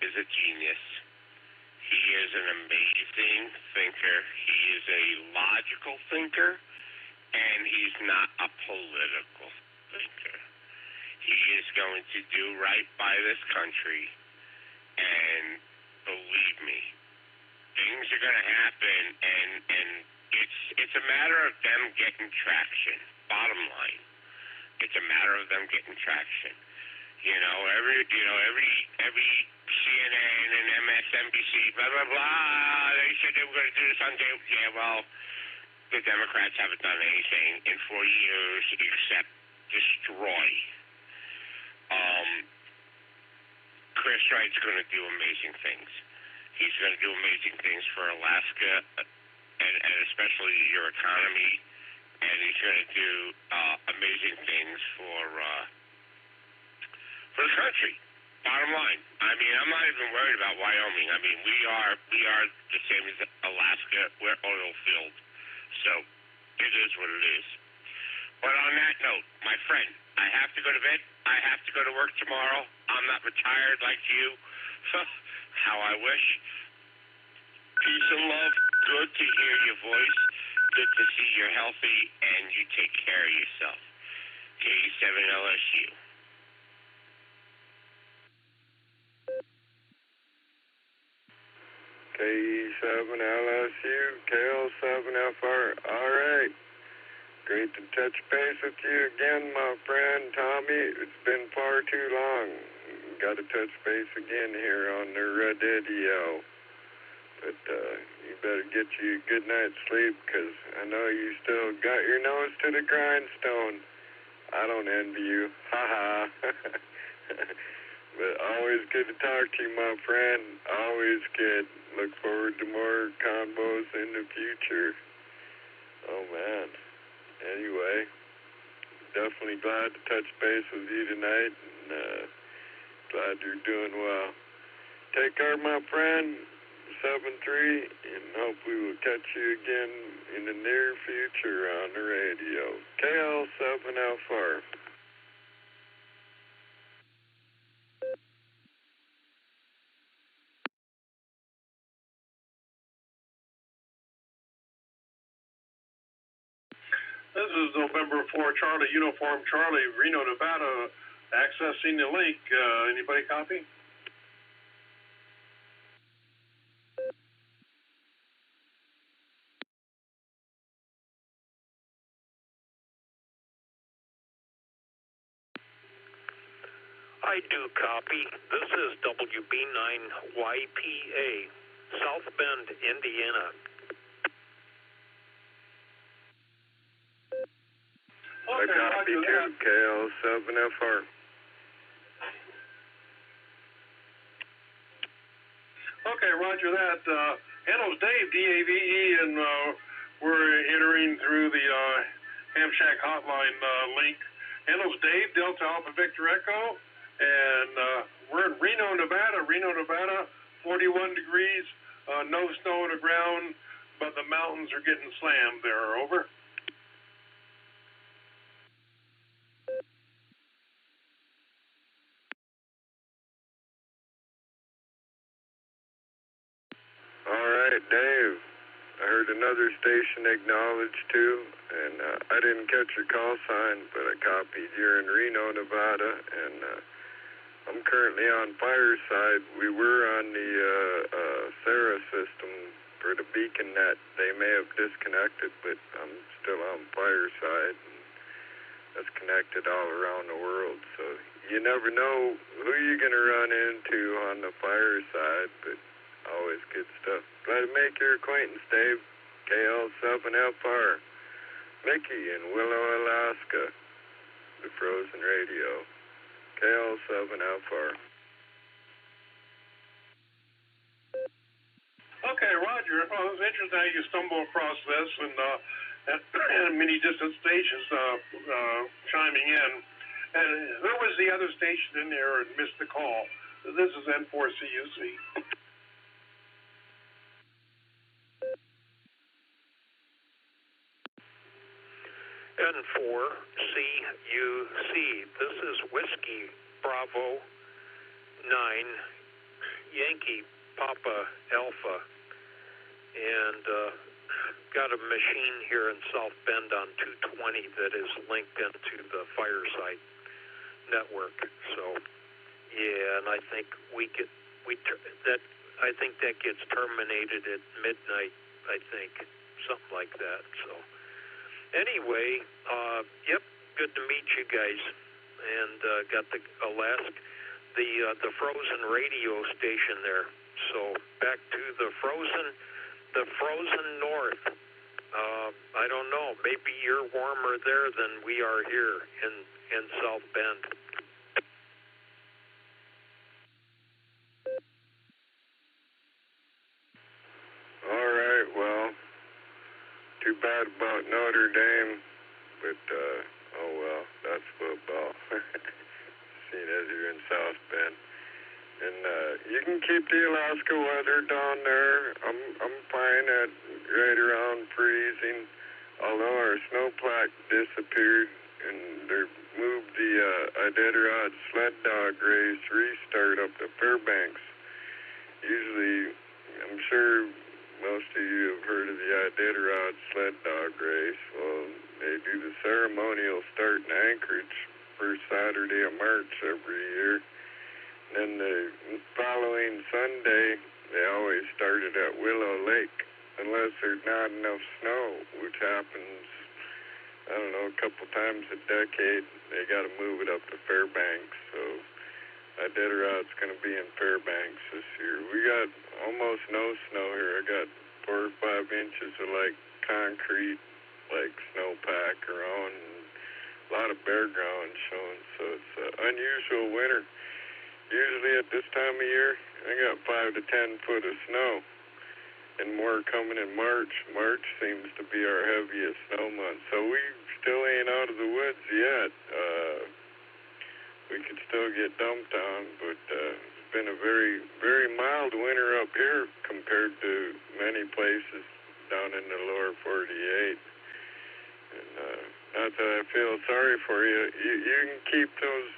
is a genius. He is an amazing thinker. He is a logical thinker, and he's not a political thinker. He is going to do right by this country, and believe me, things are going to happen, and it's a matter of them getting traction. Bottom line, it's a matter of them getting traction. Every CNN and MSNBC, blah blah blah. They said they were going to do this on day. Yeah, well, the Democrats haven't done anything in 4 years except destroy. Chris Wright's going to do amazing things. He's going to do amazing things for Alaska, and especially your economy, and he's going to do amazing things for the country. Bottom line, I mean, I'm not even worried about Wyoming. I mean, we are the same as Alaska. We're oil filled, so it is what it is. But on that note, my friend, I have to go to bed. I have to go to work tomorrow. I'm not retired like you. How I wish. Peace and love. Good to hear your voice. Good to see you're healthy and you take care of yourself. K7LSU. K7LSU, KL7FR. All right. Great to touch base with you again, my friend Tommy. It's been far too long. Got to touch base again here on the radio. But you better get you a good night's sleep, because I know you still got your nose to the grindstone. I don't envy you. Ha-ha. But always good to talk to you, my friend. Always good. Look forward to more combos in the future. Oh, man. Anyway, definitely glad to touch base with you tonight, and glad you're doing well. Take care, my friend. 7-3, and hopefully we'll catch you again in the near future on the radio. KL7FR. This is November 4 Charlie, Uniform Charlie, Reno, Nevada, accessing the link. Anybody copy? I do copy. This is WB9YPA, South Bend, Indiana. I copy too, KL7FR. Okay, roger that. Handles Dave, D-A-V-E, and we're entering through the Ham Shack hotline link. Handles Dave, Delta Alpha Victor Echo, and Nevada, 41 degrees, no snow on the ground, but the mountains are getting slammed there. Over. All right, Dave. I heard another station acknowledged too, and I didn't catch your call sign, but I copied you're in Reno, Nevada, and I'm currently on Fireside. We were on the Sarah system for the beacon net. They may have disconnected, but I'm still on Fireside, and that's connected all around the world. So you never know who you're going to run into on the Fireside, but always good stuff. Glad to make your acquaintance, Dave. KL7FR. Mickey in Willow, Alaska. The Frozen Radio. KL7FR. Okay, Roger. Well, it was interesting how you stumble across this and many distant stations chiming in. And who was the other station in there and missed the call? This is N4CUC. N4CUC. This is Whiskey Bravo 9 Yankee Papa Alpha, and got a machine here in South Bend on 220 that is linked into the Fireside network. So yeah, and I think I think that gets terminated at midnight. I think something like that. So. Anyway, yep, good to meet you guys, and got the Alaska, the Frozen radio station there. So back to the frozen north. I don't know, maybe you're warmer there than we are here in South Bend. All right, well. Too bad about Notre Dame, but oh well, that's football. Seeing as you're in South Bend, and you can keep the Alaska weather down there. I'm fine at right around freezing. Although our snowpack disappeared and they moved the Iditarod sled dog race restart up to Fairbanks. Usually, I'm sure. Most of you have heard of the Iditarod sled dog race. Well, they do the ceremonial start in Anchorage, first Saturday of March every year. And then the following Sunday, they always started at Willow Lake, unless there's not enough snow, which happens, I don't know, a couple times a decade. They got to move it up to Fairbanks. So Iditarod's going to be in Fairbanks this year. We got almost no snow here. I got 4 or 5 inches of like concrete, like snowpack around, and a lot of bare ground showing. So it's an unusual winter. Usually at this time of year, I got 5 to 10 foot of snow, and more coming in March. March seems to be our heaviest snow month. So we still ain't out of the woods yet. We could still get dumped on, but it's been a very, very mild winter up here compared to many places down in the lower 48. And not that I feel sorry for you. You can keep those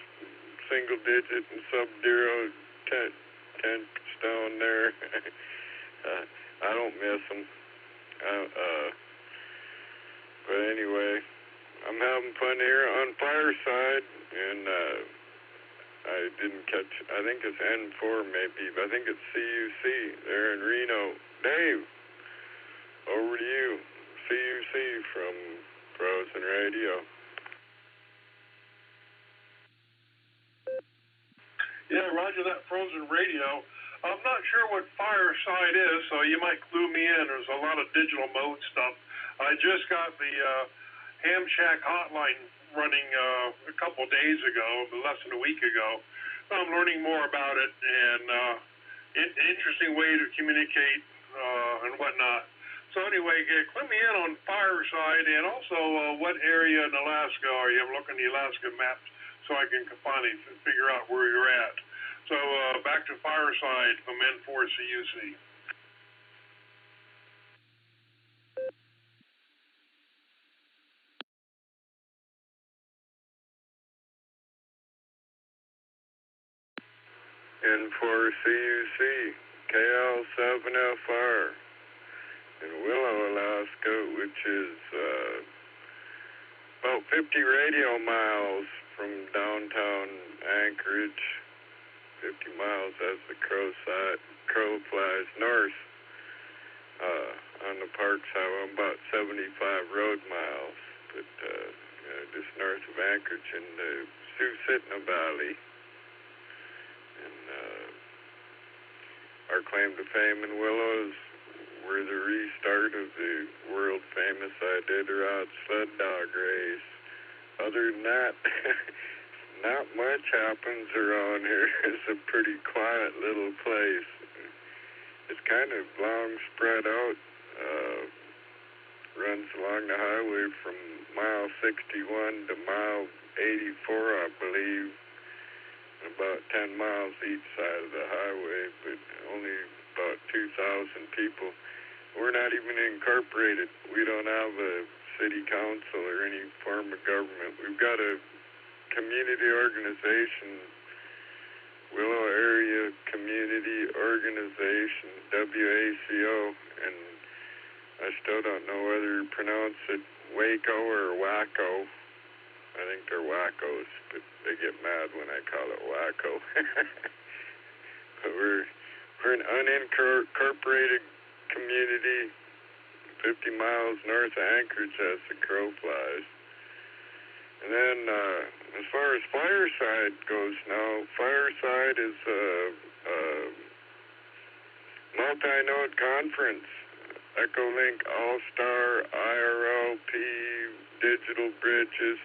single-digit and sub-zero temps down there. I don't miss them. But anyway, I'm having fun here on Fireside, and I didn't catch, I think it's N4 maybe, but I think it's CUC. They're in Reno. Dave, over to you. CUC from Frozen Radio. Yeah, Roger that, Frozen Radio. I'm not sure what Fireside is, so you might clue me in. There's a lot of digital mode stuff. I just got the Ham Shack hotline running a couple days ago, less than a week ago. So I'm learning more about it, and interesting way to communicate and whatnot. So anyway, clue me in on Fireside, and also what area in Alaska are you? I'm looking at the Alaska maps so I can finally figure out where you're at. So back to Fireside from N4CUC. N4CUC, KL7FR in Willow, Alaska, which is about 50 radio miles from downtown Anchorage, 50 miles as the crow flies north on the Parks Highway, about 75 road miles, but just north of Anchorage in the Susitna Valley. Our claim to fame in Willow is we're the restart of the world-famous Iditarod sled dog race. Other than that, not much happens around here. It's a pretty quiet little place. It's kind of long spread out. Runs along the highway from mile 61 to mile 84, I believe. About 10 miles each side of the highway, but only about 2,000 people. We're not even incorporated. We don't have a city council or any form of government. We've got a community organization, Willow Area Community Organization, WACO, and I still don't know whether to pronounce it Waco or Waco. I think they're wackos, but they get mad when I call it wacko. But we're an unincorporated community 50 miles north of Anchorage as the crow flies. And then as far as Fireside goes now, Fireside is a multi-node conference. Echolink, Allstar, IRLP, Digital Bridges,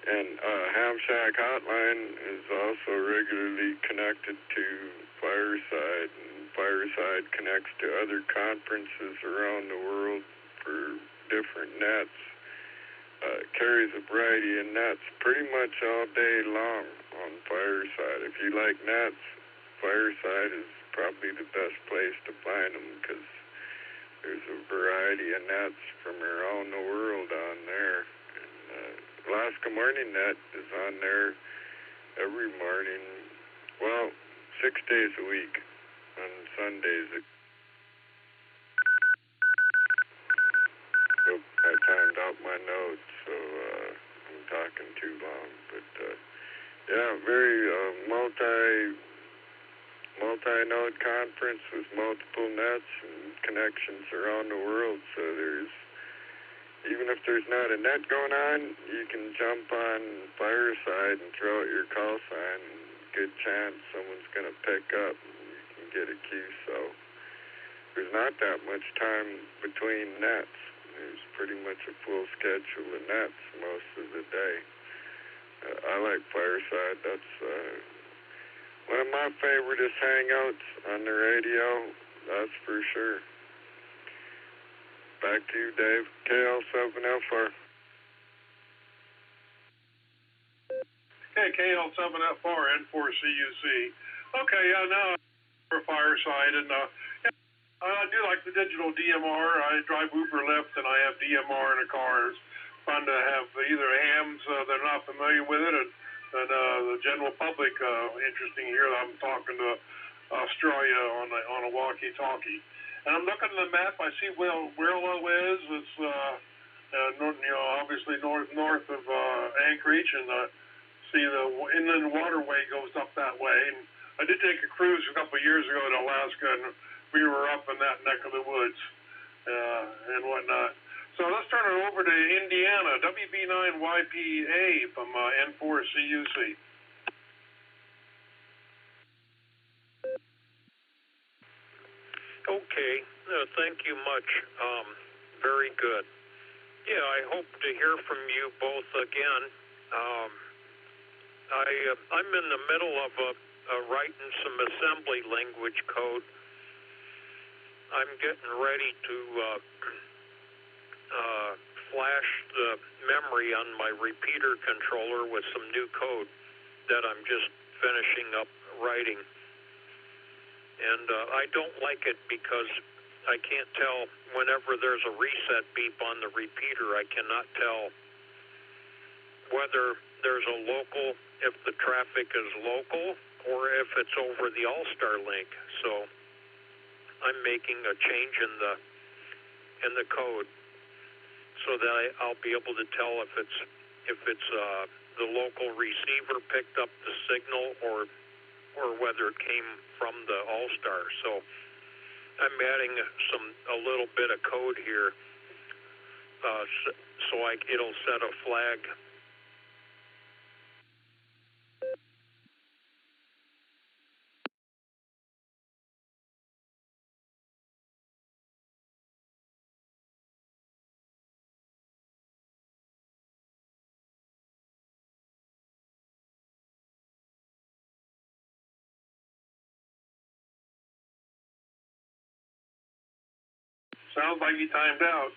and Ham Shack Hotline is also regularly connected to Fireside, and Fireside connects to other conferences around the world for different nets. Carries a variety of nets pretty much all day long on Fireside. If you like nets, Fireside is probably the best place to find them because there's a variety of nets from around the world on there. Alaska Morning Net is on there every morning, well, 6 days a week. On Sundays, I timed out my notes, so I'm talking too long. But yeah, very multi-node conference with multiple nets and connections around the world. So even if there's not a net going on, you can jump on Fireside and throw out your call sign, and good chance someone's going to pick up and you can get a queue. So there's not that much time between nets. There's pretty much a full schedule of nets most of the day. I like Fireside. That's one of my favoriteest hangouts on the radio, that's for sure. Back to you, Dave. KL7FR. Okay, KL7FR, N4CUC. Okay, now for Fireside, and I do like the digital DMR. I drive Uber, Lyft, and I have DMR in the car. It's fun to have either hams that are not familiar with it, and the general public interesting here. I'm talking to Australia on a walkie-talkie. And I'm looking at the map. I see where Willow is. It's obviously north of Anchorage, and see the inland waterway goes up that way. And I did take a cruise a couple of years ago to Alaska, and we were up in that neck of the woods and whatnot. So let's turn it over to Indiana, WB9YPA from N4CUC. Okay, thank you much. Very good. Yeah, I hope to hear from you both again. I'm in the middle of writing some assembly language code. I'm getting ready to flash the memory on my repeater controller with some new code that I'm just finishing up writing. And I don't like it because I can't tell whenever there's a reset beep on the repeater. I cannot tell whether there's a local, if the traffic is local, or if it's over the Allstar link. So I'm making a change in the code so that I'll be able to tell if it's the local receiver picked up the signal or whether it came from the Allstar. So I'm adding a little bit of code here, so it'll set a flag. Sounds like you timed out.